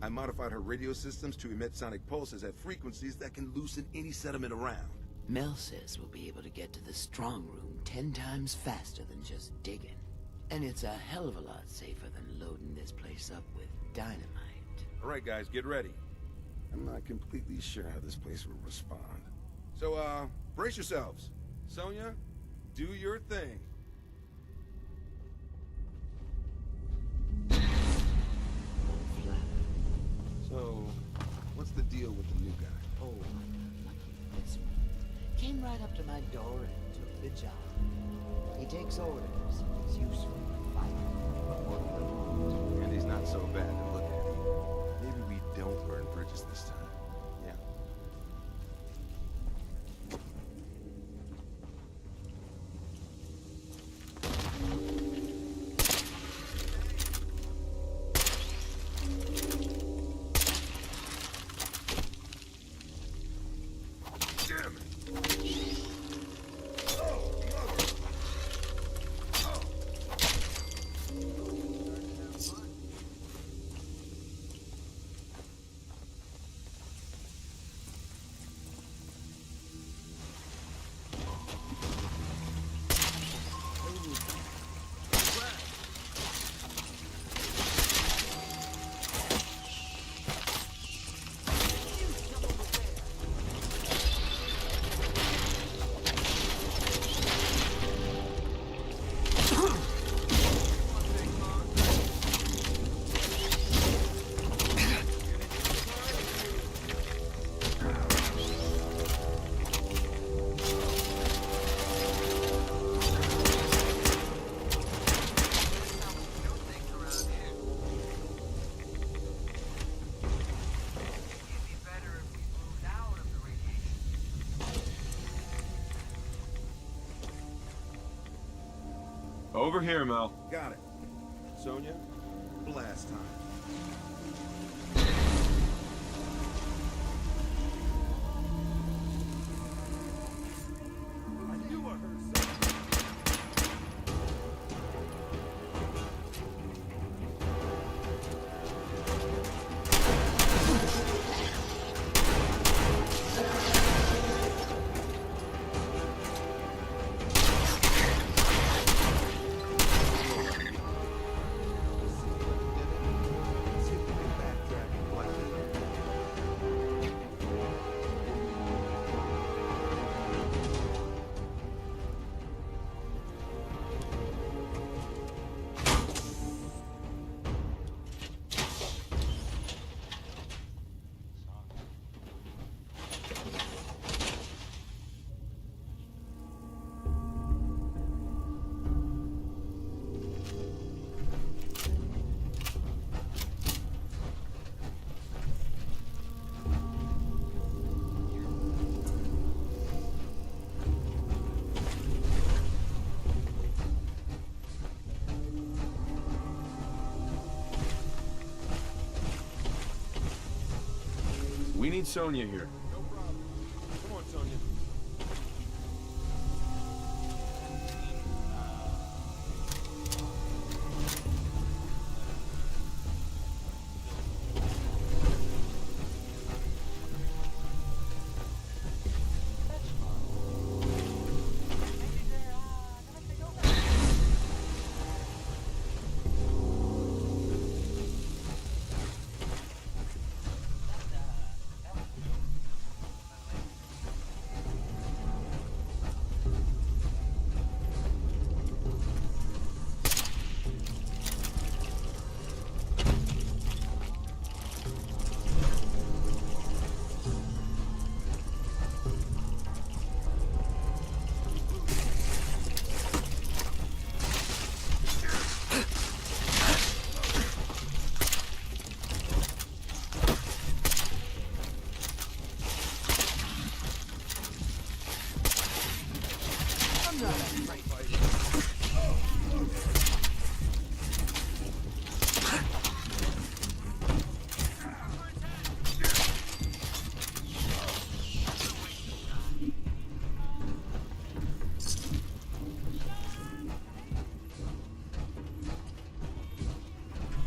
I modified her radio systems to emit sonic pulses at frequencies that can loosen any sediment around. Mel says we'll be able to get to the strong room 10 times faster than just digging. And it's a hell of a lot safer than loading this place up with dynamite. All right, guys, get ready. I'm not completely sure how this place will respond. So, brace yourselves. Sonya, do your thing. So, what's the deal with the new guy? Oh, this one came right up to my door and took the job. He takes orders. He's useful to fight. And he's not so bad to look at. Maybe we don't burn bridges this time. Yeah. Over here, Mel. Got it. Sonia, blast time. We need Sonia here. No problem. Come on, Sonia.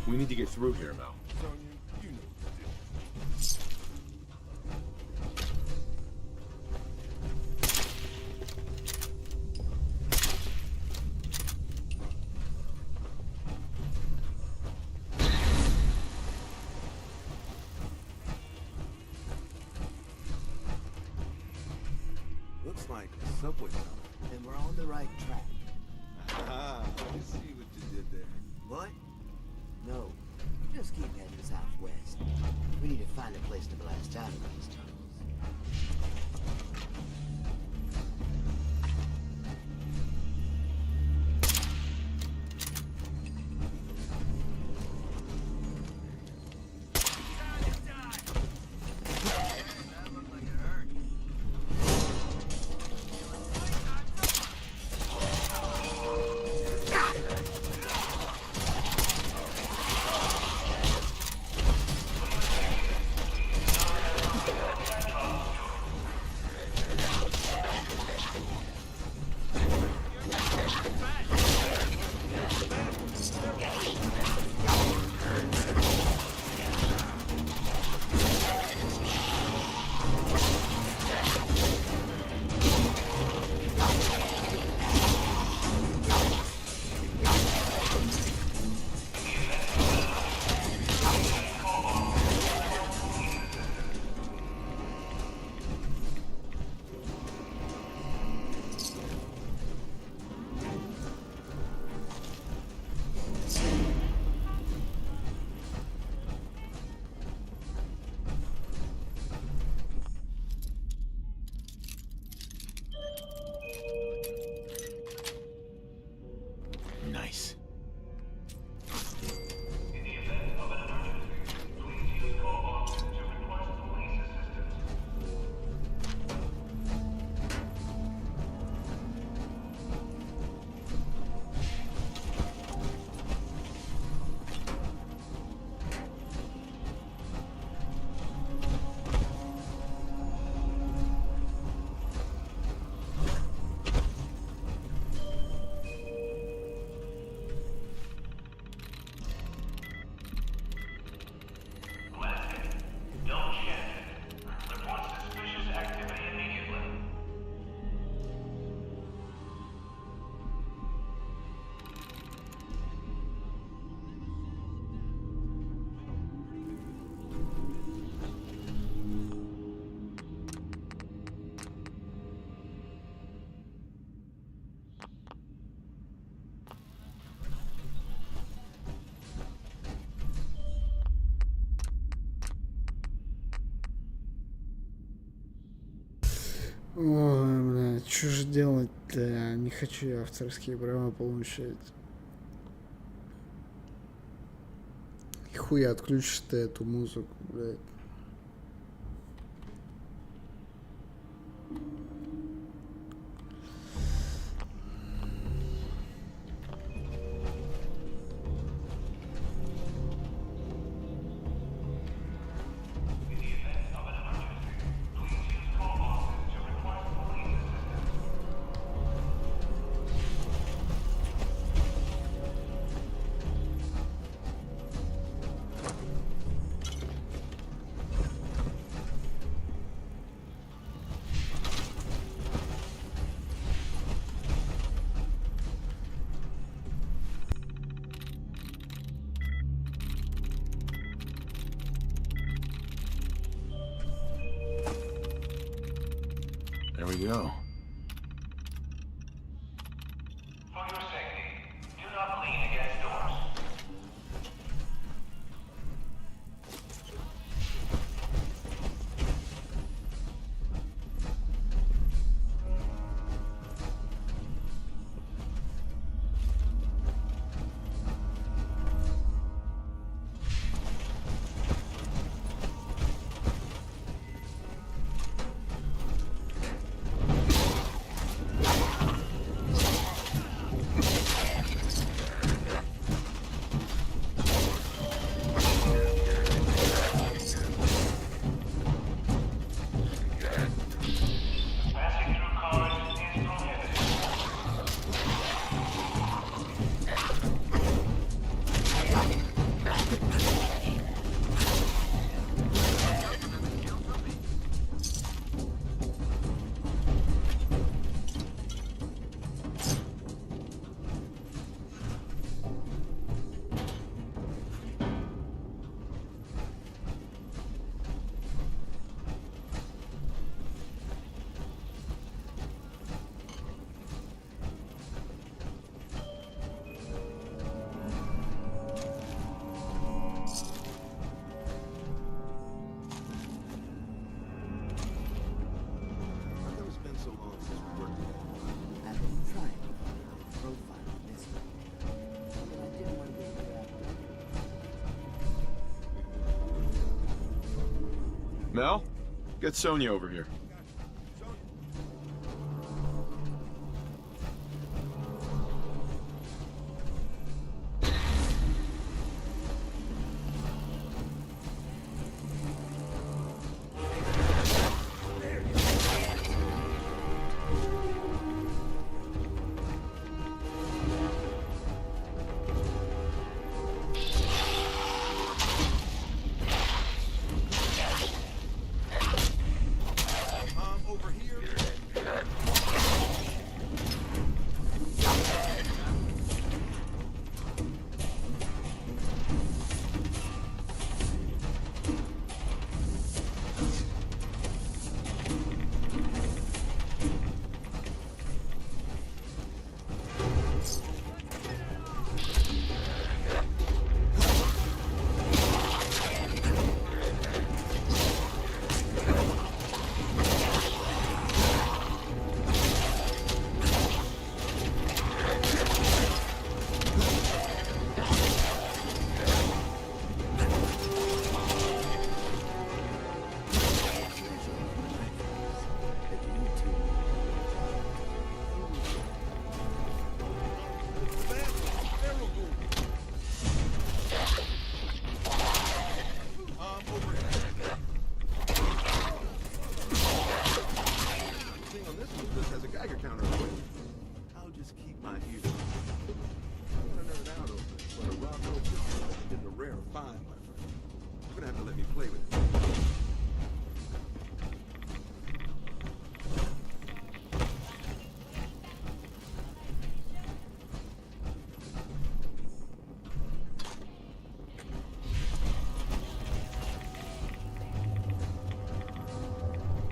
We need to get through here, Mel. Sonia, you know what to do. Looks like a subway tunnel. Then we're on the right track. Ah, I see what you did there. What? No. Just keep heading southwest. We need to find a place to blast out of these tunnels. Ой, бля, что же делать-то? Не хочу я авторские права получать. И хуя отключишь ты эту музыку, блядь. There we go. For your safety, do not lean against doors. Mel, get Sonya over here.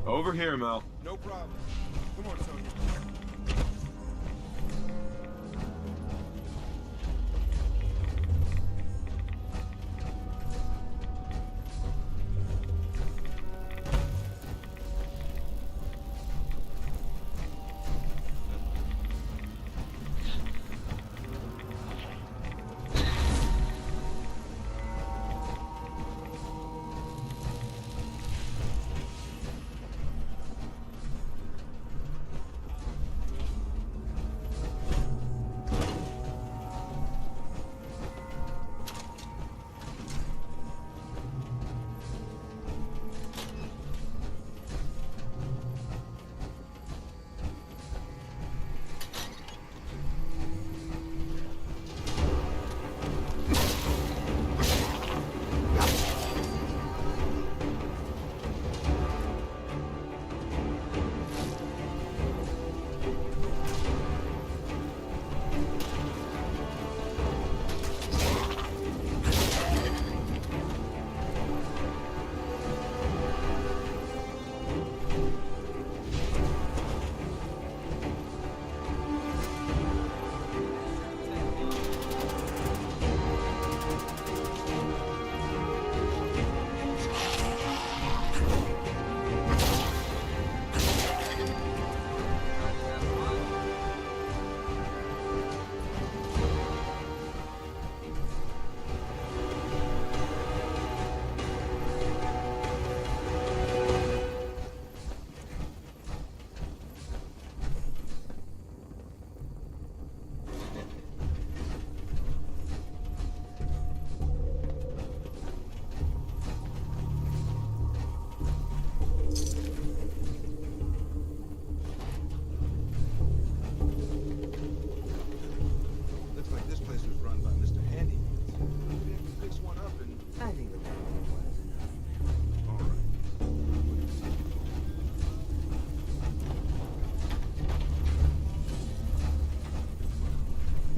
Over here, Mel. No problem. Come on, Sonya.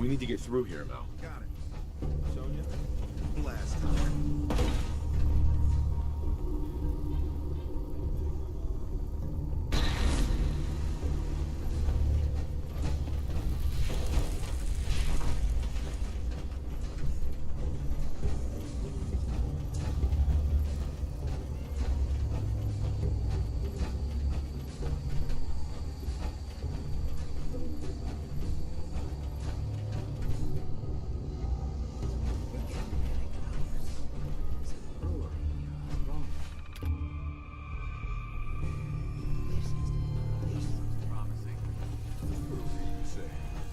We need to get through here, Mel. Got it. Sonya, blast time.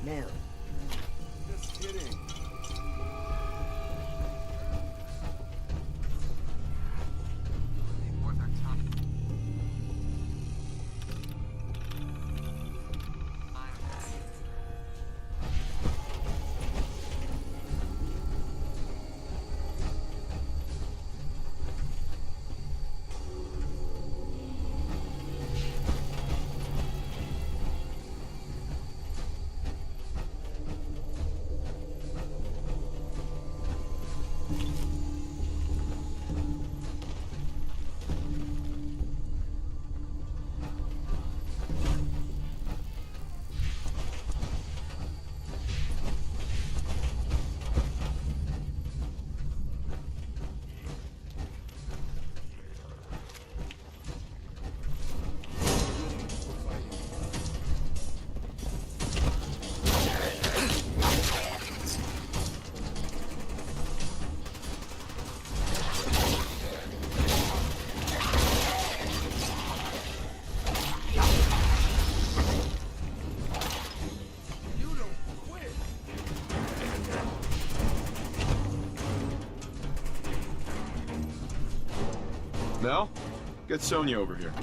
Now, Just kidding. Mel, get Sonya over here.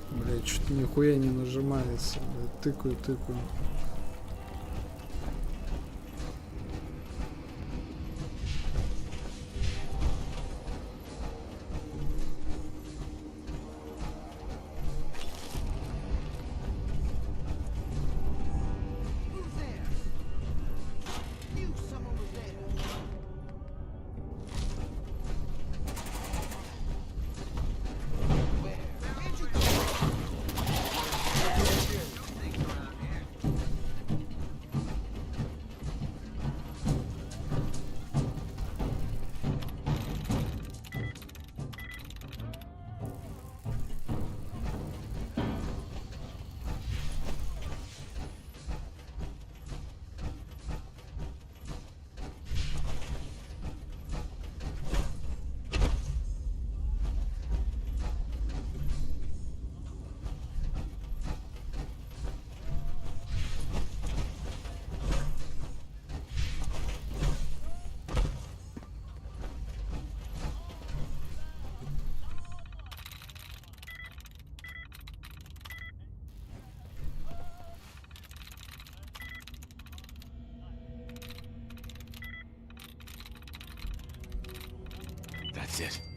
Блять, что-то нихуя не нажимается. Блядь, тыкаю. That's it.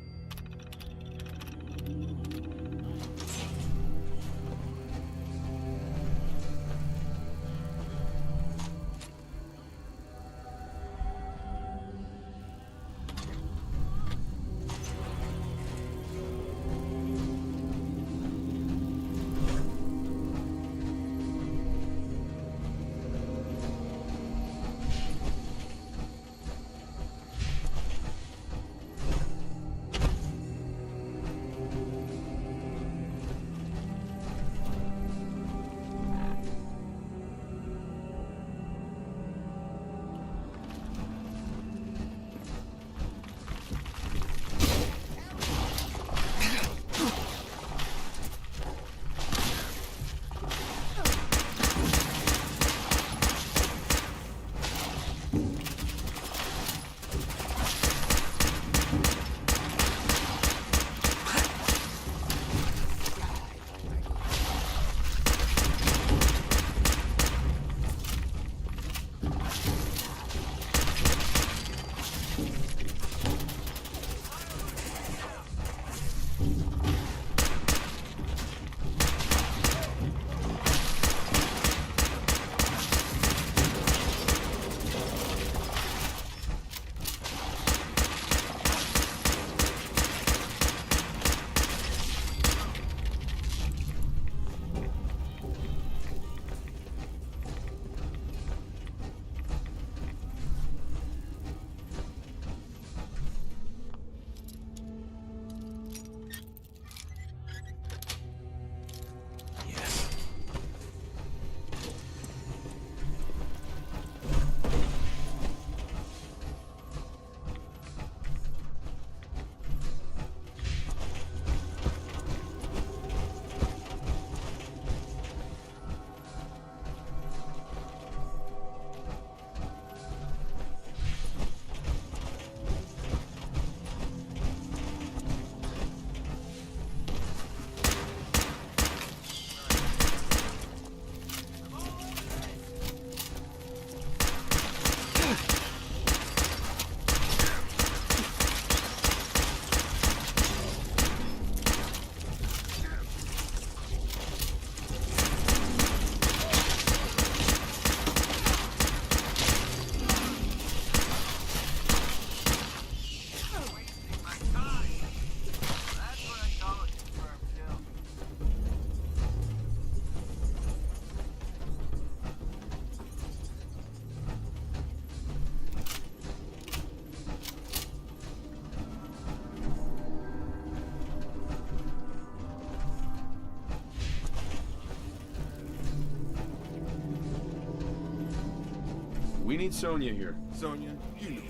We need Sonya here. Sonya, you know.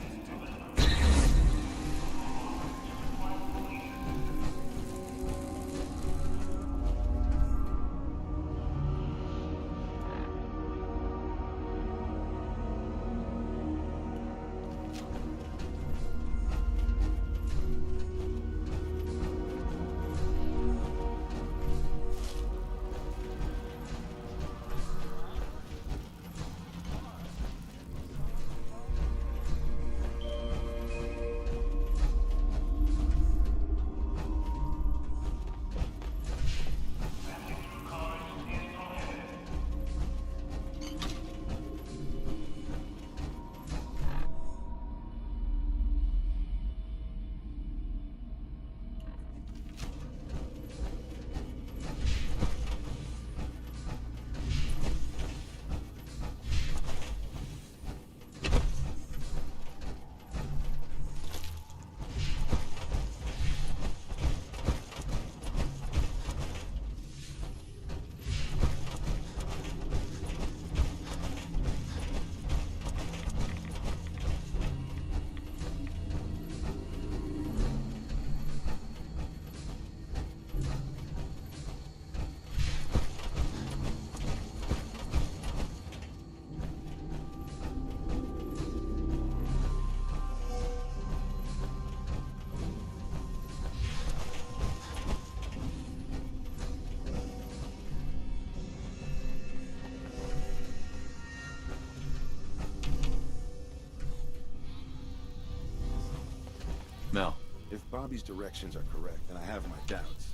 If Bobby's directions are correct, and I have my doubts,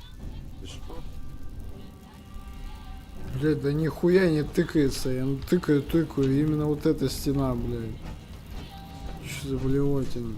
the strong... Блядь, да нихуя не тыкается. Я тыкаю, именно вот эта стена, блядь. Что за блевотина?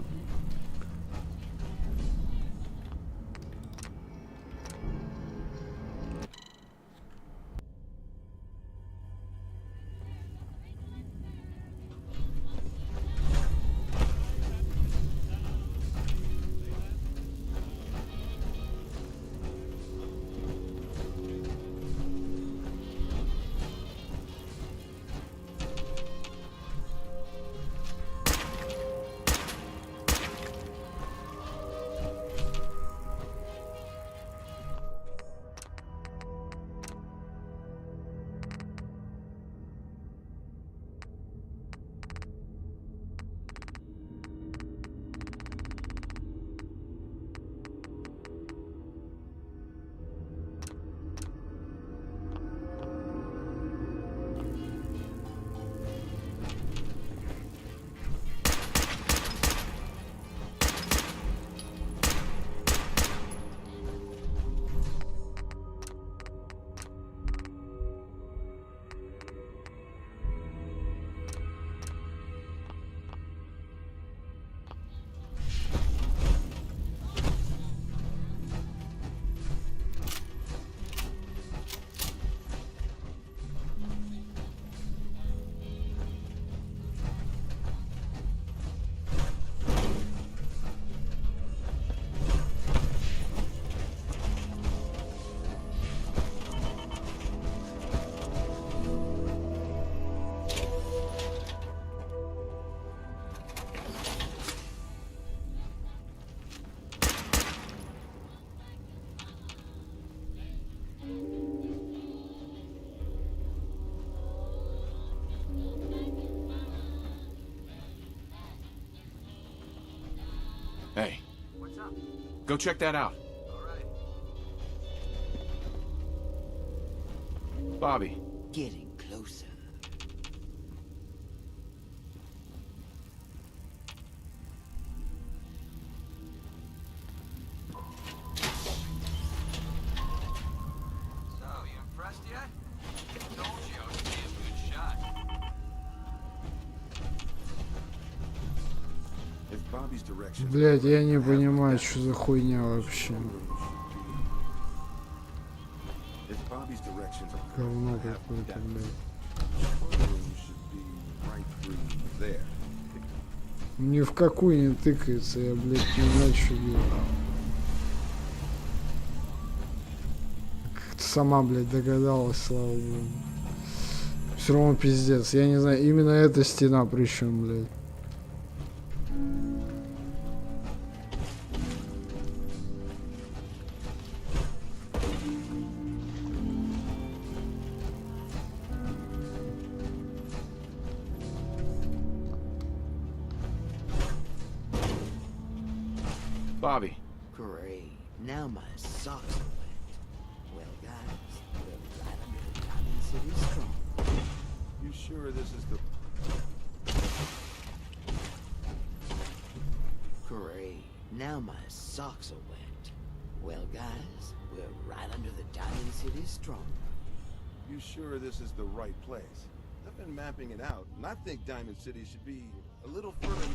Hey. What's up? Go check that out. All right. Bobby. Getting closer. So, you impressed yet? Told you I was a damn good shot. If Bobby's directions... Блядь, я не понимаю, что за хуйня вообще. If Bobby's directions are Говно correct, I have my какое-то, doubts. блядь. Room should be right through there. Ни в какую не тыкается, я, блядь, не знаю, что делать. Как-то сама, блядь, догадалась, слава богу. Все равно пиздец, я не знаю, именно эта стена причем, блядь. Bobby. Great. Now my socks are wet. Well, guys, we're right under the Diamond City strong. You sure this is the... Great. Now my socks are wet. Well, guys, we're right under the Diamond City strong. You sure this is the right place? I've been mapping it out, and I think Diamond City should be a little further...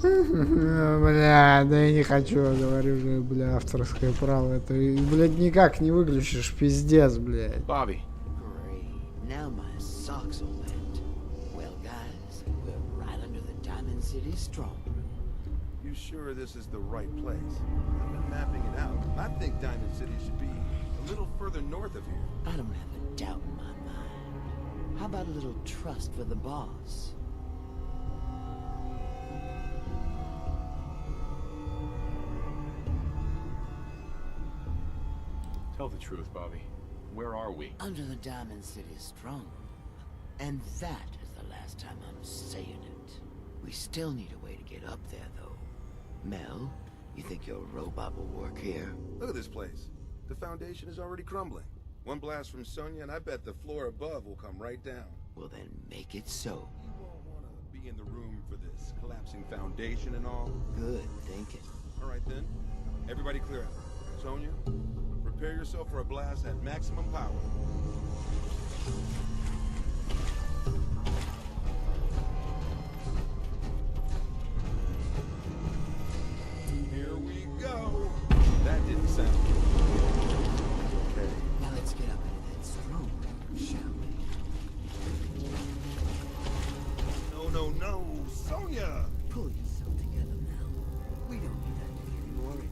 Бля, да я не хочу, говорю же, бля, авторское право. Это, блядь, никак не выключишь, пиздец, блядь. Bobby. Great. Now my socks are wet. Well, guys, we're right under the Diamond City strong. You sure this is the right place? I've been mapping it out, and I think Diamond City should be a little further north of here. I don't have a doubt in my mind. How about a little trust for the boss? Tell the truth, Bobby. Where are we? Under the Diamond City strong room. And that is the last time I'm saying it. We still need a way to get up there, though. Mel, you think your robot will work here? Look at this place. The foundation is already crumbling. One blast from Sonya, and I bet the floor above will come right down. Well, then make it so. You won't want to be in the room for this collapsing foundation and all. Good thinking. All right then. Everybody clear out. Sonya, prepare yourself for a blast at maximum power. Here we go. That didn't sound good. Okay. Now let's get up into that strong room, shall we? No, Sonya! Pull yourself together, Mel. We don't need that to hear you or anything.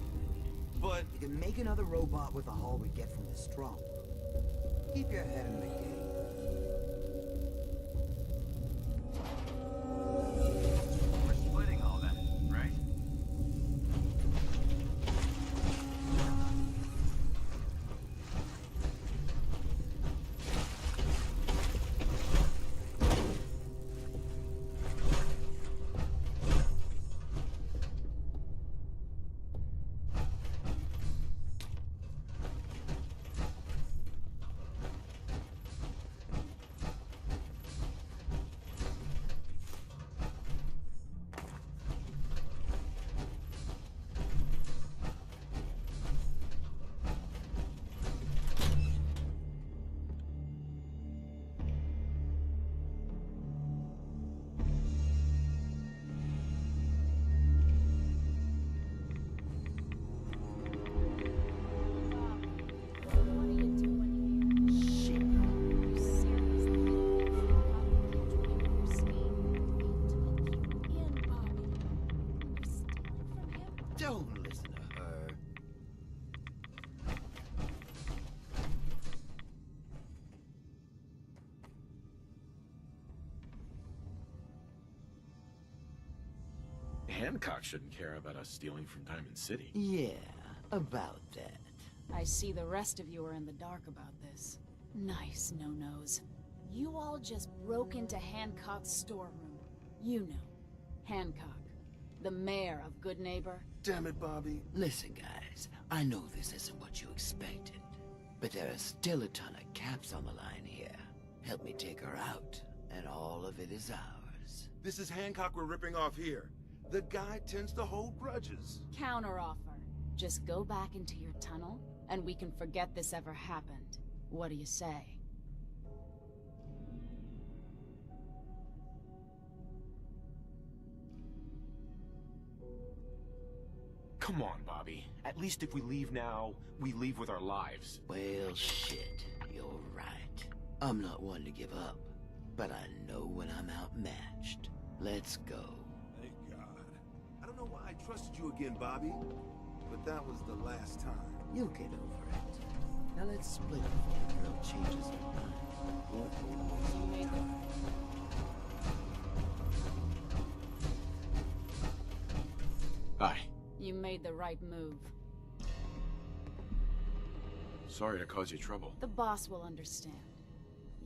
But you can make another robot with the haul we get from the strong. Keep your head in the game. We're splitting all that, right? Don't listen to her. Hancock shouldn't care about us stealing from Diamond City. Yeah, about that. I see the rest of you are in the dark about this. Nice no-nos. You all just broke into Hancock's storeroom. You know, Hancock, the mayor of Good Neighbor. damn it, Bobby. Listen, guys, I know this isn't what you expected, but there are still a ton of caps on the line here. Help me take her out, and all of it is ours. This is Hancock we're ripping off here. The guy tends to hold grudges. Counteroffer. Just go back into your tunnel, and we can forget this ever happened. What do you say? Come on, Bobby. At least if we leave now, we leave with our lives. Well, shit, you're right. I'm not one to give up, but I know when I'm outmatched. Let's go. Thank God. I don't know why I trusted you again, Bobby, but that was the last time. You'll get over it. Now let's split before the girl changes her mind. Won't hold me time. Hi. You made the right move. Sorry to cause you trouble. The boss will understand.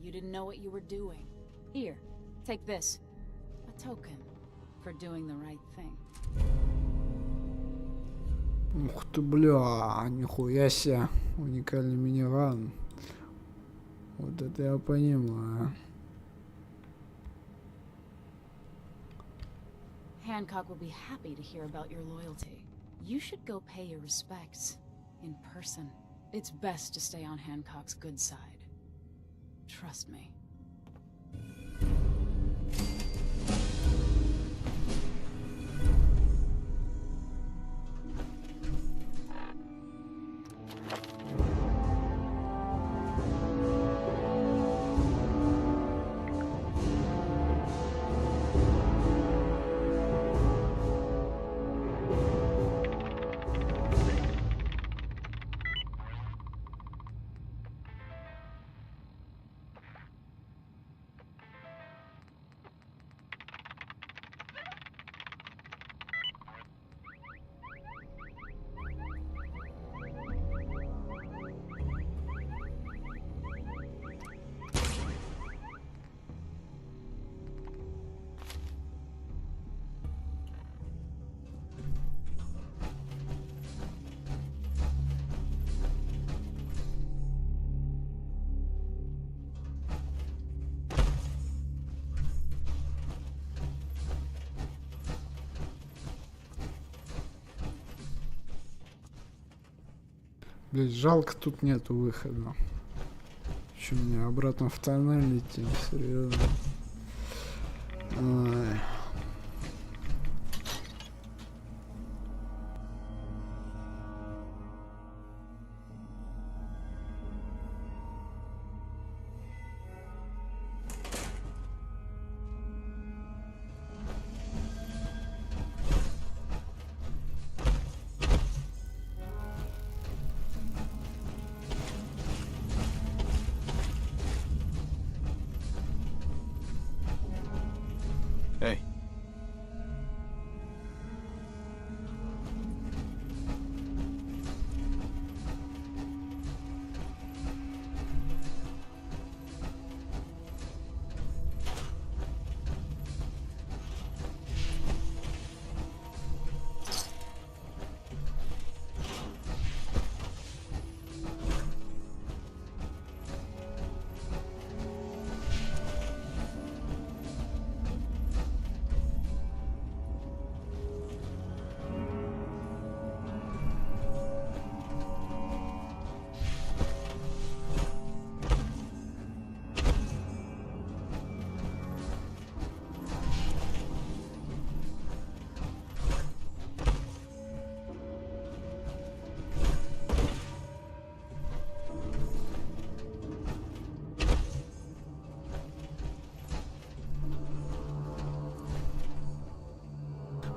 You didn't know what you were doing. Here, take this. A token for doing the right thing. Ух ты, бля, нихуя себе. Уникальный миниван. Вот это я понимаю. Hancock will be happy to hear about your loyalty. You should go pay your respects in person. It's best to stay on Hancock's good side. Trust me. Блять, жалко, тут нету выхода. Че мне обратно в тоннель идти? Серьезно. Ай. Hey.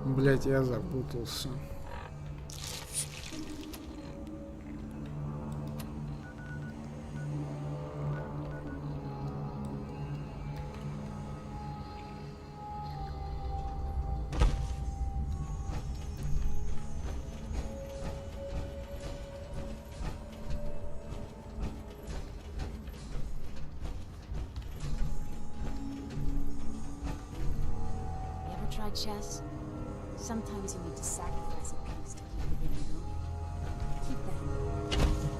Блять, я запутался. Ever tried chess? Sometimes you need to sacrifice a piece to keep the game going. Keep that in mind.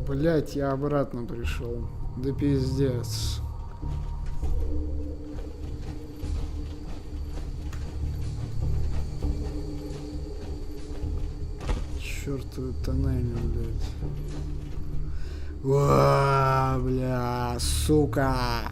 Блять, я обратно пришел. Да пиздец. чертовы тоннели, блядь. О, бля, сука.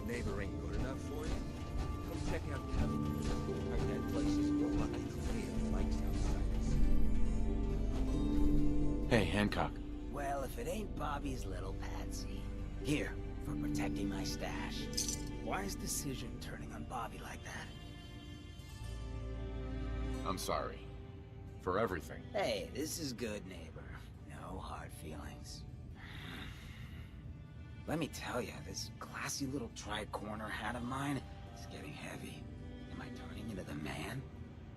Neighbor ain't good enough for you? Come check out Cubby. Heard that place is alive with likes outsiders. Hey, Hancock. Well, if it ain't Bobby's little patsy. Here, for protecting my stash. Why is Decision turning on Bobby like that? I'm sorry. For everything. Hey, this is good, neighbor. No hard feelings. Let me tell you, this classy little tri-corner hat of mine is getting heavy. Am I turning into the man?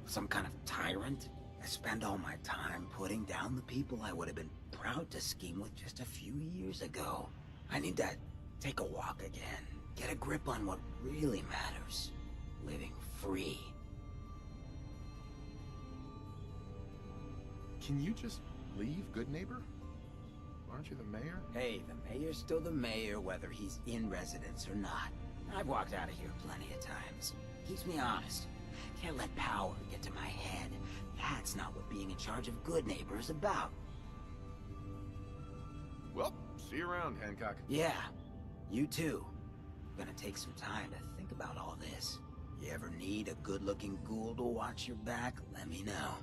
Some kind of tyrant? I spend all my time putting down the people I would have been proud to scheme with just a few years ago. I need to take a walk again. Get a grip on what really matters. Living free. Can you just leave, good neighbor? Aren't you the mayor? Hey, the mayor's still the mayor whether he's in residence or not. I've walked out of here plenty of times. Keeps me honest. Can't let power get to my head. That's not what being in charge of good neighbor is about. Well, see you around, Hancock. Yeah, you too. Gonna take some time to think about all this. You ever need a good-looking ghoul to watch your back, let me know.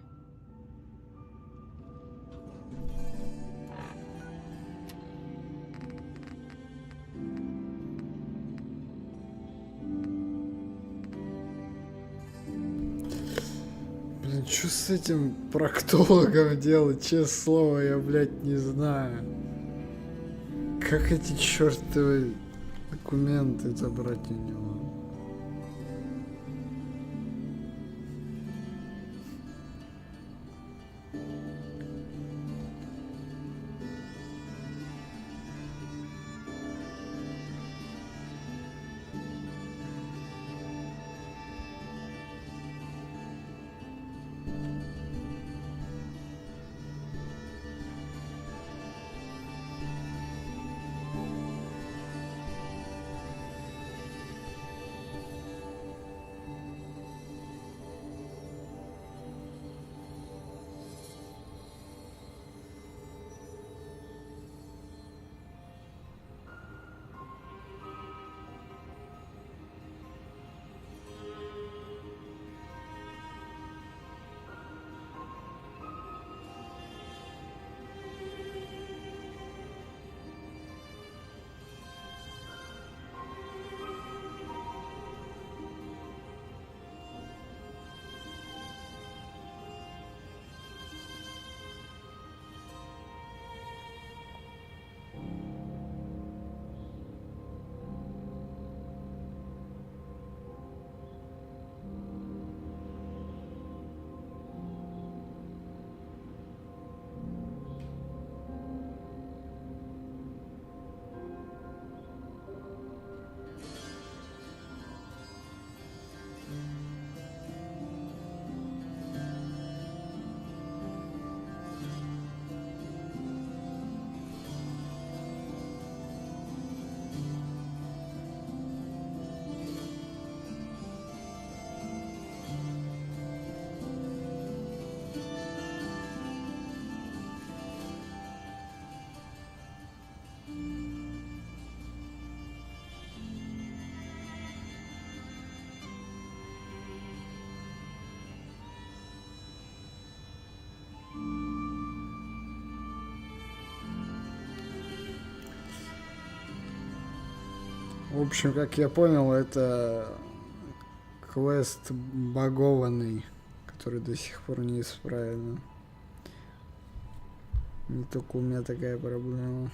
Блин, что с этим проктологом делать, честное слово, я, блядь, не знаю. Как эти чертовы документы забрать у него? В общем, как я понял, это квест багованный, который до сих пор не исправлен. Не только у меня такая проблема.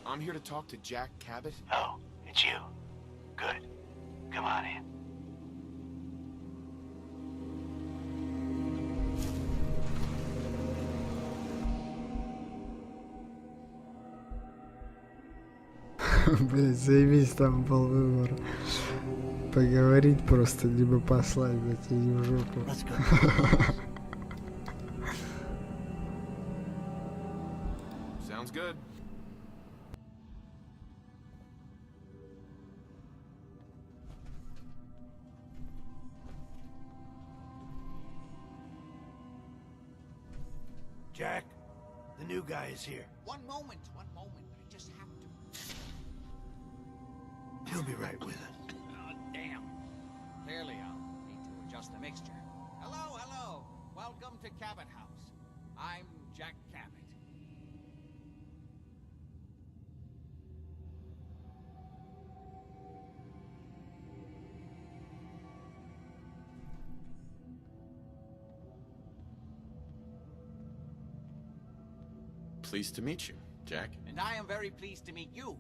I'm here to talk to Jack Cabot. Oh, it's you. Good. Come on in. Блять, заебись, там был выбор. Поговорить просто, либо послать, блять, иди в жопу. Sounds good. Jack, the new guy is here. One moment. I just have to. He'll be right with us. Oh, damn. Clearly, I'll need to adjust the mixture. Hello. Welcome to Cabot House. I'm Jack Cabot. Pleased to meet you, Jack. And I am very pleased to meet you.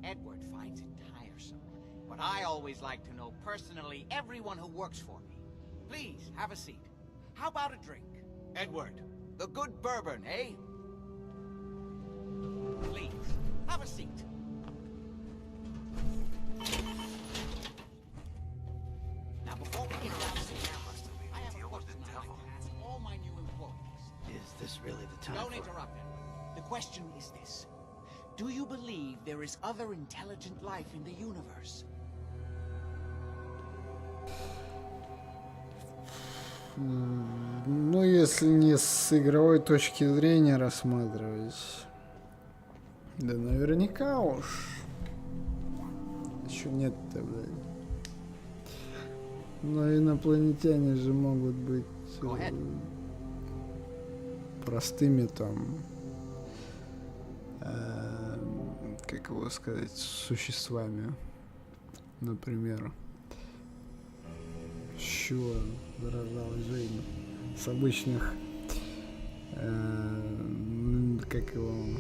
Edward finds it tiresome, but I always like to know personally everyone who works for me. Please, have a seat. How about a drink? Edward, the good bourbon, eh? Please, have a seat. Now, before we get down to the campus, I have a question I'd like to ask all my new employees. Is this really the time Don't for... interrupt, Edward. The question is this. Do you believe there is other intelligent life in the universe? Ну, если не с игровой точки зрения рассматривать, да наверняка уж. Еще нет-то, блядь. Но инопланетяне же могут быть простыми там, как его сказать, существами, например. С чего зарождалась жизнь? С обычных, как его,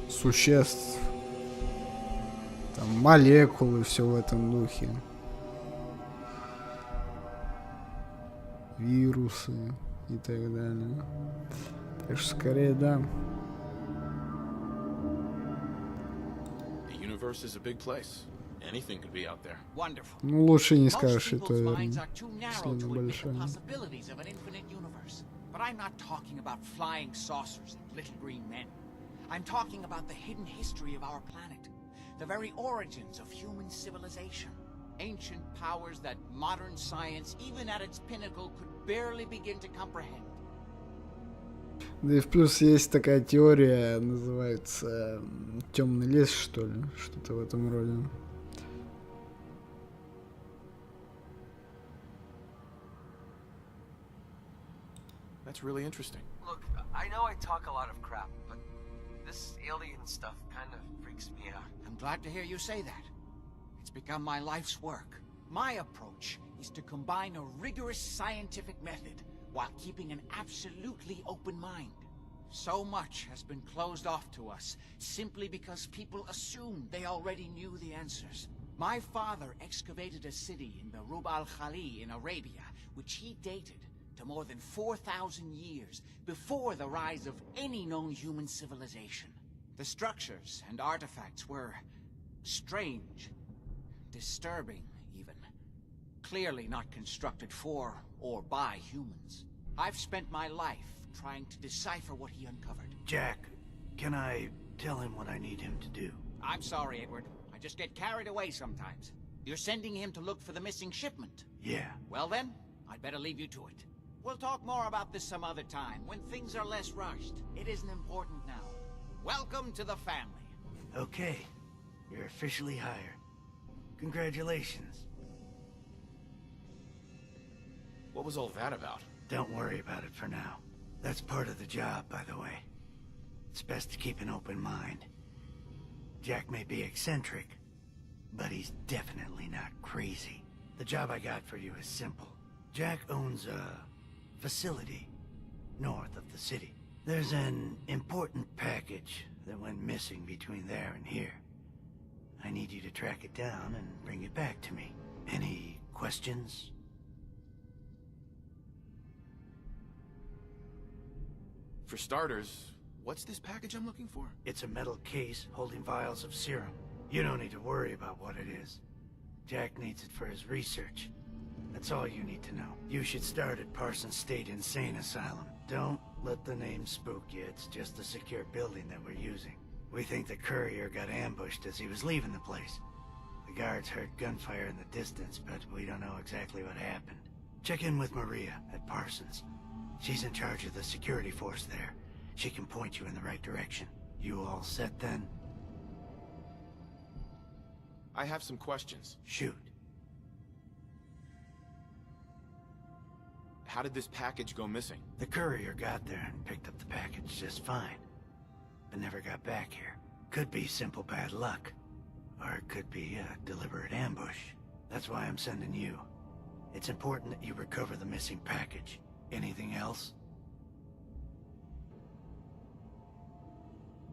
существ, там, молекулы, все в этом духе. Вирусы и так далее. Так что скорее да. The universe is a big place. Anything could be out there. Wonderful. Ну, лучше не скажешь, Most что people's это minds are too narrow сильно to admit the большая. possibilities of an infinite universe. But I'm not talking about flying saucers and little green men. I'm talking about the hidden history of our planet, the very origins of human civilization, ancient powers that modern science, even at its pinnacle, could barely begin to comprehend. Да и в плюс есть такая теория, называется темный лес, что ли, что-то в этом роде. That's really interesting. Look, I know I talk a lot of crap, but this alien stuff kind of freaks me out. I'm glad to hear you say that. It's become my life's work. My approach is to combine a rigorous scientific method while keeping an absolutely open mind. So much has been closed off to us simply because people assumed they already knew the answers. My father excavated a city in the Rub al-Khali in Arabia, which he dated to more than 4,000 years before the rise of any known human civilization. The structures and artifacts were strange, disturbing even, clearly not constructed for or by humans. I've spent my life trying to decipher what he uncovered. Jack, can I tell him what I need him to do? I'm sorry, Edward. I just get carried away sometimes. You're sending him to look for the missing shipment? Yeah. Well then, I'd better leave you to it. We'll talk more about this some other time, when things are less rushed. It isn't important now. Welcome to the family. Okay. You're officially hired. Congratulations. What was all that about? Don't worry about it for now. That's part of the job, by the way. It's best to keep an open mind. Jack may be eccentric, but he's definitely not crazy. The job I got for you is simple. Jack owns a facility north of the city. There's an important package that went missing between there and here. I need you to track it down and bring it back to me. Any questions? For starters, what's this package I'm looking for? It's a metal case holding vials of serum. You don't need to worry about what it is. Jack needs it for his research. That's all you need to know. You should start at Parsons State Insane Asylum. Don't let the name spook you. It's just a secure building that we're using. We think the courier got ambushed as he was leaving the place. The guards heard gunfire in the distance, but we don't know exactly what happened. Check in with Maria at Parsons. She's in charge of the security force there. She can point you in the right direction. You all set then? I have some questions. Shoot. How did this package go missing? The courier got there and picked up the package just fine, but never got back here. Could be simple bad luck, or it could be a deliberate ambush. That's why I'm sending you. It's important that you recover the missing package. Anything else?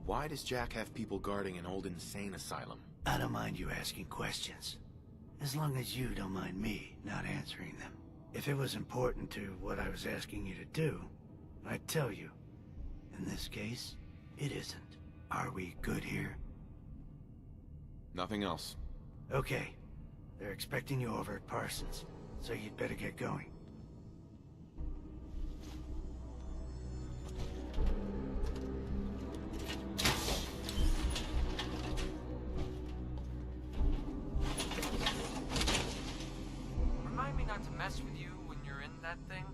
Why does Jack have people guarding an old insane asylum? I don't mind you asking questions, as long as you don't mind me not answering them. If it was important to what I was asking you to do, I'd tell you. In this case, it isn't. Are we good here? Nothing else. Okay. They're expecting you over at Parsons, so you'd better get going. Remind me not to mess with you when you're in that thing.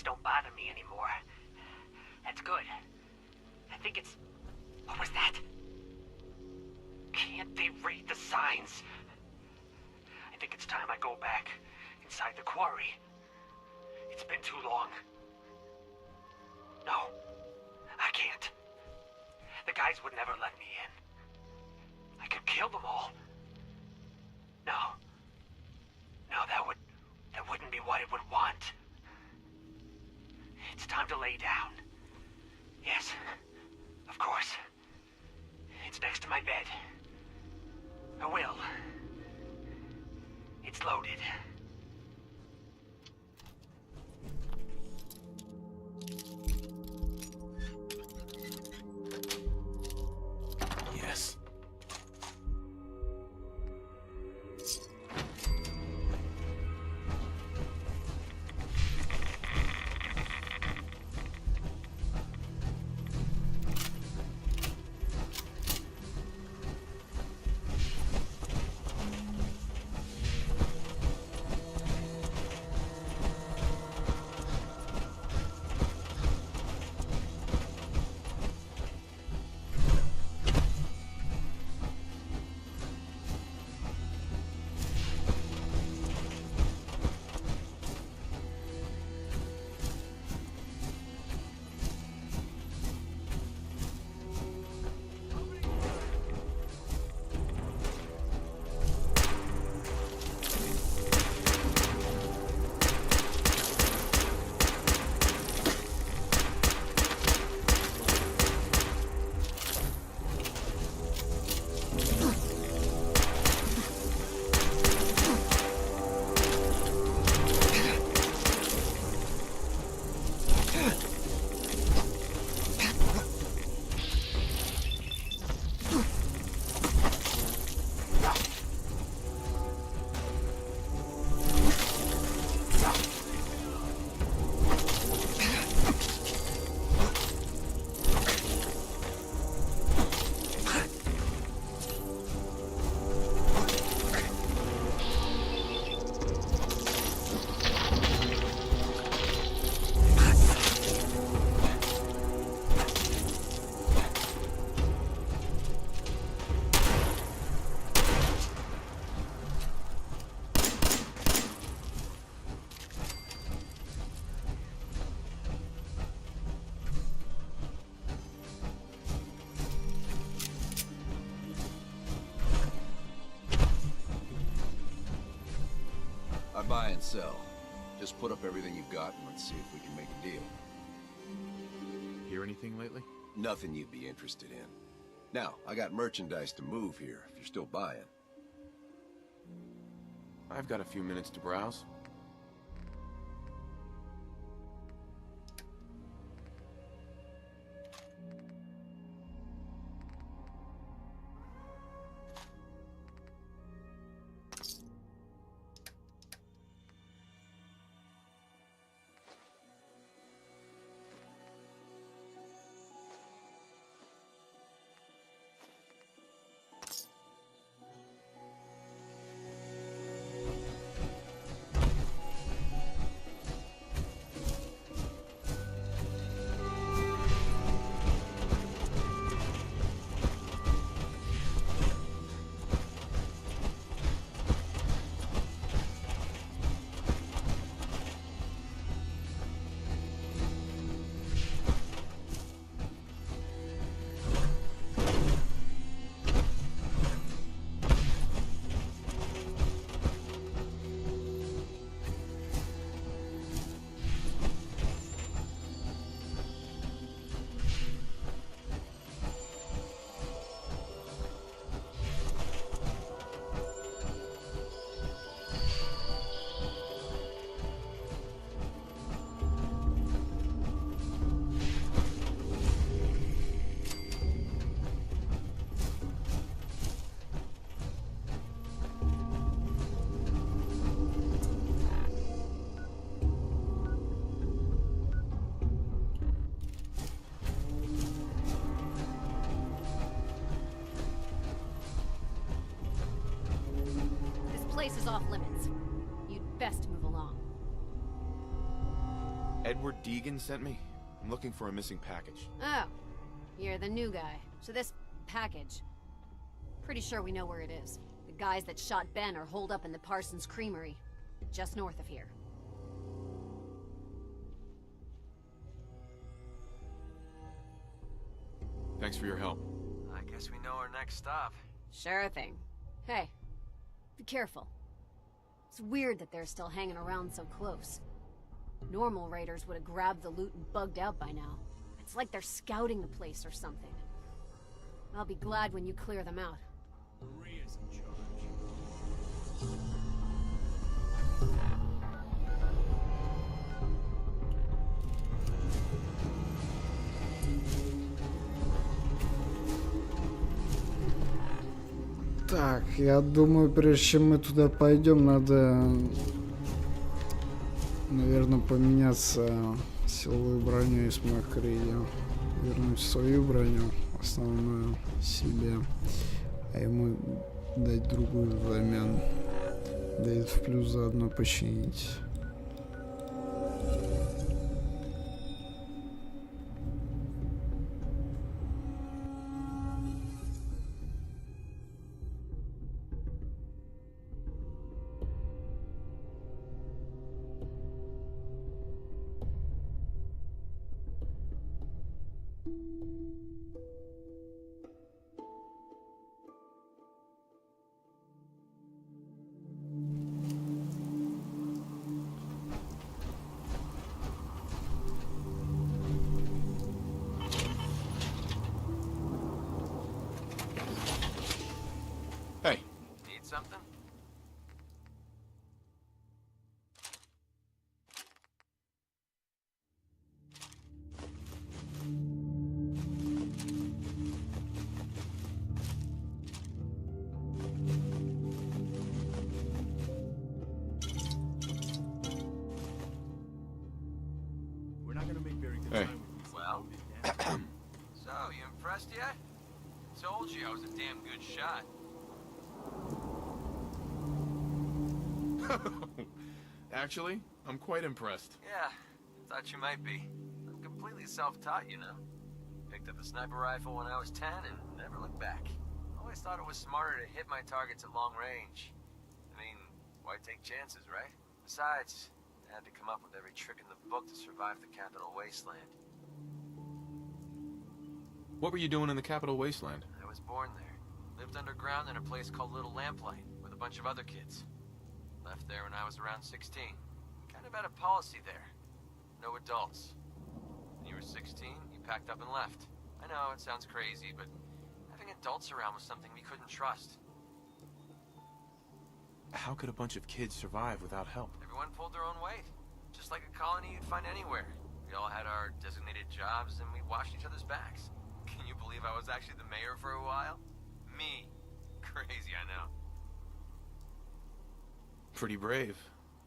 Don't bother me anymore. That's good. I think it's... What was that? Can't they read the signs? I think it's time I go back inside the quarry. It's been too long. No, I can't. The guys would never let me in. I could kill them all. No. No, that wouldn't be what it would want. It's time to lay down. Yes, of course. It's next to my bed. I will. It's loaded. buy and sell. Just put up everything you've got and let's see if we can make a deal. Hear anything lately? Nothing you'd be interested in. Now, I got merchandise to move here, if you're still buying. I've got a few minutes to browse. Place is off limits. You'd best move along. Edward Deegan sent me. I'm looking for a missing package. Oh, you're the new guy. So this package, pretty sure we know where it is. The guys that shot Ben are holed up in the Parsons Creamery, just north of here. Thanks for your help. I guess we know our next stop. Sure thing. Hey, be careful. It's weird that they're still hanging around so close. Normal raiders would have grabbed the loot and bugged out by now. It's like they're scouting the place or something. I'll be glad when you clear them out. Maria's in charge. Так, я думаю, прежде чем мы туда пойдем, надо, наверное, поменяться силовой броней с Макридио. Вернуть свою броню, основную, себе, а ему дать другую взамен. Дает в плюс заодно починить. Need something? We're not gonna make very good Hey. time with these. Well, so you impressed yet? Told you I was a damn good shot. Actually, I'm quite impressed. Yeah, thought you might be. I'm completely self-taught, you know. Picked up a sniper rifle when I was 10 and never looked back. Always thought it was smarter to hit my targets at long range. I mean, why take chances, right? Besides, I had to come up with every trick in the book to survive the Capital Wasteland. What were you doing in the Capital Wasteland? I was born there. Lived underground in a place called Little Lamplight with a bunch of other kids. Left there when I was around 16. Kind of had a policy there. No adults. When you were 16, you packed up and left. I know, it sounds crazy, but having adults around was something we couldn't trust. How could a bunch of kids survive without help? Everyone pulled their own weight. Just like a colony you'd find anywhere. We all had our designated jobs and we washed each other's backs. Can you believe I was actually the mayor for a while? Me. Crazy, I know. Pretty brave.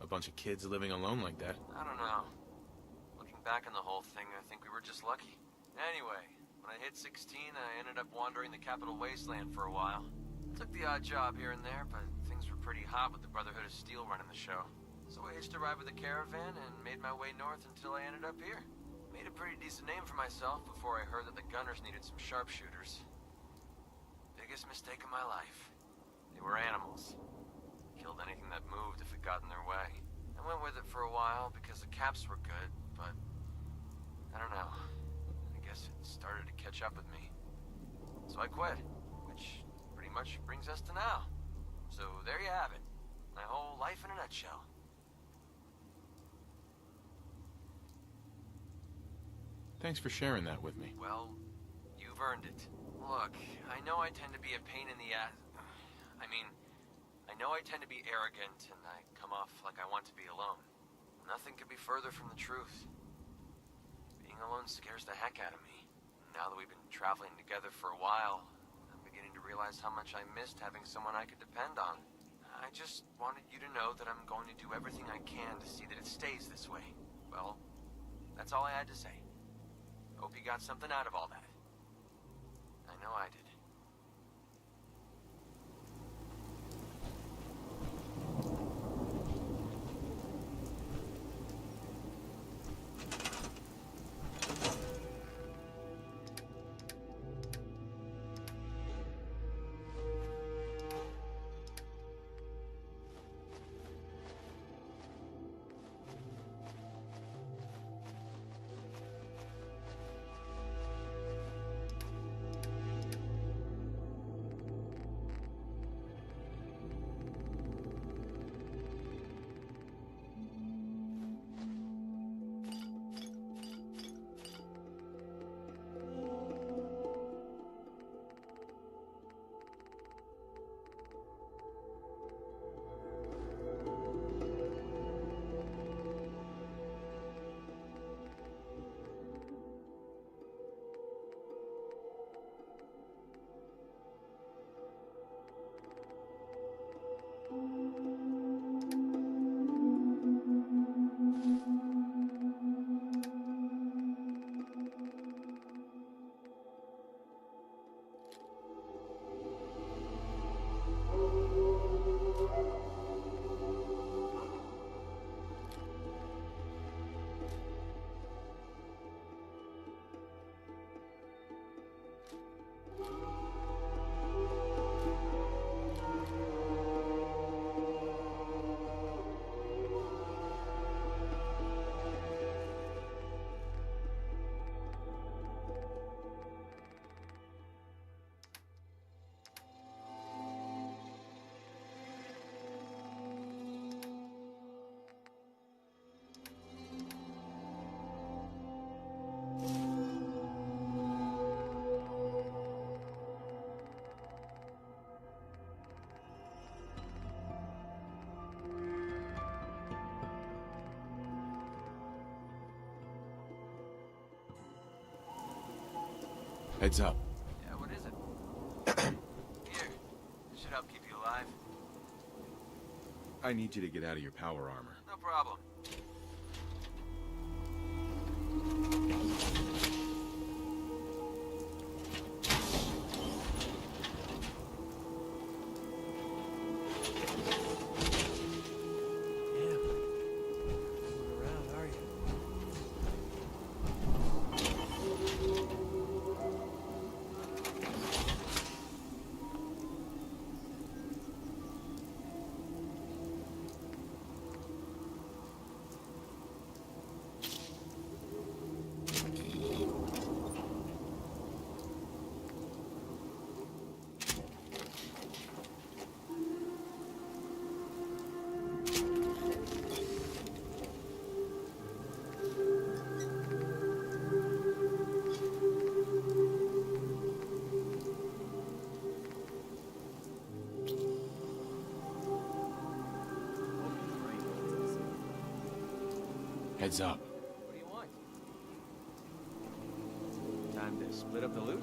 A bunch of kids living alone like that. I don't know. Looking back on the whole thing, I think we were just lucky. Anyway, when I hit 16, I ended up wandering the capital wasteland for a while. Took the odd job here and there, but things were pretty hot with the Brotherhood of Steel running the show. So I hitched a ride with a caravan and made my way north until I ended up here. Made a pretty decent name for myself before I heard that the gunners needed some sharpshooters. Biggest mistake of my life. They were animals. Killed anything that moved if it got in their way. I went with it for a while because the caps were good, but I don't know. I guess it started to catch up with me. So I quit, which pretty much brings us to now. So there you have it. My whole life in a nutshell. Thanks for sharing that with me. Well, you've earned it. Look, I know I tend to be a pain in the ass. I know I tend to be arrogant and I come off like I want to be alone. Nothing could be further from the truth. Being alone scares the heck out of me. Now that we've been traveling together for a while, I'm beginning to realize how much I missed having someone I could depend on. I just wanted you to know that I'm going to do everything I can to see that it stays this way. Well, that's all I had to say. Hope you got something out of all that. I know I did. Heads up. Yeah, what is it? Here. This should help keep you alive. I need you to get out of your power armor. No problem. Heads up. What do you want? Time to split up the loot?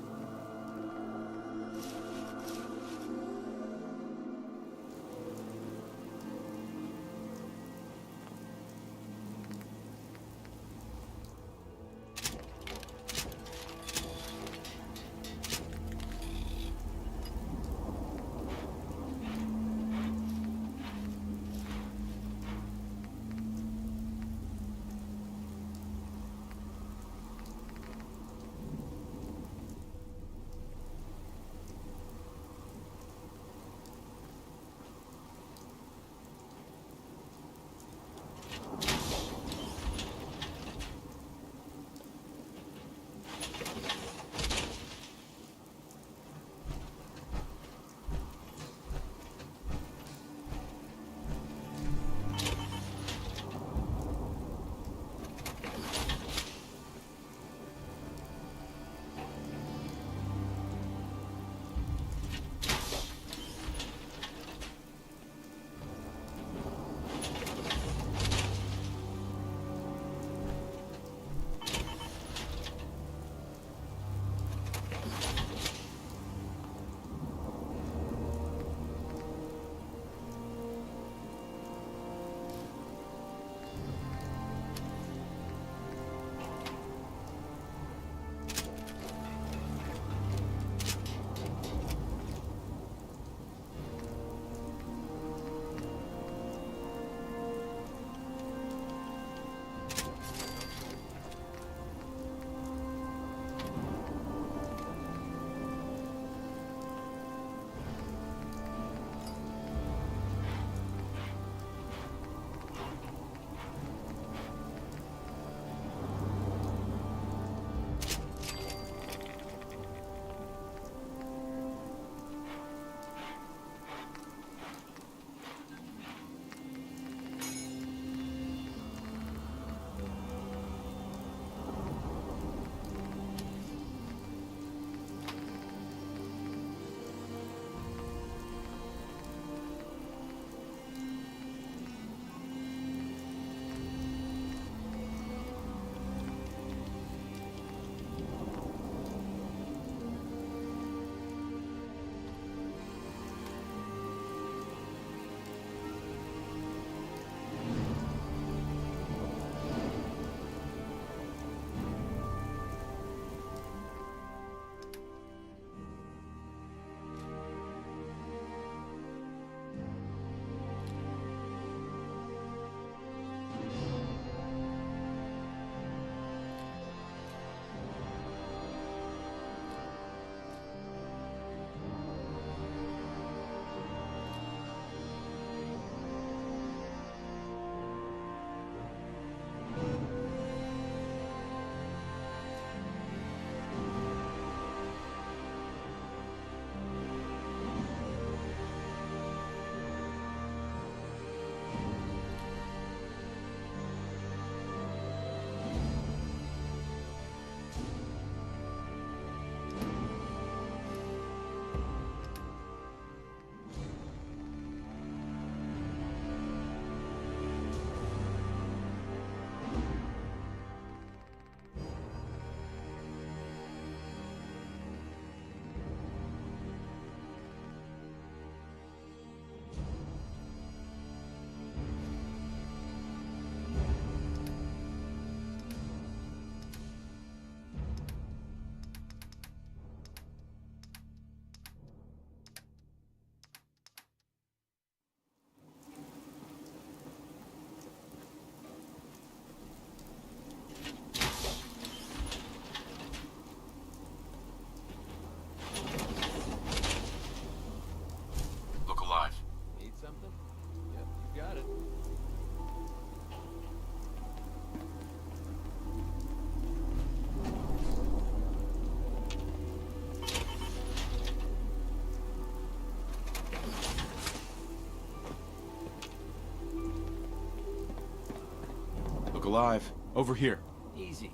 Look alive. Over here. Easy.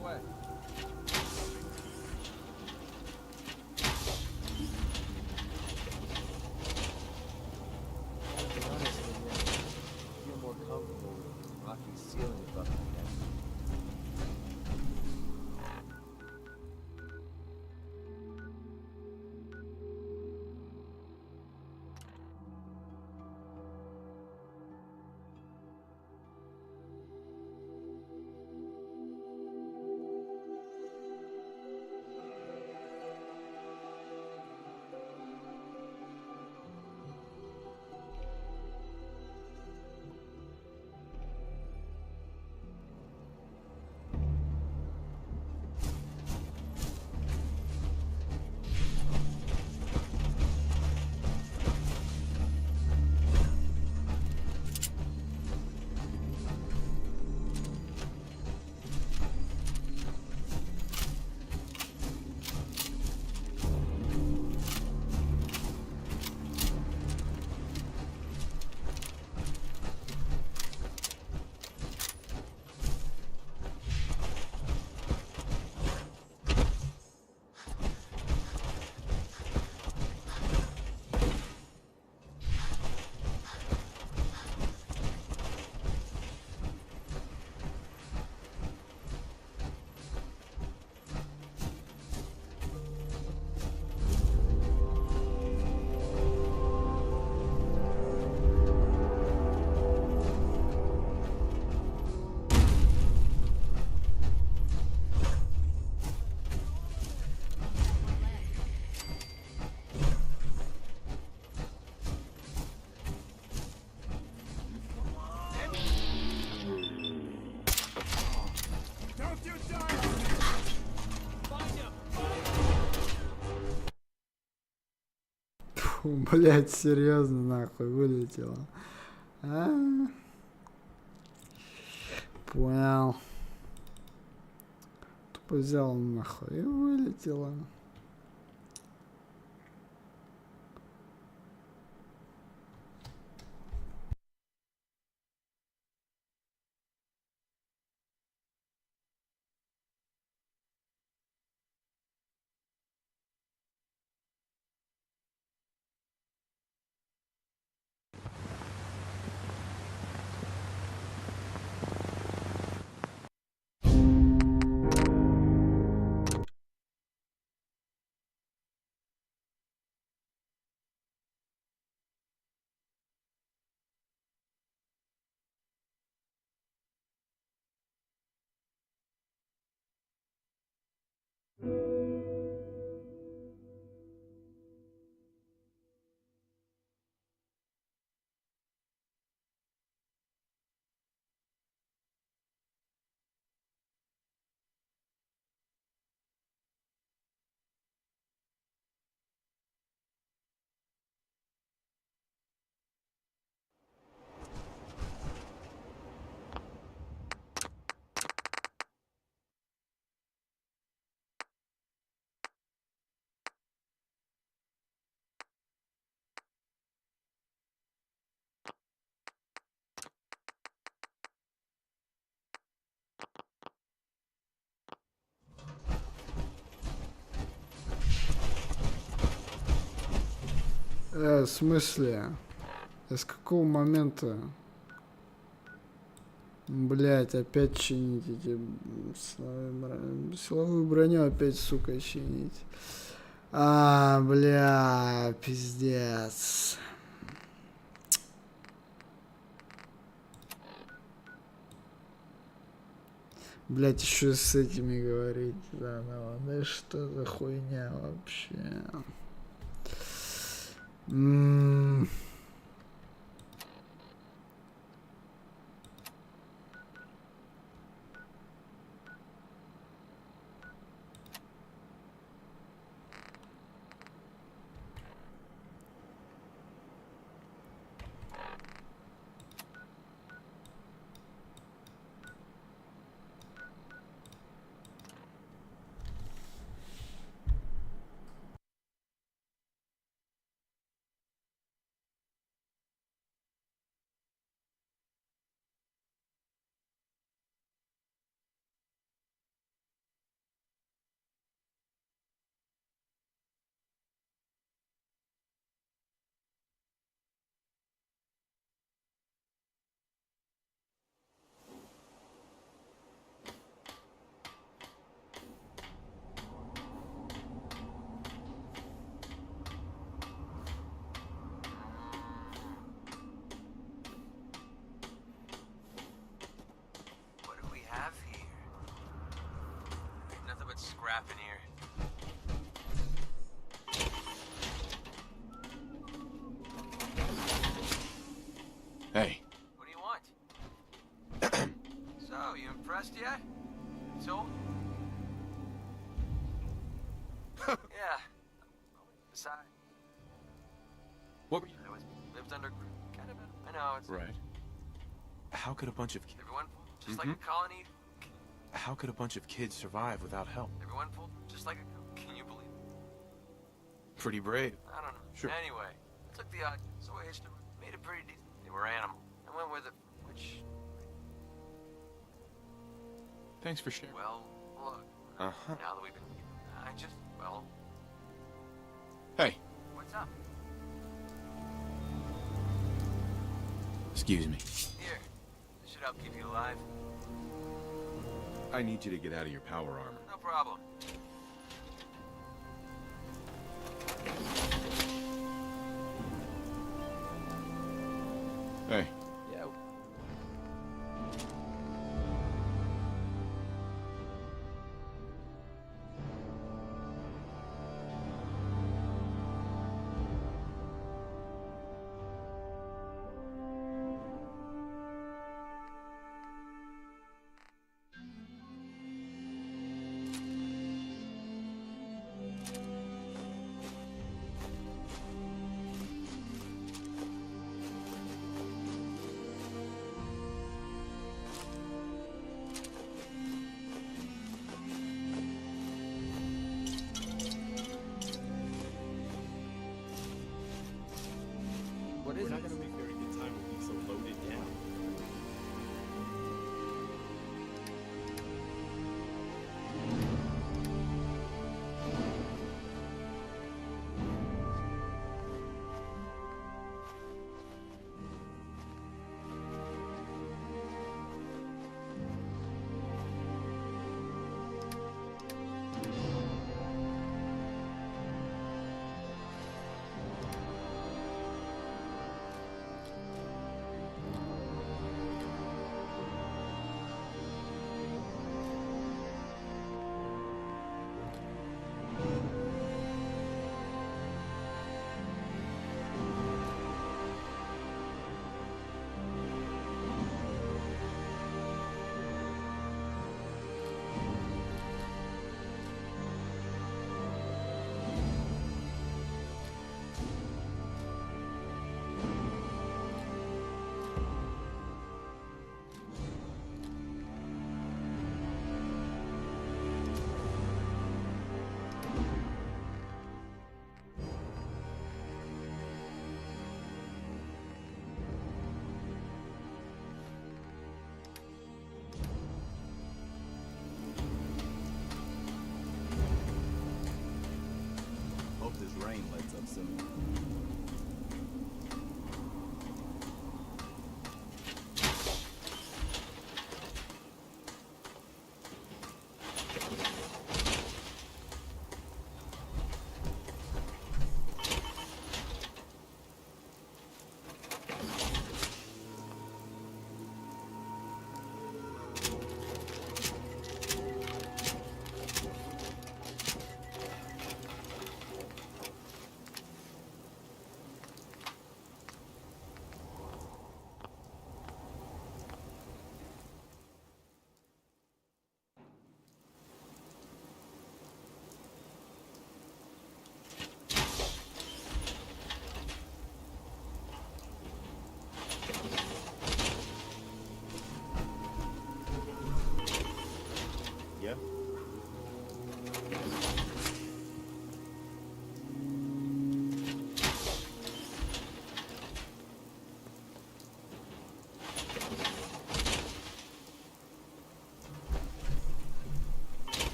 way. To be honest with you, I feel more comfortable with the rocky ceiling above my head. Блять, серьезно, нахуй, вылетело. Понял. Тупо взял нахуй и вылетело. В смысле? С какого момента? Блять, опять чинить эти силовую броню опять, сука, чинить. Бля, пиздец. Блять, еще с этими говорить заново. Да что за хуйня вообще? What were you? I lived under kind of I know it's Right. How could a bunch of kids... everyone just like a colony. How could a bunch of kids survive without help? Everyone pulled just like a. Can you believe it? Pretty brave. I don't know. Sure. Anyway, I took the odds, so I hitched them, made it pretty decent. They were animal. I went with it, which. Thanks for sharing. Well, look. Uh-huh. Now that we've been, I just well. Hey. What's up? Excuse me. Here, this should help keep you alive. I need you to get out of your power armor. No problem. Hey. Yeah. What is it? We're not going to make very good time with being so loaded down. Hope this rain lets up soon. Yeah.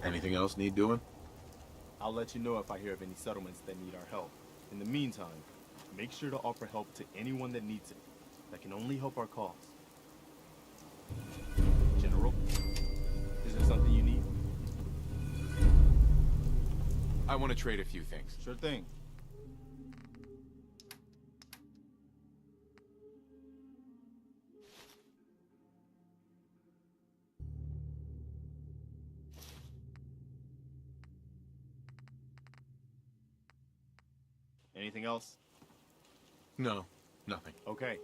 Anything else need doing? I'll let you know if I hear of any settlements that need our help. In the meantime, make sure to offer help to anyone that needs it. That can only help our cause. General, is there something you need? I want to trade a few things. Sure thing. Anything else? No, nothing. Okay.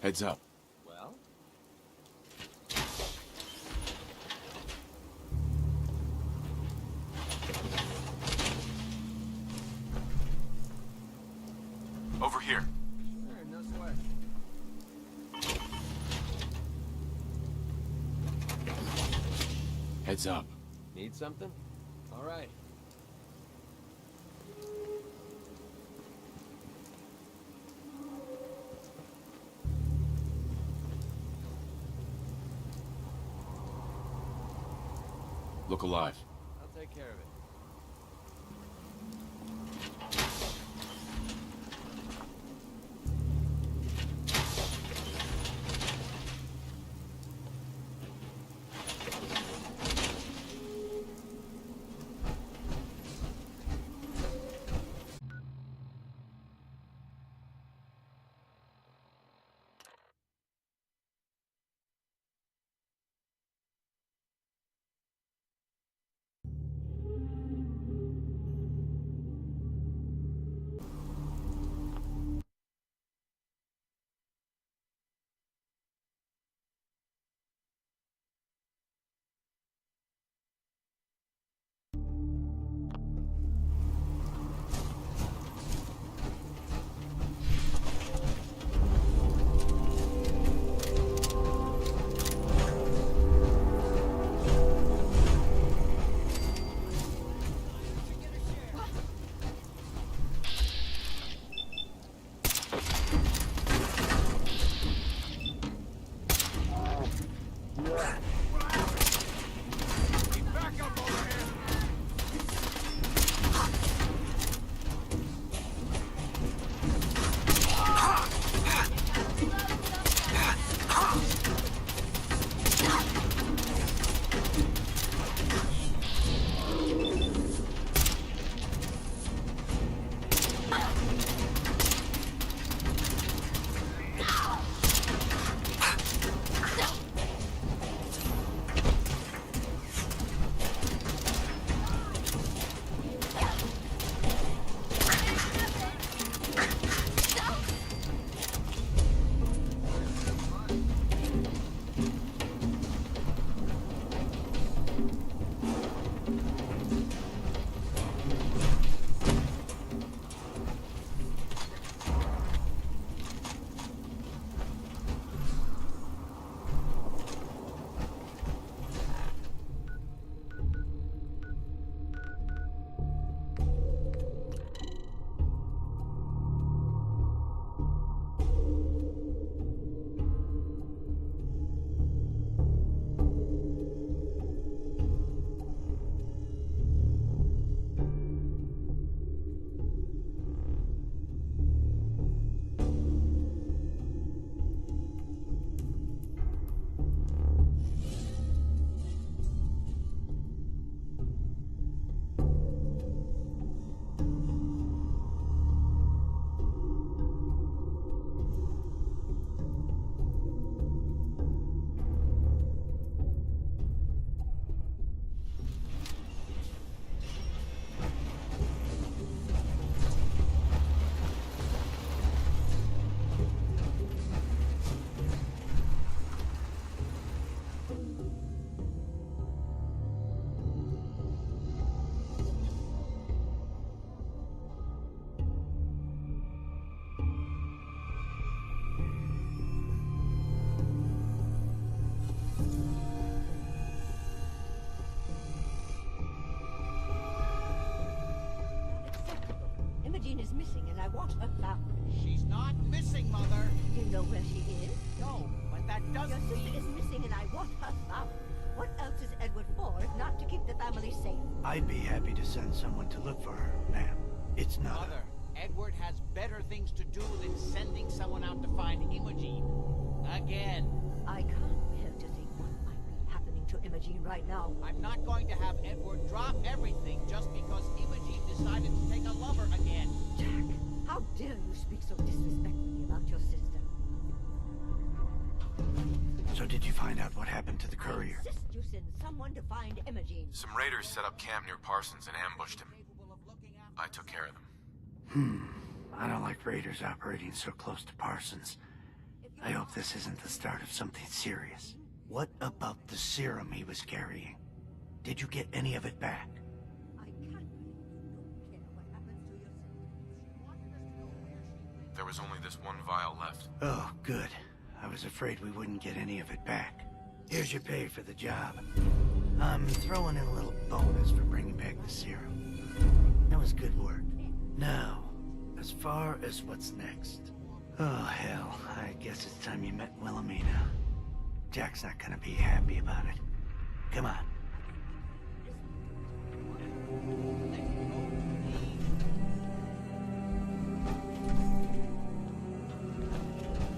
Heads up. Well? Over here. Sure, no sweat. Heads up. Need something? All right. Look alive. I'll take care of it. Imogen is missing and I want her found. She's not missing, Mother. You know where she is? No, but that doesn't Your sister mean... is missing and I want her found. What else is Edward for if not to keep the family safe? I'd be happy to send someone to look for her, ma'am. It's not. Mother, Edward has better things to do than sending someone out to find Imogene. Again. I can't bear to think what might be happening to Imogene right now. I'm not going to have Edward drop everything just because Imogene decided to take a lover again. Jack, how dare you speak so disrespectfully about your sister? So did you find out what happened to the courier? I insist you send someone to find Imogene. Some raiders set up camp near Parsons and ambushed him. I took care of them. I don't like raiders operating so close to Parsons. I hope this isn't the start of something serious. What about the serum he was carrying? Did you get any of it back? There was only this one vial left. Oh, good. I was afraid we wouldn't get any of it back. Here's your pay for the job. I'm throwing in a little bonus for bringing back the serum. That was good work. Now, as far as what's next. Oh, hell. I guess it's time you met Wilhelmina. Jack's not gonna be happy about it. Come on.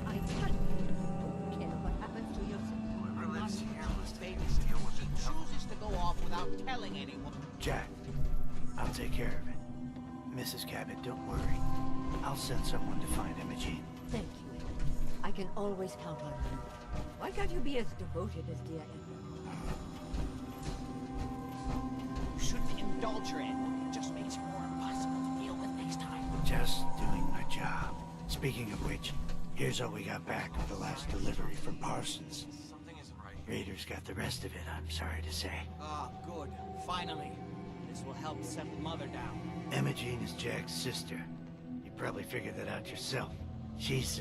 I don't care what happens to your sister. Whoever lives here must babysit. He chooses to go off without telling anyone. Jack, I'll take care of it. Mrs. Cabot, don't worry. I'll send someone to find Imogene. Thank you, Edward. I can always count on you. Why can't you be as devoted as dear Edward? You shouldn't indulge her, Edward. It just makes her more impossible to deal with next time. Just doing my job. Speaking of which, here's all we got back of the last delivery from Parsons. Something isn't right. Raiders got the rest of it, I'm sorry to say. Ah, good. Finally. This will help set Mother down. Imogene is Jack's sister. You probably figured that out yourself. She's,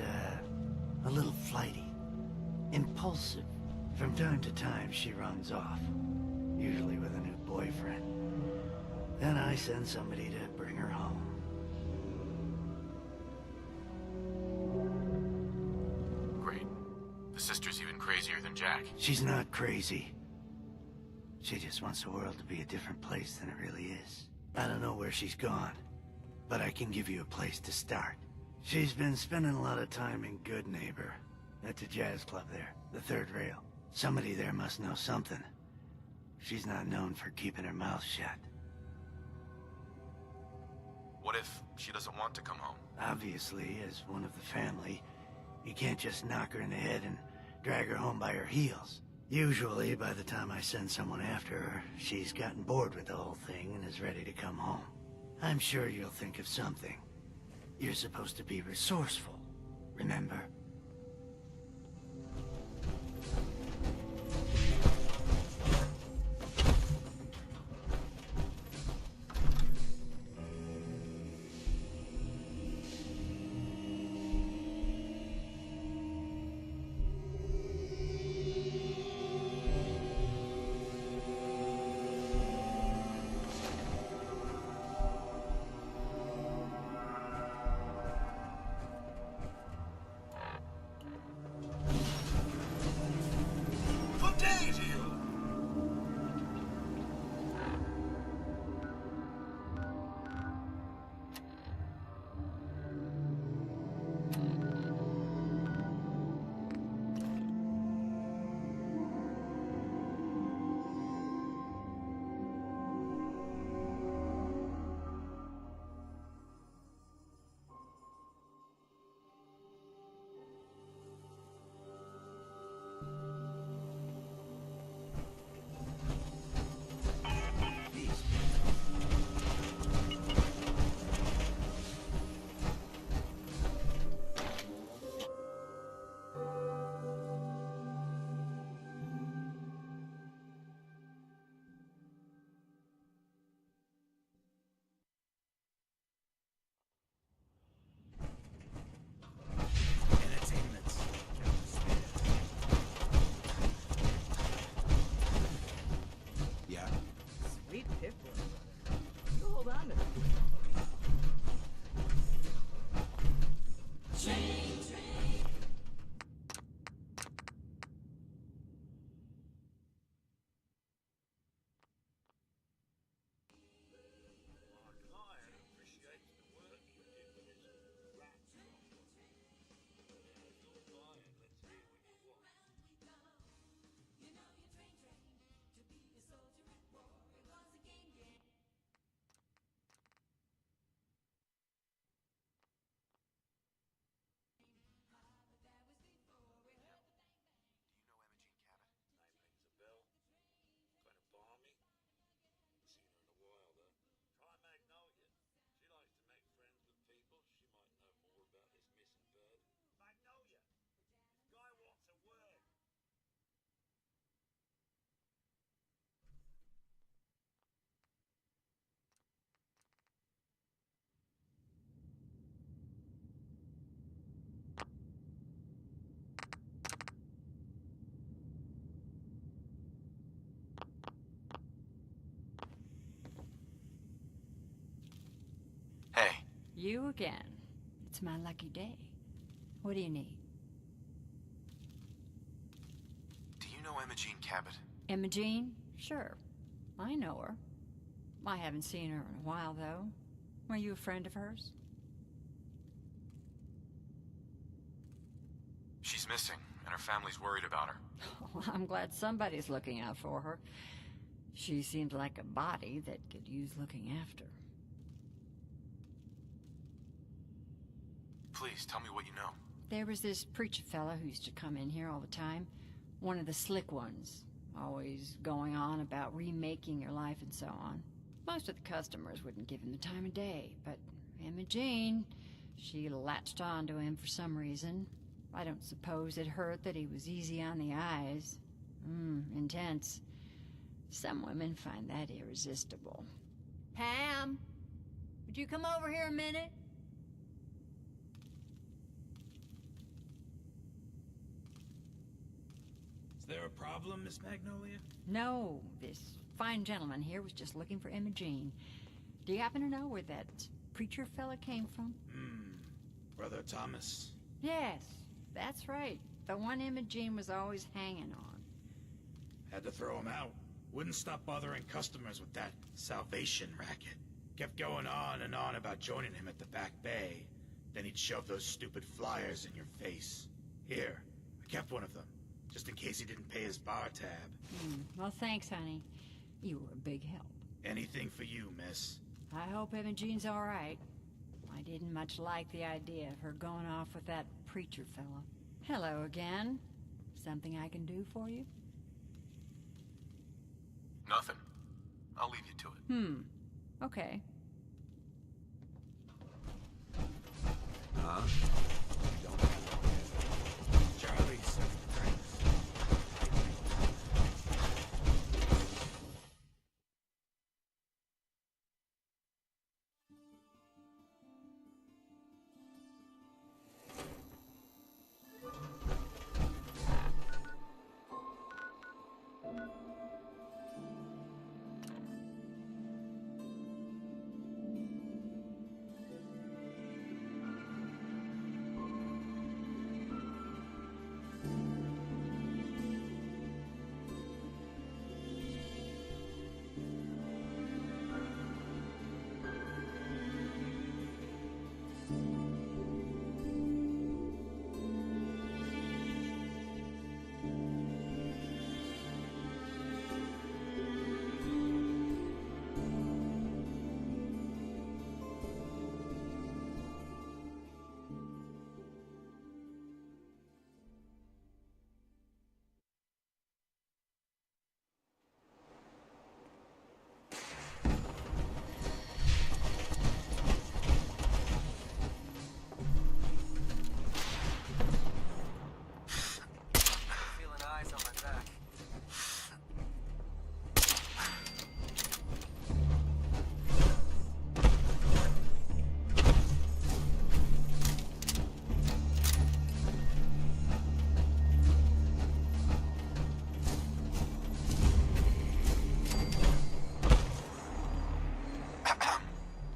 a little flighty. Impulsive. From time to time, she runs off. Usually with a new boyfriend. Then I send somebody to bring her home. Great. The sister's even crazier than Jack. She's not crazy. She just wants the world to be a different place than it really is. I don't know where she's gone, but I can give you a place to start. She's been spending a lot of time in Good Neighbor, at the jazz club there, the third rail. Somebody there must know something. She's not known for keeping her mouth shut. What if she doesn't want to come home? Obviously, as one of the family, you can't just knock her in the head and drag her home by her heels. Usually, by the time I send someone after her, she's gotten bored with the whole thing and is ready to come home. I'm sure you'll think of something. You're supposed to be resourceful, remember? You again. It's my lucky day. What do you need? Do you know Imogene Cabot? Imogene? Sure. I know her. I haven't seen her in a while, though. Are you a friend of hers? She's missing, and her family's worried about her. Well, I'm glad somebody's looking out for her. She seems like a body that could use looking after. Please, tell me what you know. There was this preacher fella who used to come in here all the time. One of the slick ones. Always going on about remaking your life and so on. Most of the customers wouldn't give him the time of day, but Imogene, she latched on to him for some reason. I don't suppose it hurt that he was easy on the eyes. Intense. Some women find that irresistible. Pam, would you come over here a minute? Is there a problem, Miss Magnolia? No, this fine gentleman here was just looking for Imogene. Do you happen to know where that preacher fella came from? Brother Thomas. Yes, that's right. The one Imogene was always hanging on. Had to throw him out. Wouldn't stop bothering customers with that salvation racket. Kept going on and on about joining him at the back bay. Then he'd shove those stupid flyers in your face. Here, I kept one of them, just in case he didn't pay his bar tab. Well, thanks, honey. You were a big help. Anything for you, miss. I hope Imogene's all right. I didn't much like the idea of her going off with that preacher fella. Hello again. Something I can do for you? Nothing. I'll leave you to it. Okay. Huh? Charlie's.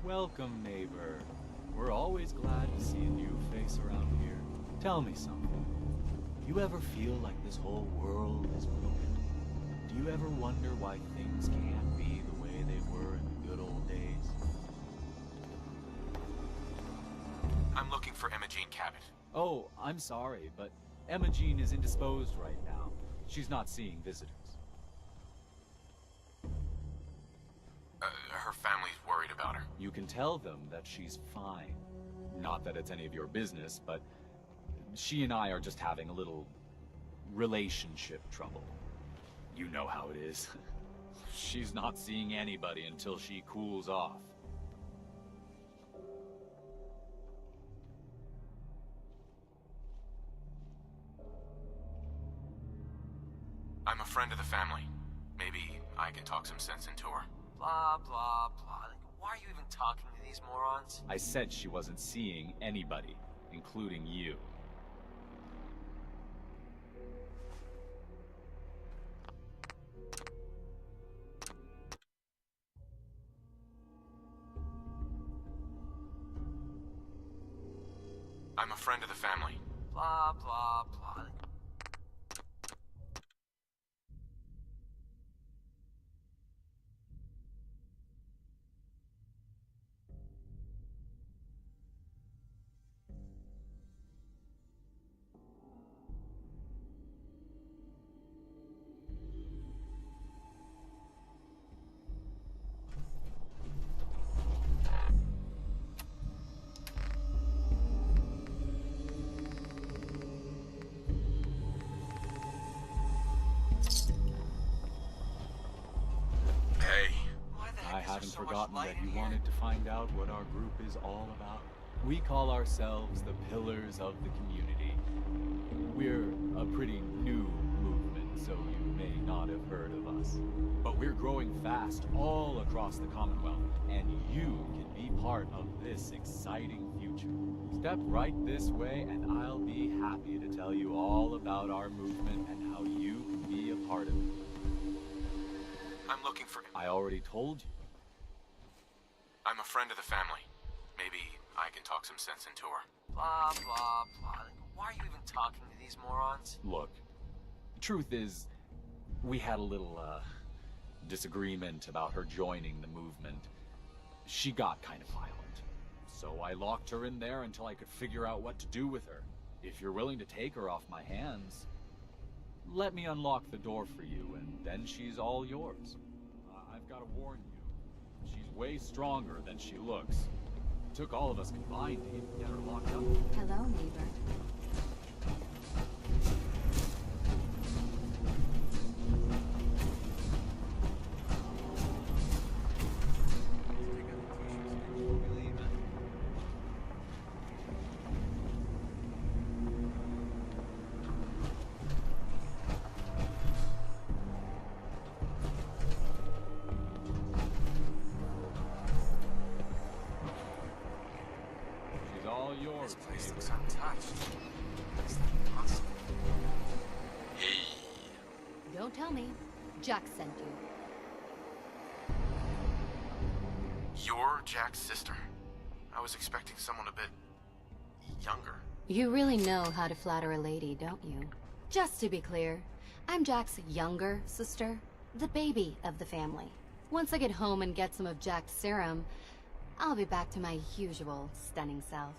Welcome, neighbor. We're always glad to see a new face around here. Tell me something. You ever feel like this whole world is broken? Do you ever wonder why things can't be the way they were in the good old days? I'm looking for Imogene Cabot. Oh, I'm sorry, but Imogene is indisposed right now. She's not seeing visitors. Her family's worried about her. You can tell them that she's fine. Not that it's any of your business, but she and I are just having a little relationship trouble. You know how it is. She's not seeing anybody until she cools off. I'm a friend of the family. Maybe I can talk some sense into her. Blah, blah, blah. Like, why are you even talking to these morons? I said she wasn't seeing anybody, including you. I'm a friend of the family. Blah, blah, blah. I haven't forgotten that you wanted to find out what our group is all about. We call ourselves the Pillars of the Community. We're a pretty new movement, so you may not have heard of us. But we're growing fast all across the Commonwealth, and you can be part of this exciting future. Step right this way, and I'll be happy to tell you all about our movement and how you can be a part of it. I'm looking for... I already told you. I'm a friend of the family. Maybe I can talk some sense into her. Blah, blah, blah. Why are you even talking to these morons? Look, the truth is, we had a little, disagreement about her joining the movement. She got kind of violent. So I locked her in there until I could figure out what to do with her. If you're willing to take her off my hands, let me unlock the door for you, and then she's all yours. I've got to warn you. She's way stronger than she looks. It took all of us combined to even get her locked up. Hello, neighbor. This place looks untouched. Is that possible? Hey. Don't tell me. Jack sent you. You're Jack's sister? I was expecting someone a bit... younger. You really know how to flatter a lady, don't you? Just to be clear, I'm Jack's younger sister, the baby of the family. Once I get home and get some of Jack's serum, I'll be back to my usual stunning self.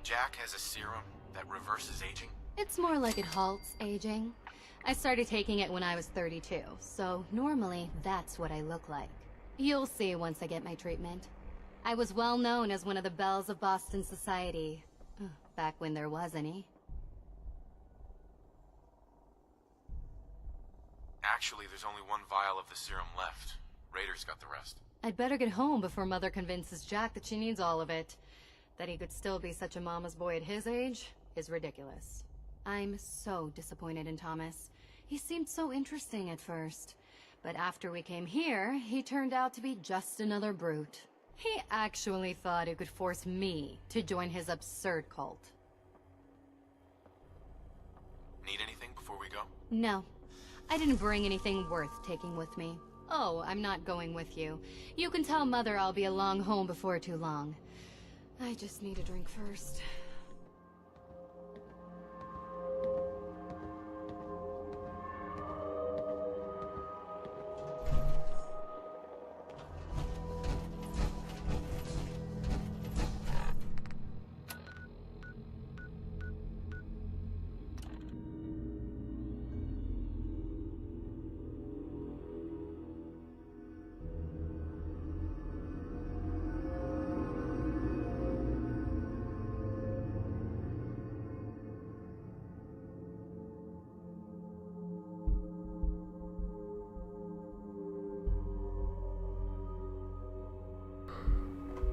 Jack has a serum that reverses aging? It's more like it halts aging. I started taking it when I was 32, so normally that's what I look like. You'll see once I get my treatment. I was well known as one of the belles of Boston society, back when there was any. Actually, there's only one vial of the serum left. Raiders got the rest. I'd better get home before Mother convinces Jack that she needs all of it. That he could still be such a mama's boy at his age is ridiculous. I'm so disappointed in Thomas. He seemed so interesting at first. But after we came here, he turned out to be just another brute. He actually thought he could force me to join his absurd cult. Need anything before we go? No. I didn't bring anything worth taking with me. Oh, I'm not going with you. You can tell Mother I'll be along home before too long. I just need a drink first.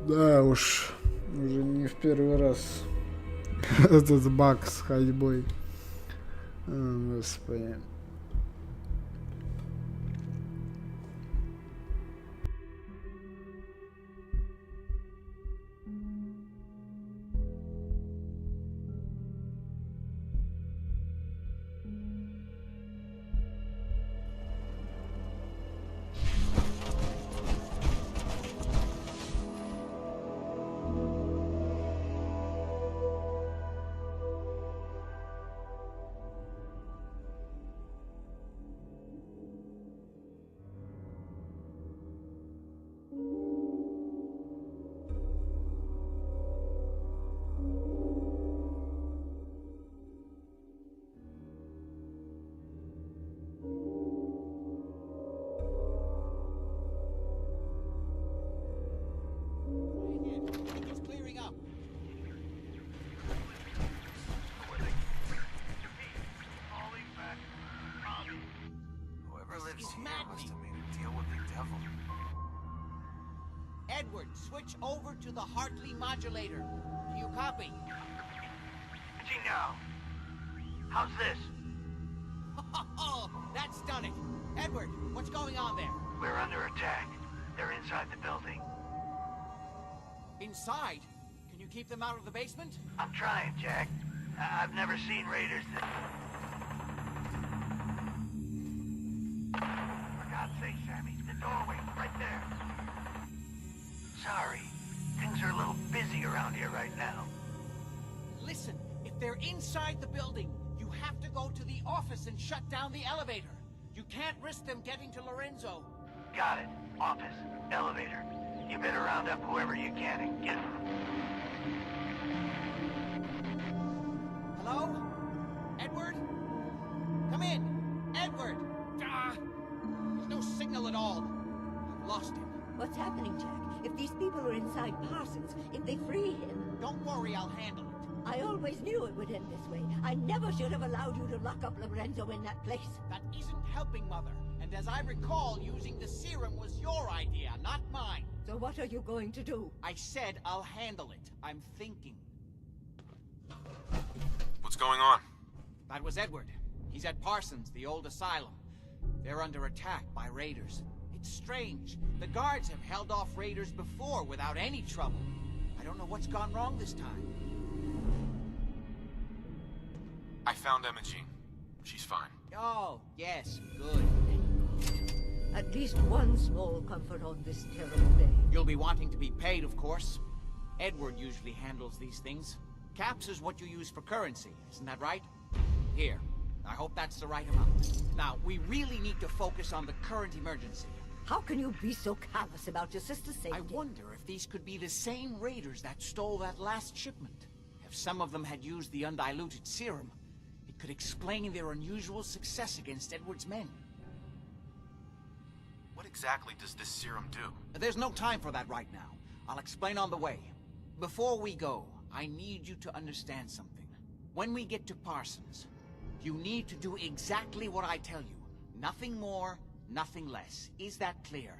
Да уж, уже не в первый раз этот баг с ходьбой. Господи. Edward, switch over to the Hartley modulator. Do you copy? Now, how's this? Oh, that's done it. Edward, what's going on there? We're under attack. They're inside the building. Inside? Can you keep them out of the basement? I'm trying, Jack. I've never seen raiders that... For God's sake, Sammy, the doorway, right there. Sorry, things are a little busy around here right now. Listen, if they're inside the building, you have to go to the office and shut down the elevator. You can't risk them getting to Lorenzo. Got it. Office, elevator. You better round up whoever you can and get them. Hello? Edward? Come in. Edward! There's no signal at all. I've lost him. What's happening, Jack? If these people are inside Parsons, if they free him... Don't worry, I'll handle it. I always knew it would end this way. I never should have allowed you to lock up Lorenzo in that place. That isn't helping, Mother. And as I recall, using the serum was your idea, not mine. So what are you going to do? I said I'll handle it. I'm thinking. What's going on? That was Edward. He's at Parsons, the old asylum. They're under attack by raiders. It's strange. The guards have held off raiders before without any trouble. I don't know what's gone wrong this time. I found Imogene. She's fine. Oh, yes, good. At least one small comfort on this terrible day. You'll be wanting to be paid, of course. Edward usually handles these things. Caps is what you use for currency, isn't that right? Here. I hope that's the right amount. Now, we really need to focus on the current emergency. How can you be so callous about your sister's safety? I wonder if these could be the same raiders that stole that last shipment. If some of them had used the undiluted serum, it could explain their unusual success against Edward's men. What exactly does this serum do? There's no time for that right now. I'll explain on the way. Before we go, I need you to understand something. When we get to Parsons, you need to do exactly what I tell you. Nothing more, nothing less. Is that clear?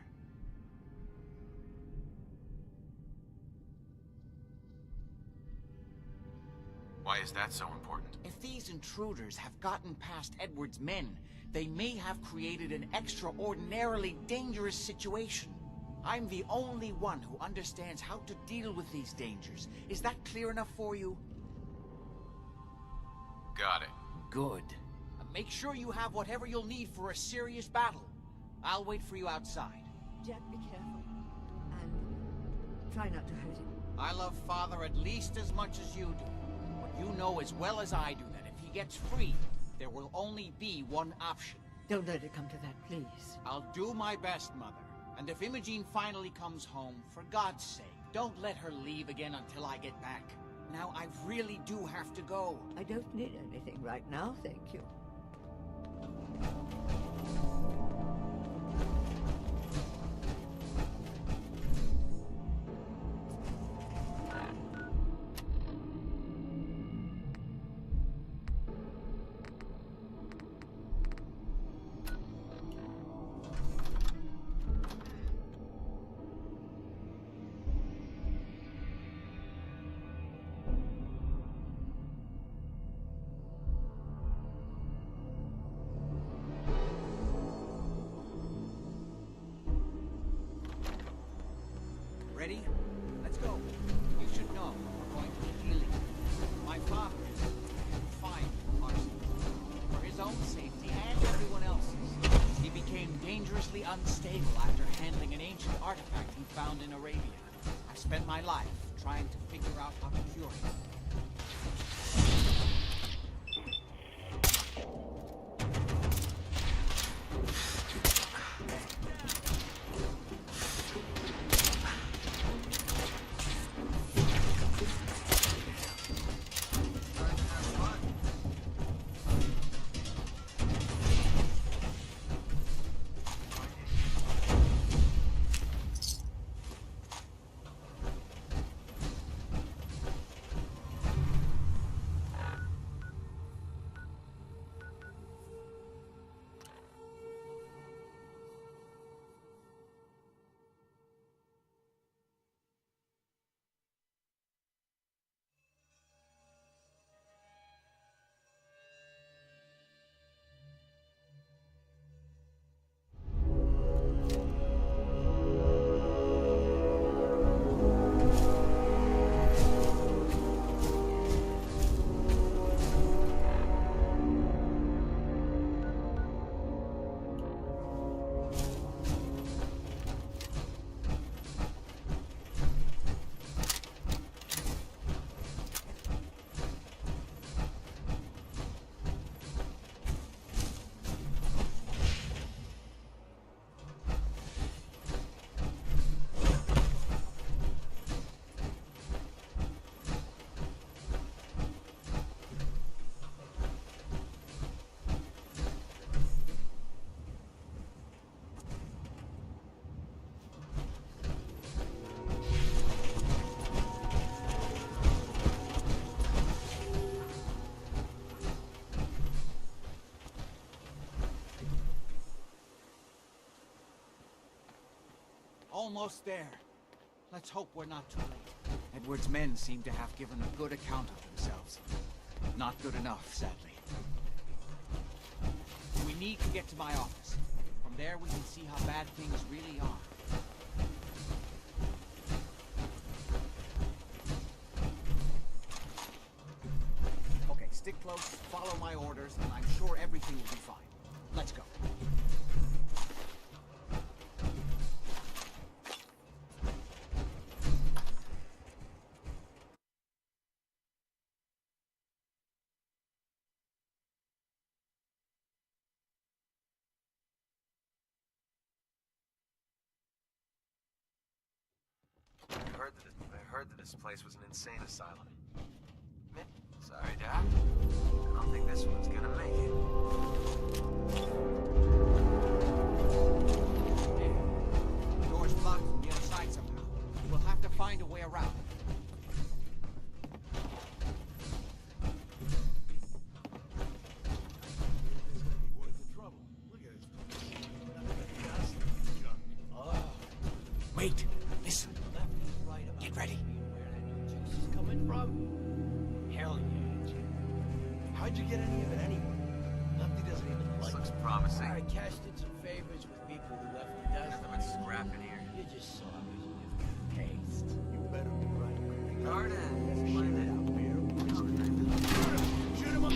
Why is that so important? If these intruders have gotten past Edward's men, they may have created an extraordinarily dangerous situation. I'm the only one who understands how to deal with these dangers. Is that clear enough for you? Got it. Good. Make sure you have whatever you'll need for a serious battle. I'll wait for you outside. Jack, be careful. And try not to hurt him. I love Father at least as much as you do. But you know as well as I do that if he gets free, there will only be one option. Don't let it come to that, please. I'll do my best, Mother. And if Imogene finally comes home, for God's sake, don't let her leave again until I get back. Now, I really do have to go. I don't need anything right now, thank you. Ready? Let's go. You should know we're going to be dealing. My father is fine, Parsons. For his own safety and everyone else's. He became dangerously unstable after handling an ancient artifact he found in Arabia. I've spent my life trying to figure out how to cure it. Almost there. Let's hope we're not too late. Edward's men seem to have given a good account of themselves. Not good enough, sadly. We need to get to my office. From there we can see how bad things really are. Okay, stick close, follow my orders, and I'm sure everything will be fine. Let's go. I heard that this place was an insane asylum. Sorry, Doc. I don't think this one's gonna make it. The door's blocked from the other side somehow. We'll have to find a way around. Wait, listen. Get ready. Coming from? Hell yeah, Jim. How'd you get any of it anyway? Nothing doesn't even This looks promising. I cashed in some favors with people who left the dust. Nothing but scrap in here. You just saw it. Taste. You better be right. Garden. Find it. Shoot him up.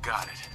Got it.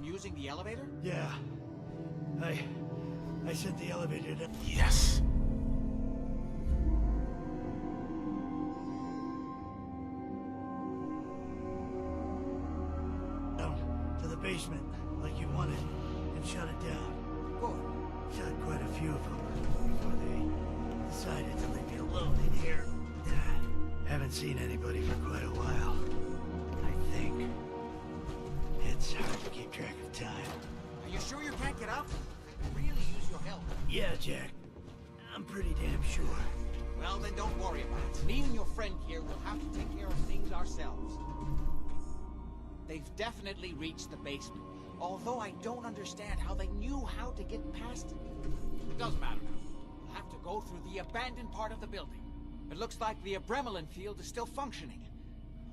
Using the elevator? Yeah. I sent the elevator to... Yes. Down to the basement, like you wanted, and shut it down. Good. Shot quite a few of them before they decided to leave me alone in here. Haven't seen anybody for quite a while. I think. It's hard to keep track of time. Are you sure you can't get up? I could really use your help. Yeah, Jack. I'm pretty damn sure. Well, then don't worry about it. Me and your friend here will have to take care of things ourselves. They've definitely reached the basement, although I don't understand how they knew how to get past it. It doesn't matter now. We'll have to go through the abandoned part of the building. It looks like the adrenaline field is still functioning,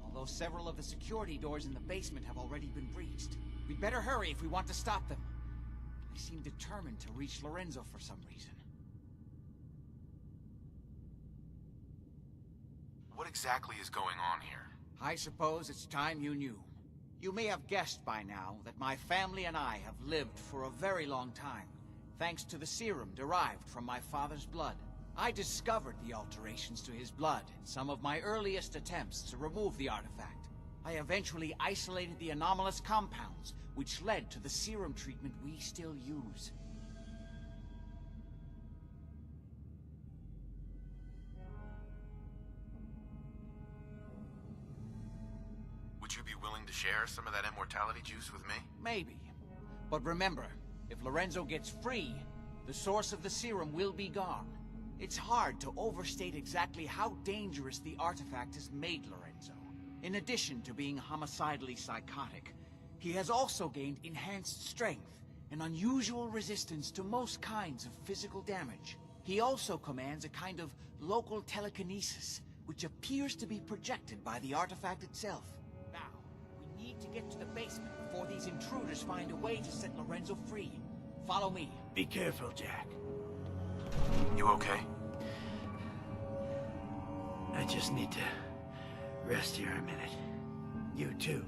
although several of the security doors in the basement have already been breached. We'd better hurry if we want to stop them. They seem determined to reach Lorenzo for some reason. What exactly is going on here? I suppose it's time you knew. You may have guessed by now that my family and I have lived for a very long time, thanks to the serum derived from my father's blood. I discovered the alterations to his blood in some of my earliest attempts to remove the artifact. I eventually isolated the anomalous compounds, which led to the serum treatment we still use. Would you be willing to share some of that immortality juice with me? Maybe. But remember, if Lorenzo gets free, the source of the serum will be gone. It's hard to overstate exactly how dangerous the artifact has made Lorenzo. In addition to being homicidally psychotic, he has also gained enhanced strength and unusual resistance to most kinds of physical damage. He also commands a kind of local telekinesis, which appears to be projected by the artifact itself. Now, we need to get to the basement before these intruders find a way to set Lorenzo free. Follow me. Be careful, Jack. You okay? I just need to rest here a minute. You too.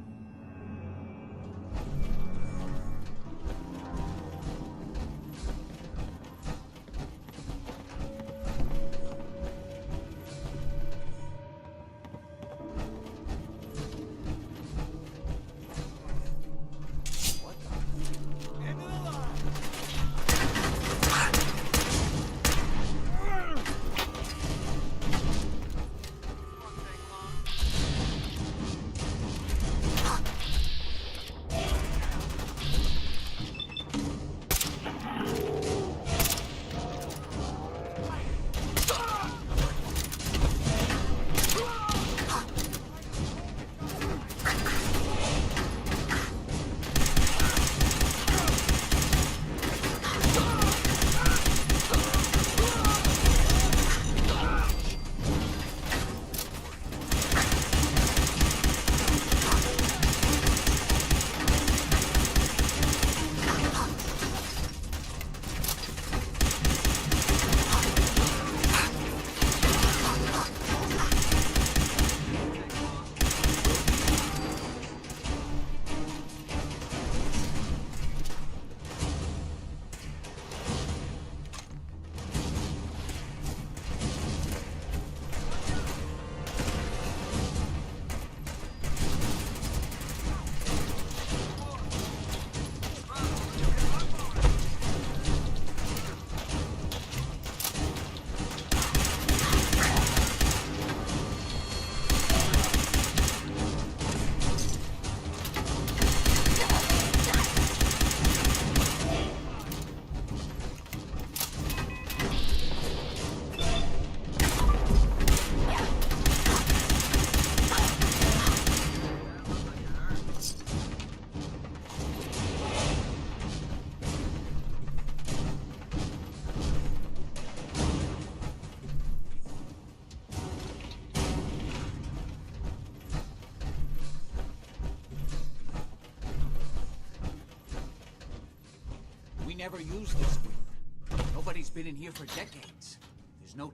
Never used this one. Nobody's been in here for decades. There's no...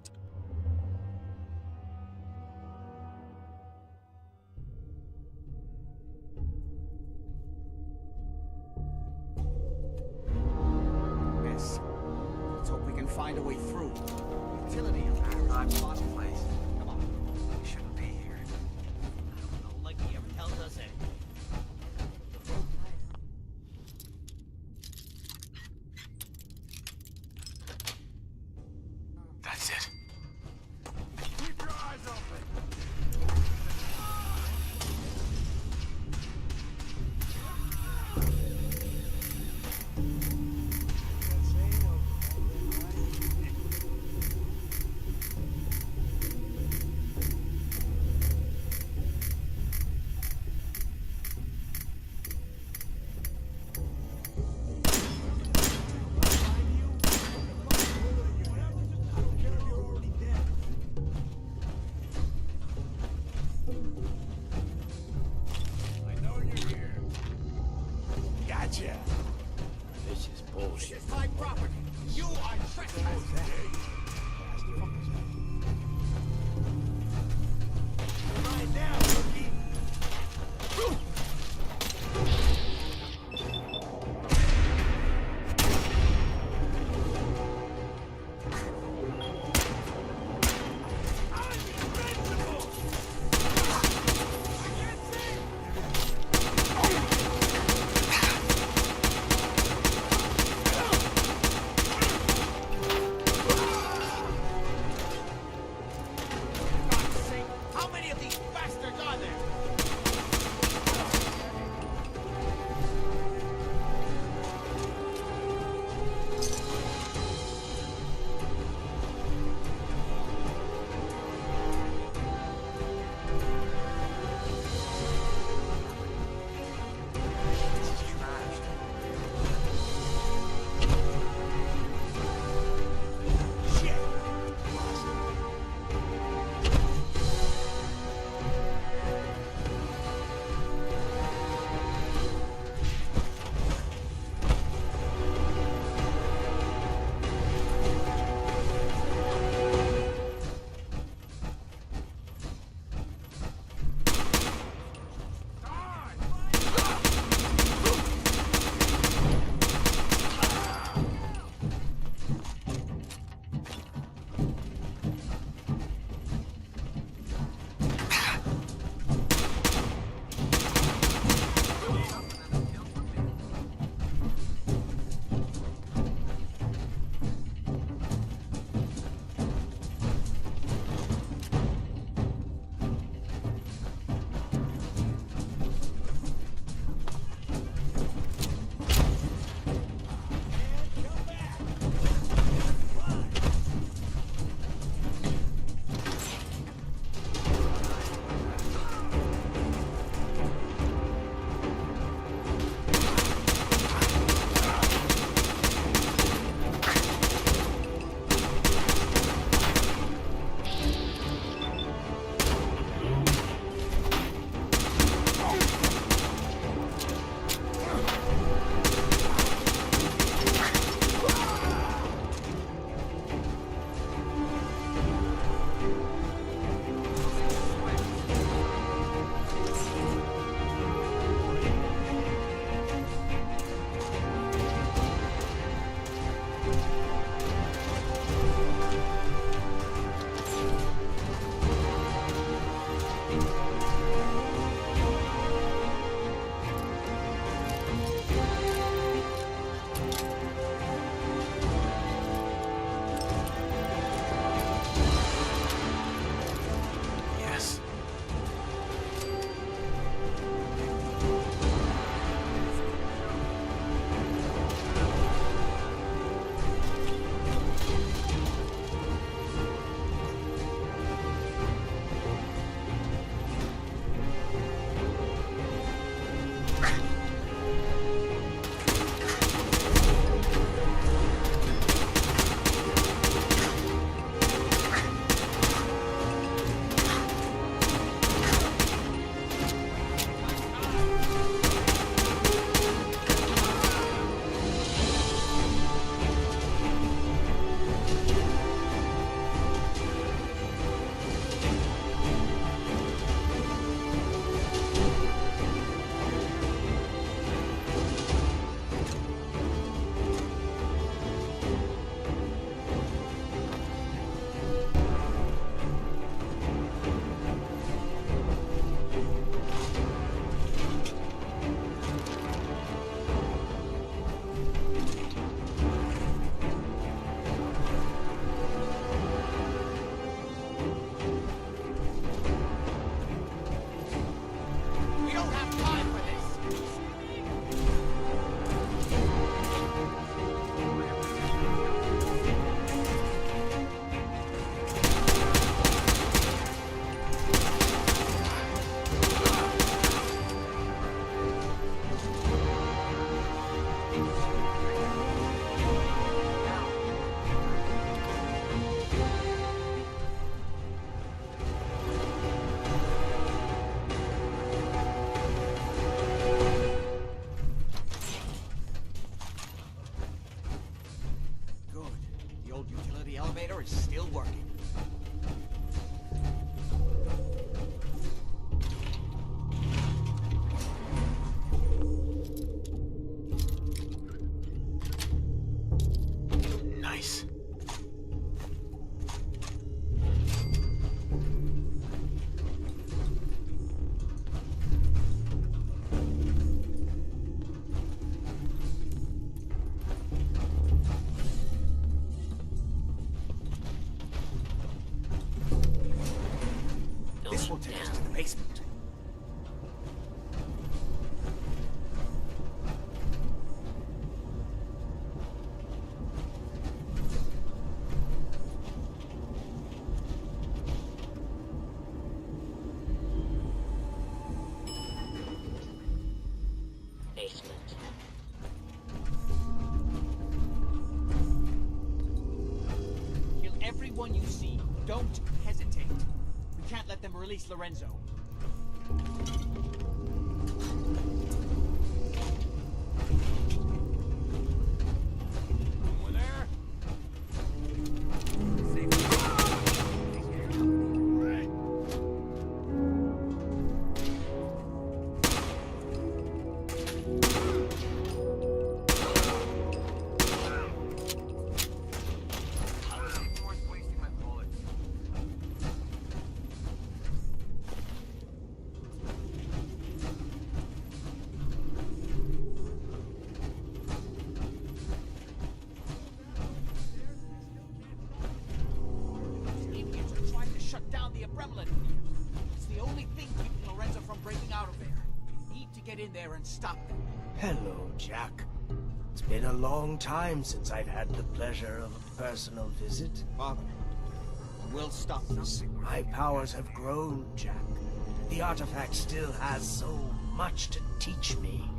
Yes. Let's hope we can find a way through. Utility of that lost place. Come on. We shouldn't be here. I don't know, like he ever tells us anything. That's it. Keep your eyes open. This will take us to the basement. Kill everyone you see. Don't hesitate. We can't let them release Lorenzo. Anyone there? It's the only thing keeping Lorenzo from breaking out of there. Need to get in there and stop them. Hello, Jack. It's been a long time since I've had the pleasure of a personal visit. Father, we'll stop this. My powers have grown, Jack. The artifact still has so much to teach me.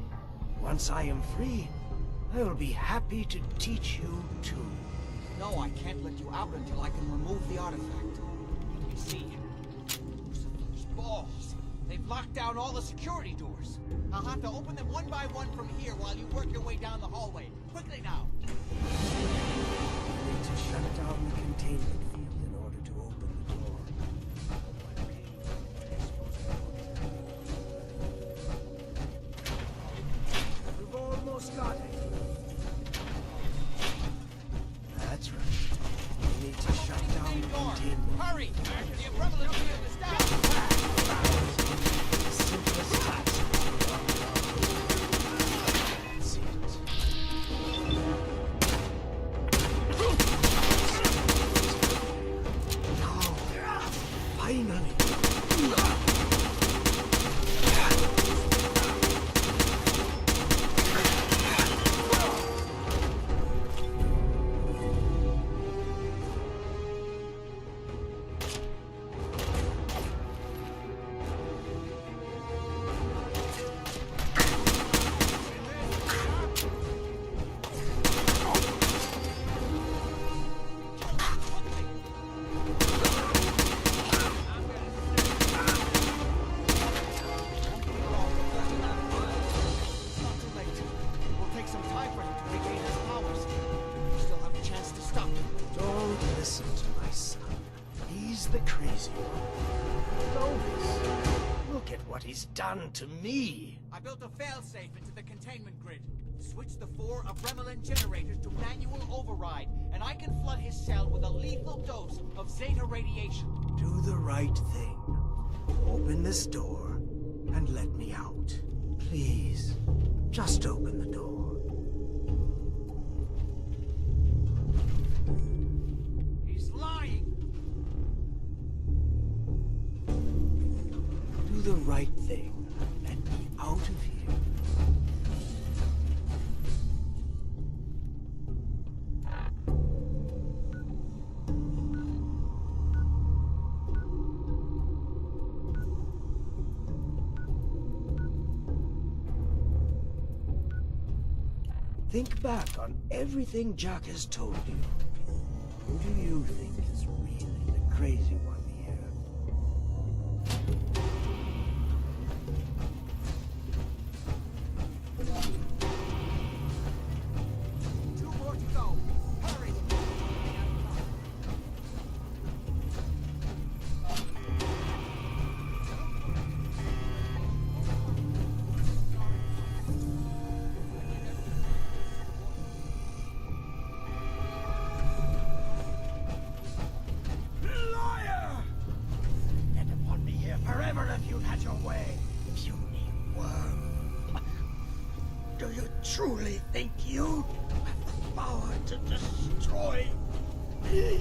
Once I am free, I will be happy to teach you too. No, I can't let you out until I can remove the artifact. You see, Lucifer's balls. They've locked down all the security doors. I'll have to open them one by one from here while you work your way down the hallway. Quickly now. I need to shut down the containment field in order to open the door. We've almost got it. That's right. We need to shut down the containment. Hurry! The umbrella field is down! Simplest task. That's it. Finally. Done to me. I built a failsafe into the containment grid. Switch the 4 Abremlin generators to manual override, and I can flood his cell with a lethal dose of Zeta radiation. Do the right thing. Open this door and let me out. Please, just open the door. He's lying. Do the right thing. Let me out of here. Think back on everything Jack has told you. Who do you think is really the crazy one here? Two more to go. Hurry! Liar! Get upon me here forever if you'd had your way. Puny worm. Do you truly think you have the power to destroy me?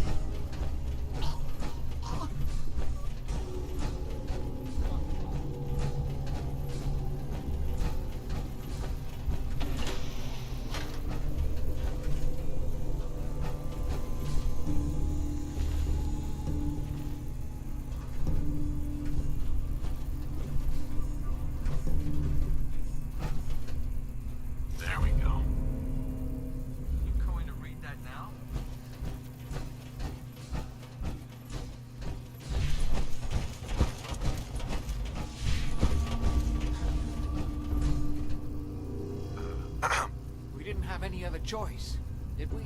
any other choice, did we?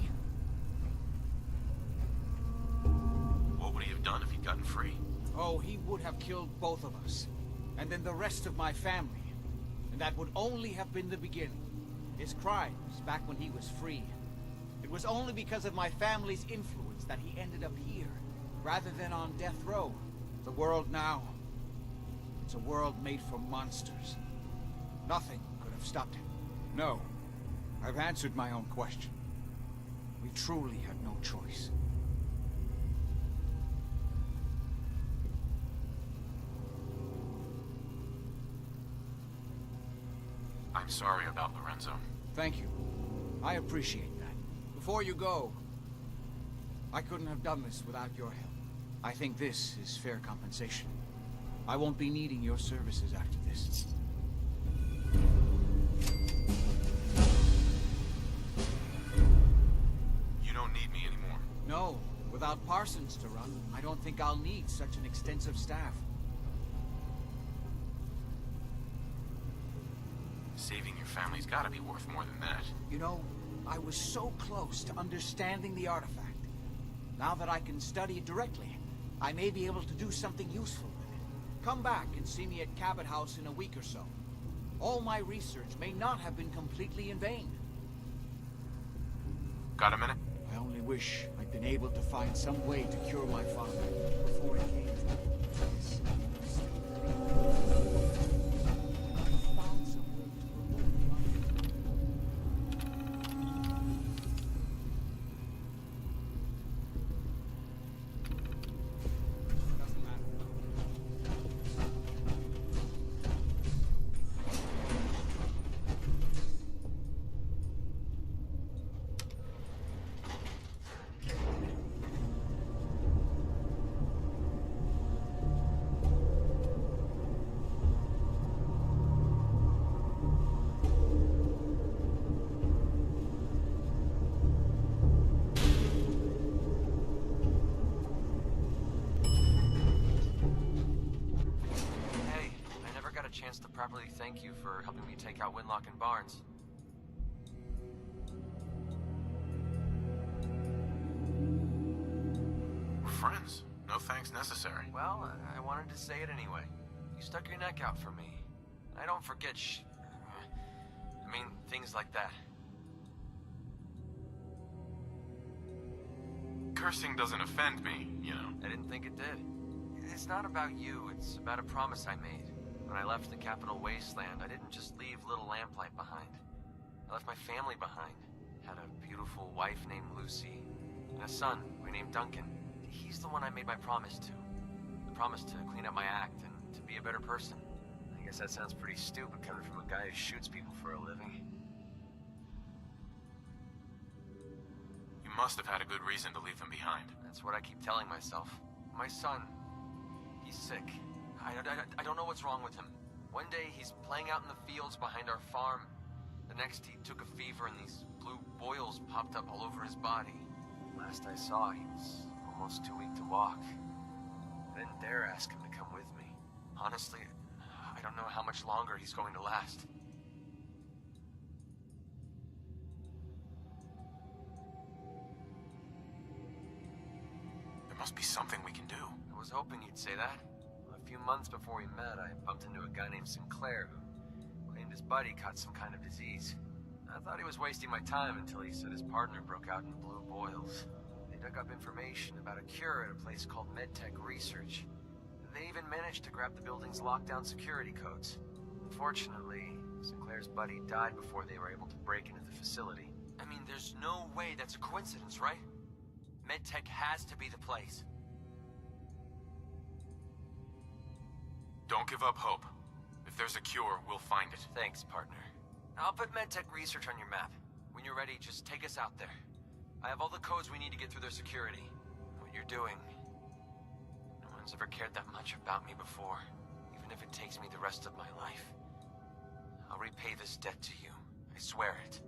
What would he have done if he'd gotten free? Oh, he would have killed both of us. And then the rest of my family. And that would only have been the beginning. His crimes back when he was free. It was only because of my family's influence that he ended up here, rather than on death row. The world now, it's a world made for monsters. Nothing could have stopped him. No, I've answered my own question. We truly had no choice. I'm sorry about Lorenzo. Thank you. I appreciate that. Before you go, I couldn't have done this without your help. I think this is fair compensation. I won't be needing your services after this. You don't need me anymore. No, without Parsons to run, I don't think I'll need such an extensive staff. Saving your family's gotta be worth more than that. You know, I was so close to understanding the artifact. Now that I can study it directly, I may be able to do something useful with it. Come back and see me at Cabot House in a week or so. All my research may not have been completely in vain. Got a minute? I only wish I'd been able to find some way to cure my father before he came to this. Chance to properly thank you for helping me take out Winlock and Barnes. We're friends. No thanks necessary. Well, I wanted to say it anyway. You stuck your neck out for me. I don't forget things like that. Cursing doesn't offend me, you know. I didn't think it did. It's not about you, it's about a promise I made. When I left the capital wasteland, I didn't just leave little Lamplight behind. I left my family behind. Had a beautiful wife named Lucy, and a son we named Duncan. He's the one I made my promise to. The promise to clean up my act and to be a better person. I guess that sounds pretty stupid coming from a guy who shoots people for a living. You must have had a good reason to leave them behind. That's what I keep telling myself. My son, he's sick. I don't know what's wrong with him. One day he's playing out in the fields behind our farm. The next he took a fever and these blue boils popped up all over his body. Last I saw, he was almost too weak to walk. I didn't dare ask him to come with me. Honestly, I don't know how much longer he's going to last. There must be something we can do. I was hoping you'd say that. A few months before we met, I bumped into a guy named Sinclair who claimed his buddy caught some kind of disease. I thought he was wasting my time until he said his partner broke out in blue boils. They dug up information about a cure at a place called MedTech Research. They even managed to grab the building's lockdown security codes. Unfortunately, Sinclair's buddy died before they were able to break into the facility. I mean, there's no way that's a coincidence, right? MedTech has to be the place. Don't give up hope. If there's a cure, we'll find it. Thanks, partner. I'll put MedTech Research on your map. When you're ready, just take us out there. I have all the codes we need to get through their security. What you're doing, no one's ever cared that much about me before, even if it takes me the rest of my life. I'll repay this debt to you. I swear it.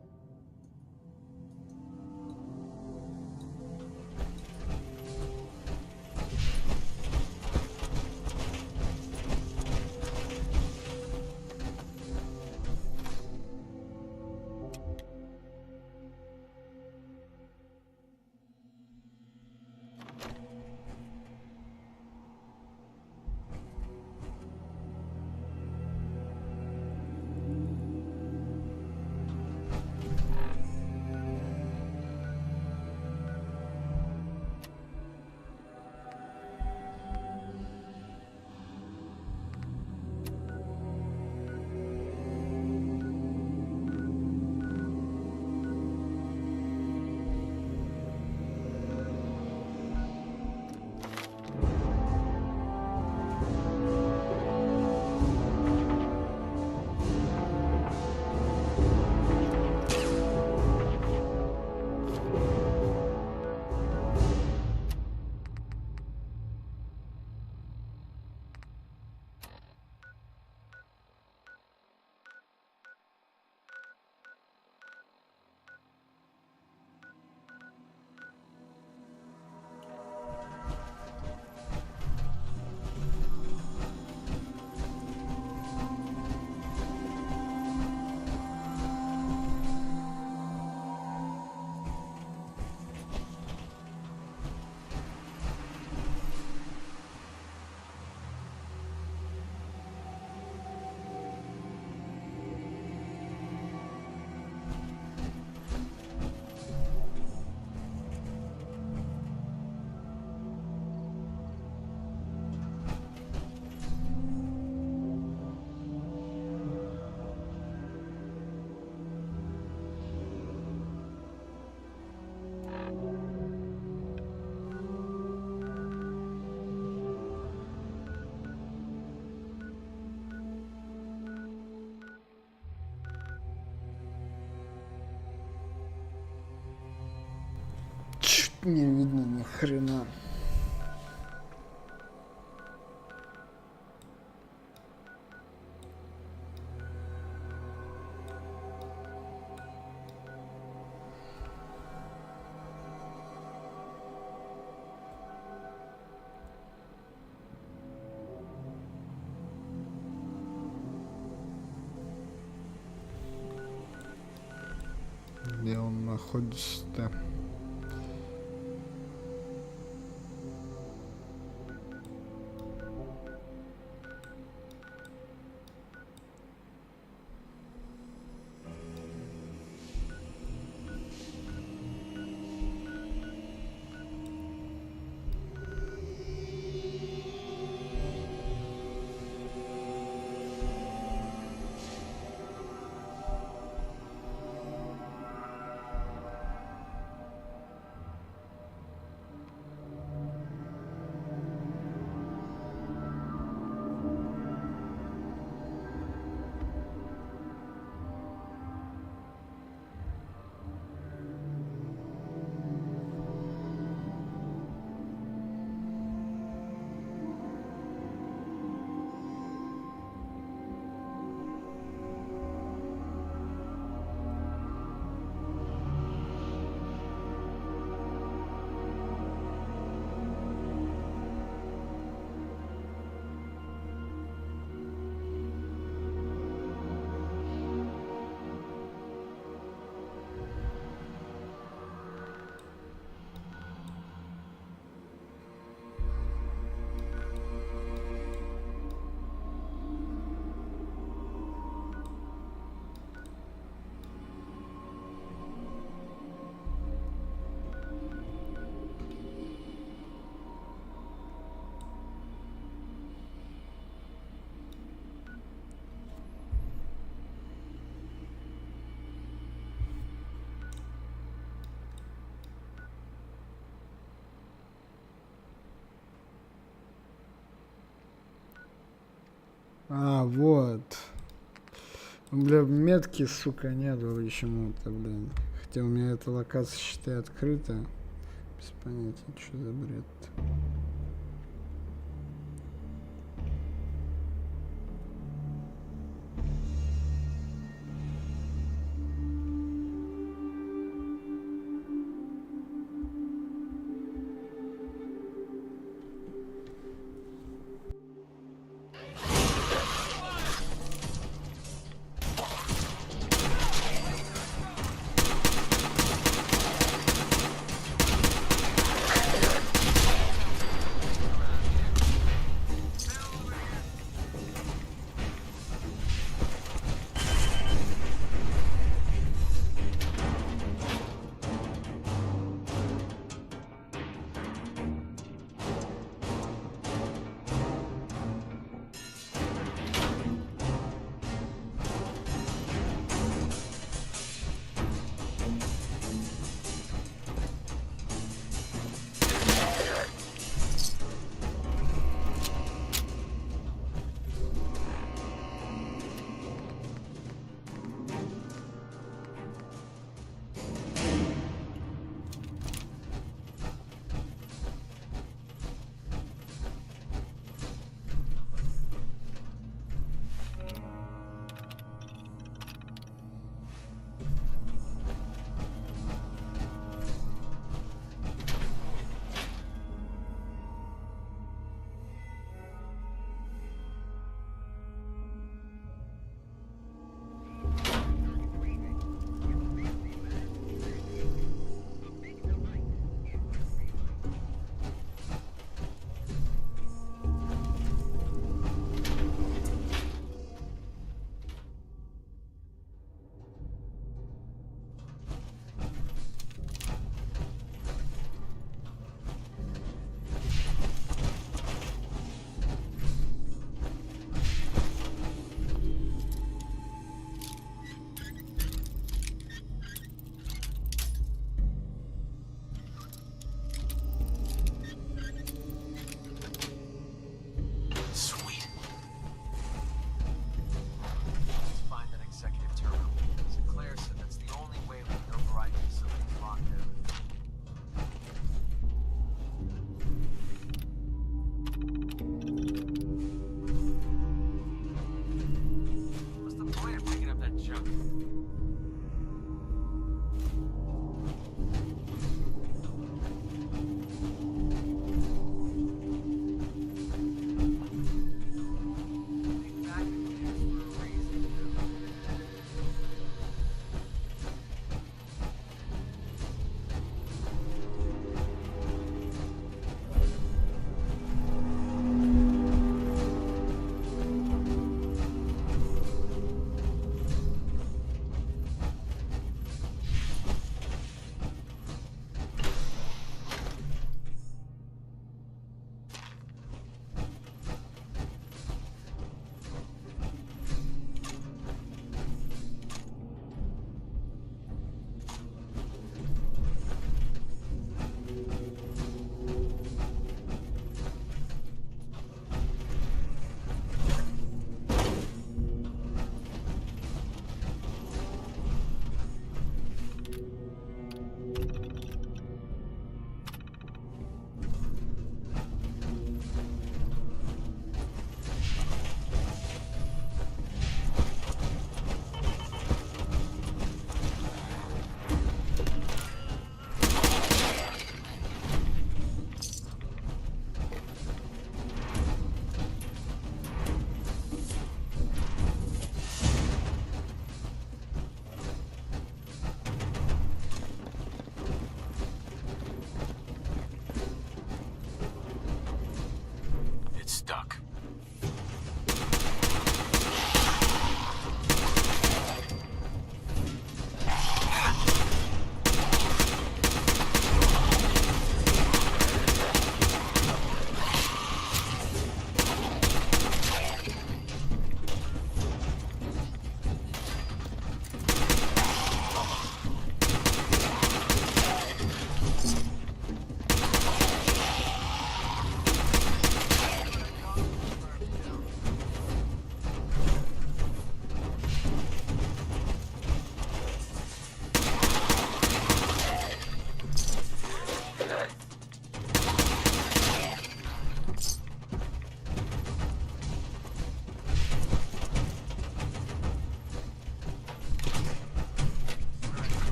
Не видно ни хрена. Где он находится-то? А, вот. Бля, метки, сука, нету почему-то, блин. Хотя у меня эта локация, считай, открыта. Без понятия, что за бред.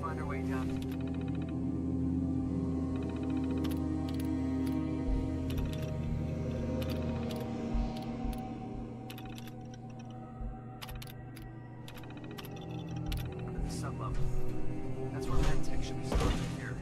find our way down. Look at the sub-level. That's where medtech should be stored here.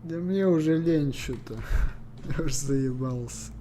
Да мне уже лень что-то. Я уже заебался.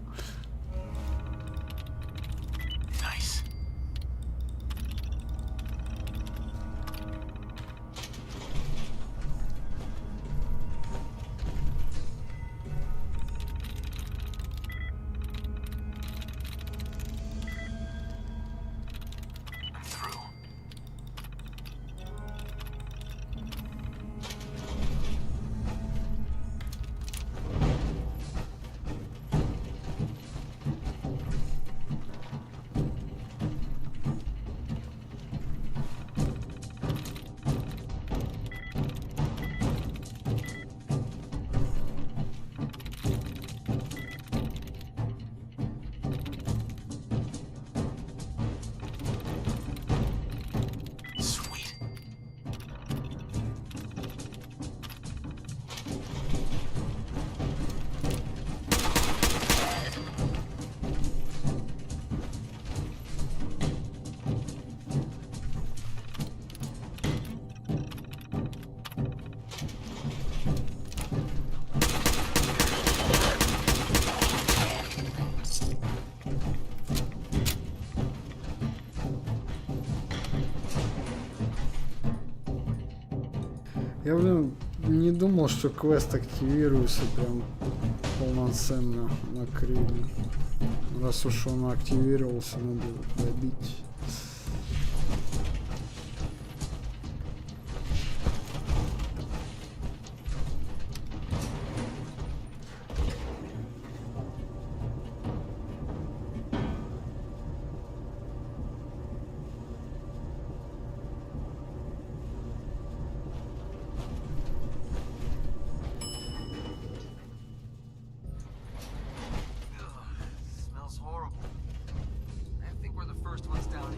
Я, блин, не думал, что квест активируется прям полноценно на крыле. Раз уж он активировался, надо добить. Smells horrible. I think we're the first ones down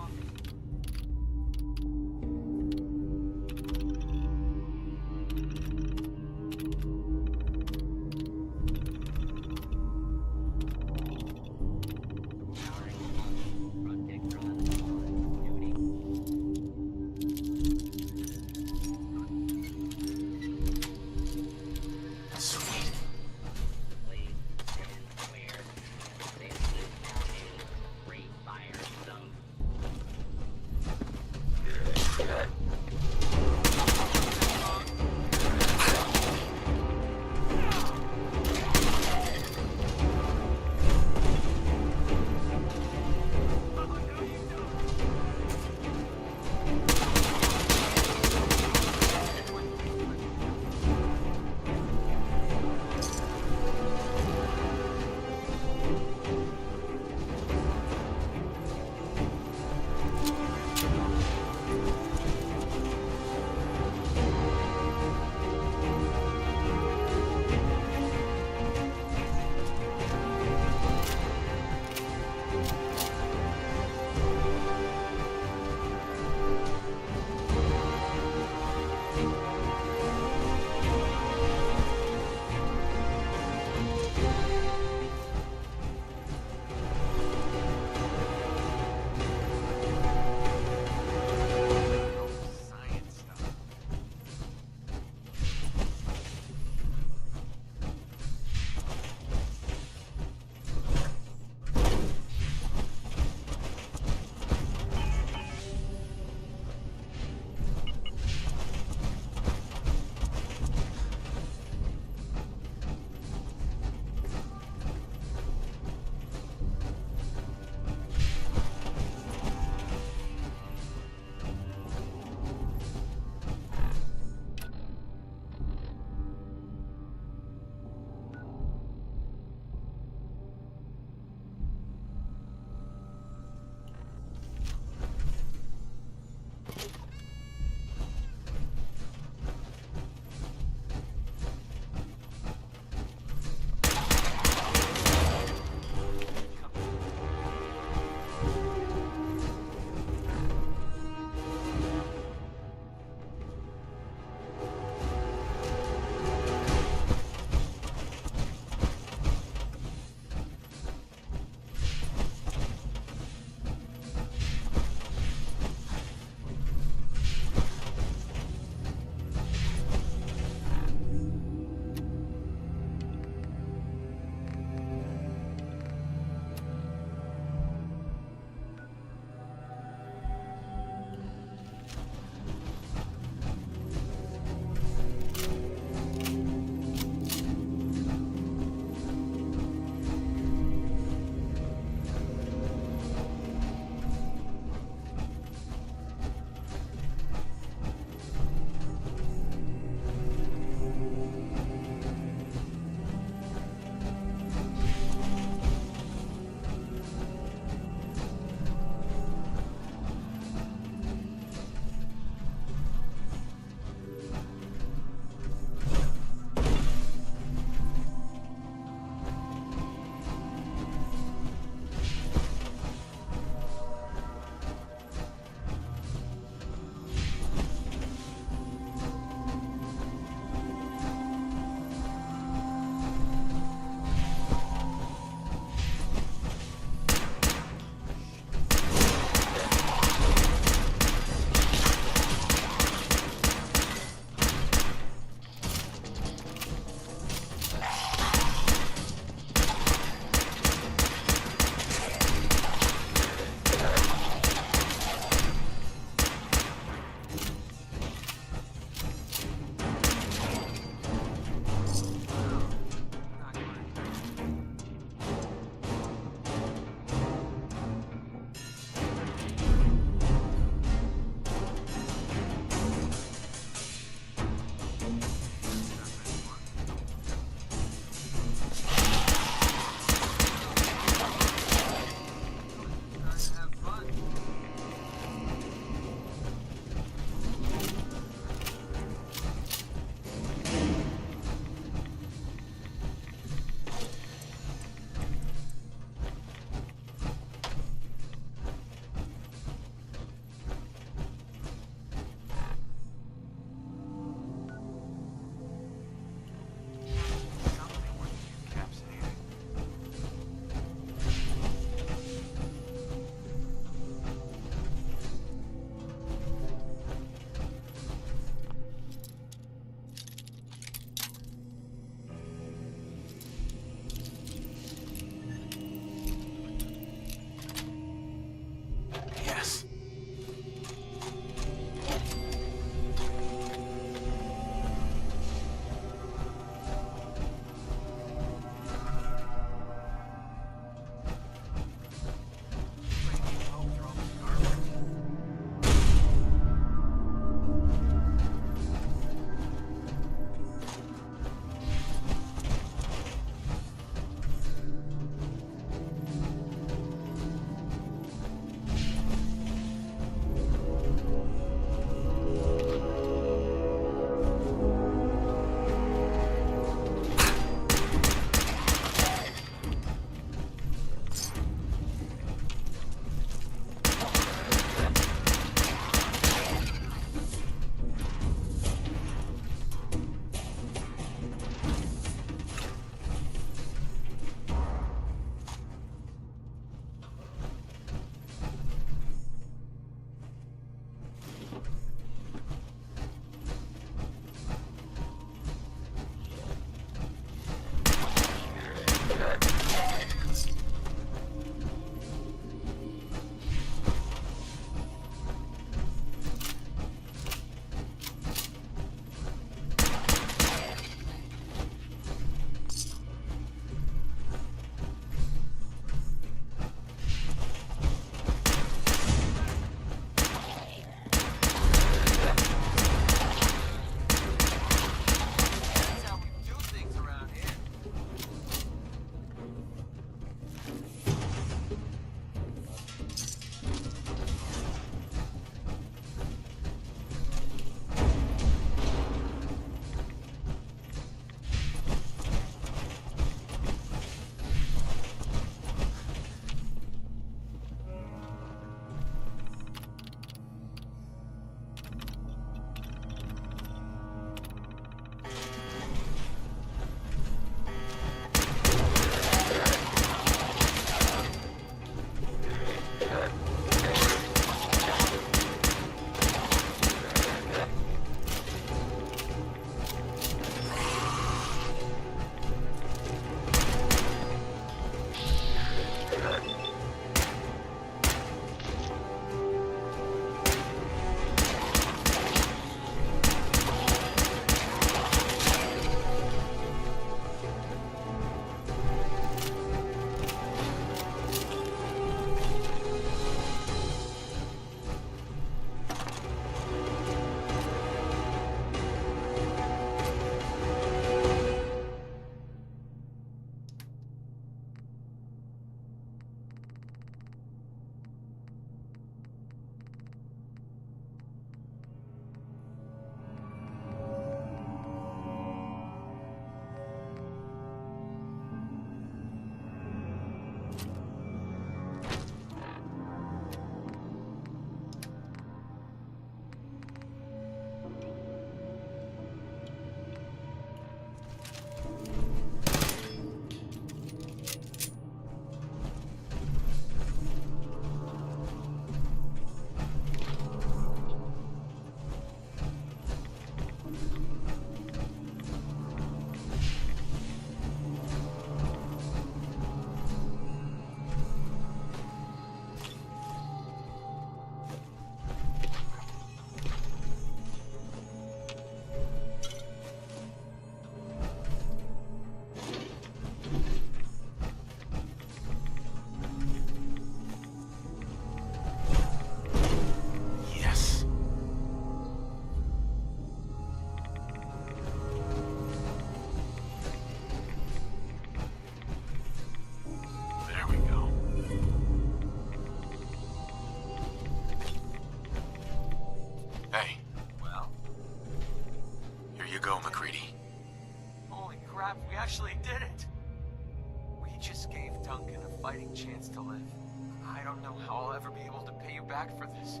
how I'll ever be able to pay you back for this.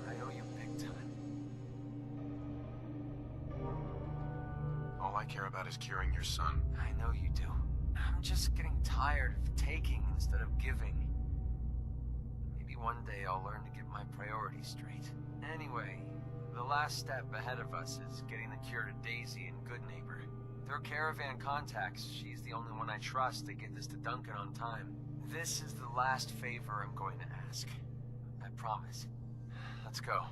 I owe you big time. All I care about is curing your son. I know you do. I'm just getting tired of taking instead of giving. Maybe one day I'll learn to get my priorities straight. Anyway, the last step ahead of us is getting the cure to Daisy and Good Neighbor. Through Caravan contacts, she's the only one I trust to get this to Duncan on time. This is the last favor I'm going to ask. I promise. Let's go.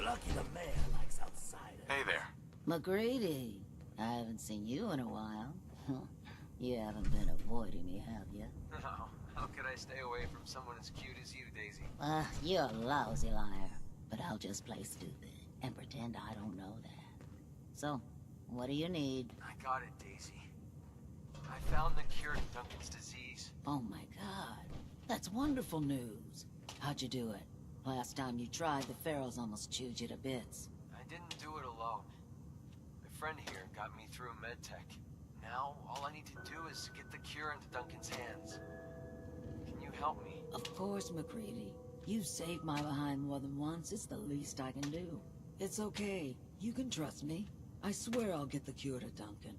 Lucky the mayor likes outsiders. Hey there. McGrady, I haven't seen you in a while. You haven't been avoiding me, have you? No, how could I stay away from someone as cute as you, Daisy? You're a lousy liar. But I'll just play stupid and pretend I don't know that. So, what do you need? I got it, Daisy. I found the cure to Duncan's disease. Oh my god, that's wonderful news. How'd you do it? Last time you tried, the Pharaohs almost chewed you to bits. I didn't do it alone. My friend here got me through medtech. Now, all I need to do is get the cure into Duncan's hands. Can you help me? Of course, McCready. You've saved my behind more than once. It's the least I can do. It's okay. You can trust me. I swear I'll get the cure to Duncan.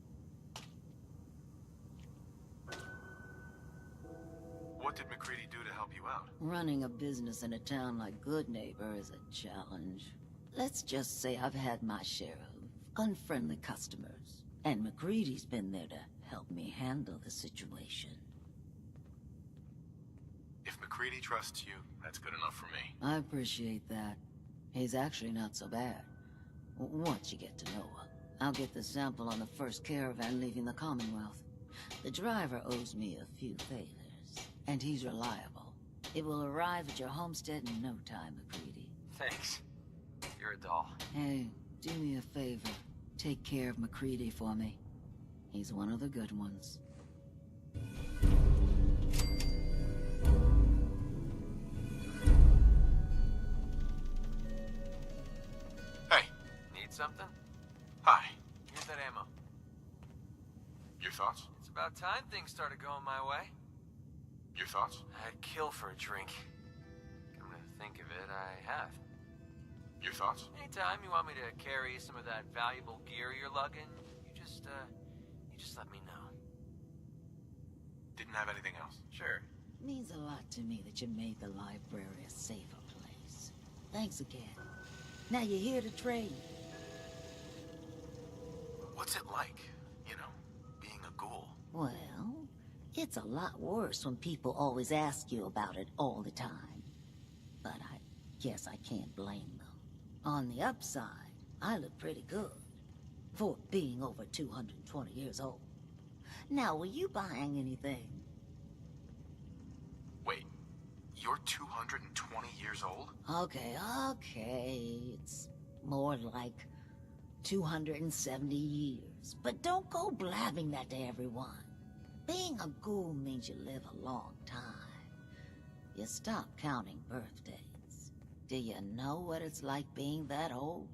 What did McCready do to help you out? Running a business in a town like Good Neighbor is a challenge. Let's just say I've had my share of unfriendly customers. And McCready's been there to help me handle the situation. If McCready trusts you, that's good enough for me. I appreciate that. He's actually not so bad. Once you get to know him. I'll get the sample on the first caravan leaving the Commonwealth. The driver owes me a few favors, and he's reliable. It will arrive at your homestead in no time, McCready. Thanks. You're a doll. Hey, do me a favor. Take care of McCready for me. He's one of the good ones. Hey. Need something? Hi. Here's that ammo. Your thoughts? It's about time things started going my way. Your thoughts? I'd kill for a drink. Come to think of it, I have. Your thoughts? Anytime you want me to carry some of that valuable gear you're lugging, you just let me know. Didn't have anything else? Sure. Means a lot to me that you made the library a safer place. Thanks again. Now you're here to trade. What's it like, you know, being a ghoul? Well, it's a lot worse when people always ask you about it all the time. But I guess I can't blame them. On the upside, I look pretty good for being over 220 years old. Now, were you buying anything? Wait, you're 220 years old? Okay, it's more like 270 years. But don't go blabbing that to everyone. Being a ghoul means you live a long time. you stop counting birthdays. Do you know what it's like being that old?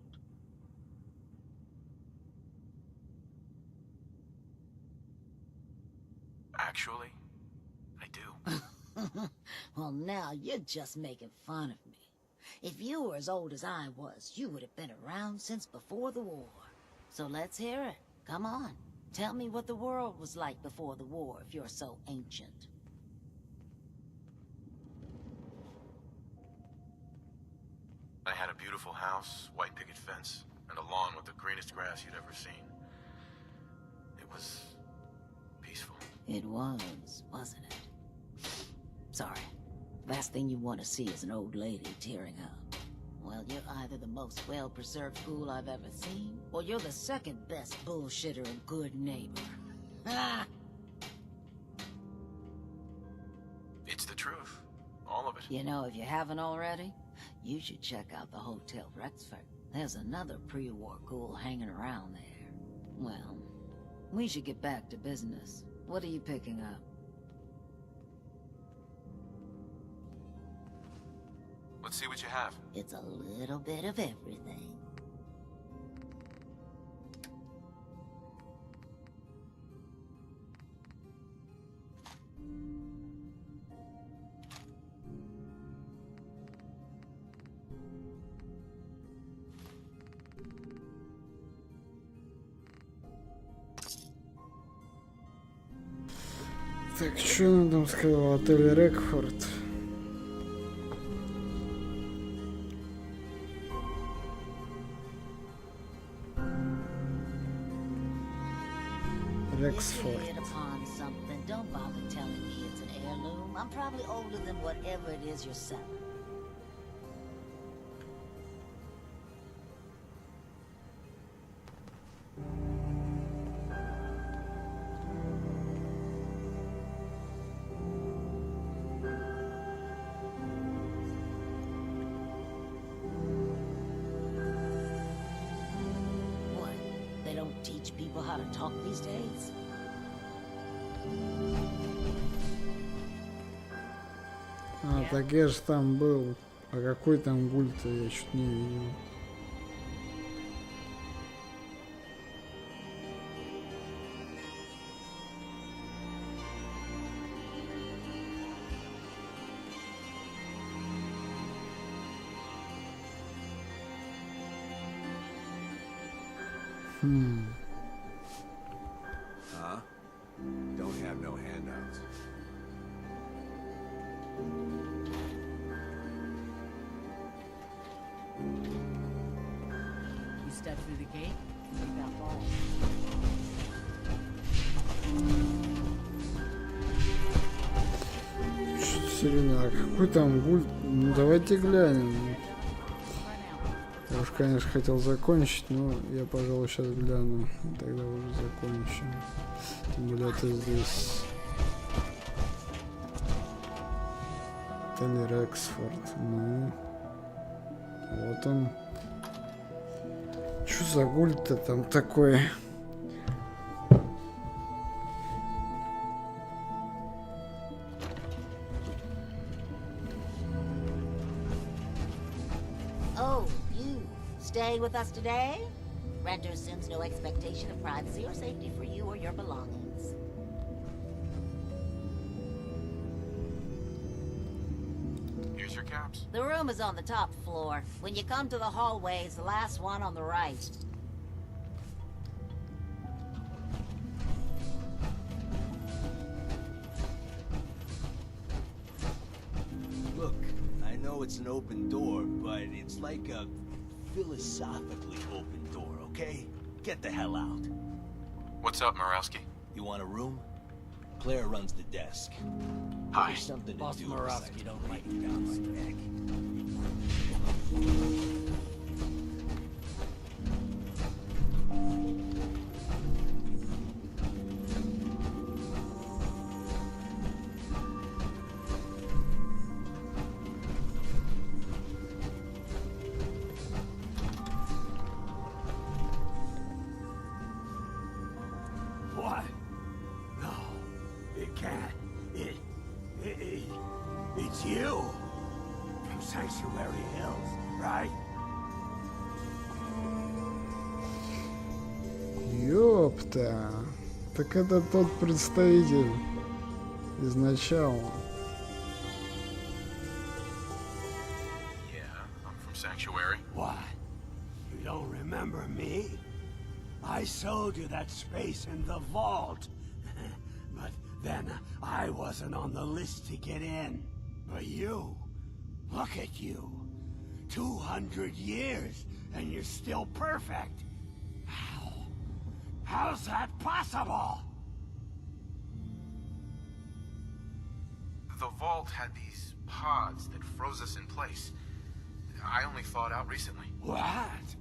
Actually, I do. Well, now you're just making fun of me. If you were as old as I was, you would have been around since before the war. So let's hear it. Come on. Tell me what the world was like before the war if you're so ancient. I had a beautiful house, white picket fence, and a lawn with the greenest grass you'd ever seen. It was peaceful. It was, wasn't it? Sorry. Last thing you want to see is an old lady tearing up. Well, you're either the most well-preserved fool I've ever seen, or you're the second best bullshitter and good neighbor. Ah! It's the truth. All of it. You know, if you haven't already, you should check out the Hotel Rexford. There's another pre-war ghoul hanging around there. Well, we should get back to business. What are you picking up? Let's see what you have. It's a little bit of everything. Так, что она там сказала? Отель Рекфорд. Rexford. If you hit upon something, don't bother telling me it's an heirloom. I'm probably older than whatever it is you're selling. What? They don't teach people how to talk these days? А, так я же там был. А какой там гуль-то, я чуть не видел. Huh? Don't have no handouts. You step through the gate, you got balls. Что-то серьезно, а какой там гуль? Ну давайте глянем. Я уж, конечно, хотел закончить, но я, пожалуй, сейчас гляну. Тогда уже закончим. Тем более это здесь. Отель Рексфорд. Ну. Вот он. Что за гуль-то там такой? Oh, you. Staying with us today? Renter assumes no expectation of privacy or safety for you or your belongings. Here's your caps. The room is on the top floor. When you come to the hallway, it's the last one on the right. Look, I know it's an open door, but it's like a philosophically open door, okay? Get the hell out. What's up, Murawski? You want a room? Claire runs the desk. Hi. There's something to Boss do. Murawski don't like you down my neck. What? No, it can't. It It's you. From Sanctuary Hills, right? Ёпта. Так это тот представитель изначала. Yeah, I'm from Sanctuary. What? You don't remember me? I sold you that space in the vault. But then I wasn't on the list to get in. But you, look at you. 200 years and you're still perfect. How's that possible? The vault had these pods that froze us in place. I only thawed out recently. What?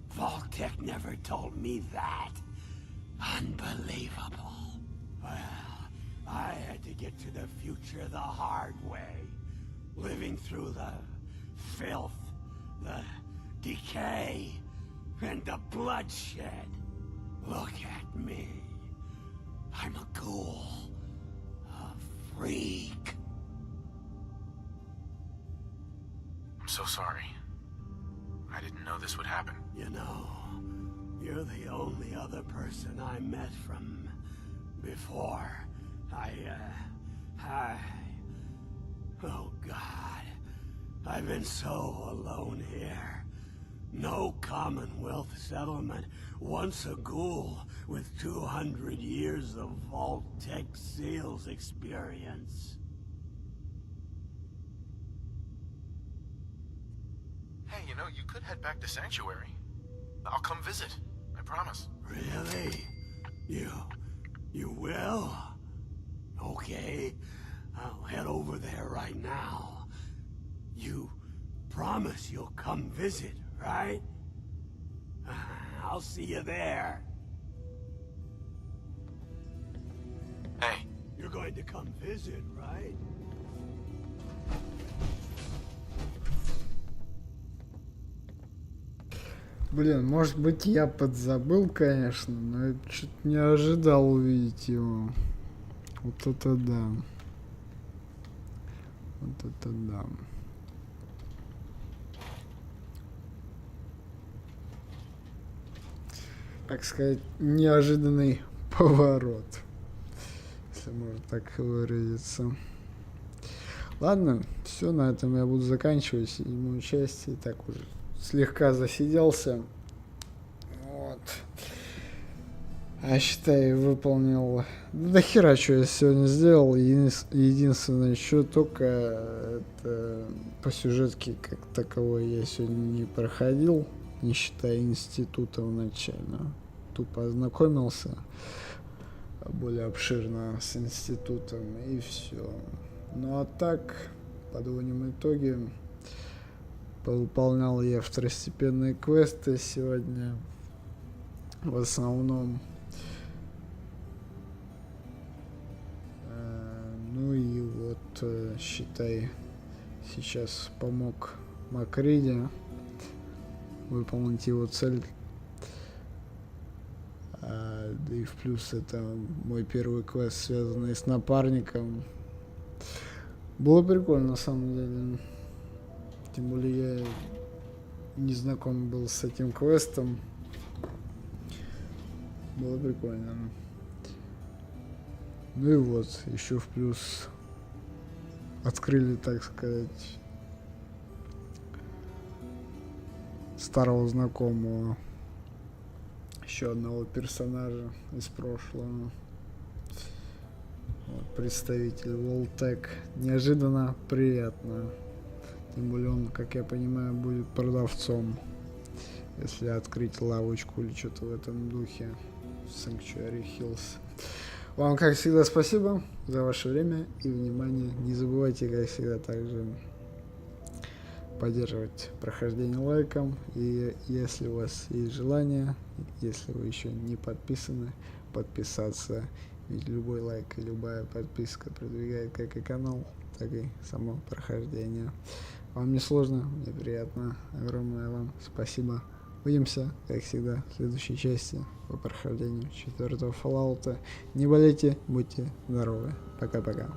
Vault Tech never told me that. Unbelievable. Well, I had to get to the future the hard way. Living through the filth, the decay, and the bloodshed. Look at me. I'm a ghoul. A freak. I'm so sorry. I didn't know this would happen. You know, you're the only other person I met from before. Oh God. I've been so alone here. No Commonwealth settlement. Once a ghoul with 200 years of Vault Tech sales experience. Hey, you know, you could head back to Sanctuary. I'll come visit. I promise. Really? You will? Okay. I'll head over there right now. You promise you'll come visit, right? I'll see you there. Hey. You're going to come visit, right? Блин, может быть, я подзабыл, конечно, но я что-то не ожидал увидеть его. Вот это да. Вот это да. Так сказать, неожиданный поворот, если можно так выразиться. Ладно, все, на этом я буду заканчивать седьмую часть. И так уже слегка засиделся. Вот. А считай, выполнил до хера, что я сегодня сделал. Единственное, что только это по сюжетке как таковой я сегодня не проходил, не считая института вначально. Тупо ознакомился более обширно с институтом и все. Ну а так, подводим итоги. Повыполнял я второстепенные квесты сегодня. В основном. Ну и вот, считай, сейчас помог Макриде выполнить его цель. Да и в плюс это мой первый квест, связанный с напарником. Было прикольно, на самом деле. Тем более я не знаком был с этим квестом. Было прикольно. Ну и вот, еще в плюс открыли, так сказать, старого знакомого, еще одного персонажа из прошлого. Вот, представитель Волтек. Неожиданно приятно. Тем более он, как я понимаю, будет продавцом, если открыть лавочку или что-то в этом духе в Sanctuary Hills. Вам, как всегда, спасибо за ваше время и внимание. Не забывайте, как всегда, также поддерживать прохождение лайком. И если у вас есть желание, если вы еще не подписаны, подписаться. Ведь любой лайк и любая подписка продвигает как и канал, так и само прохождение. Вам не сложно, мне приятно. Огромное вам спасибо. Увидимся, как всегда, в следующей части по прохождению 4-го Fallout. Не болейте, будьте здоровы. Пока-пока.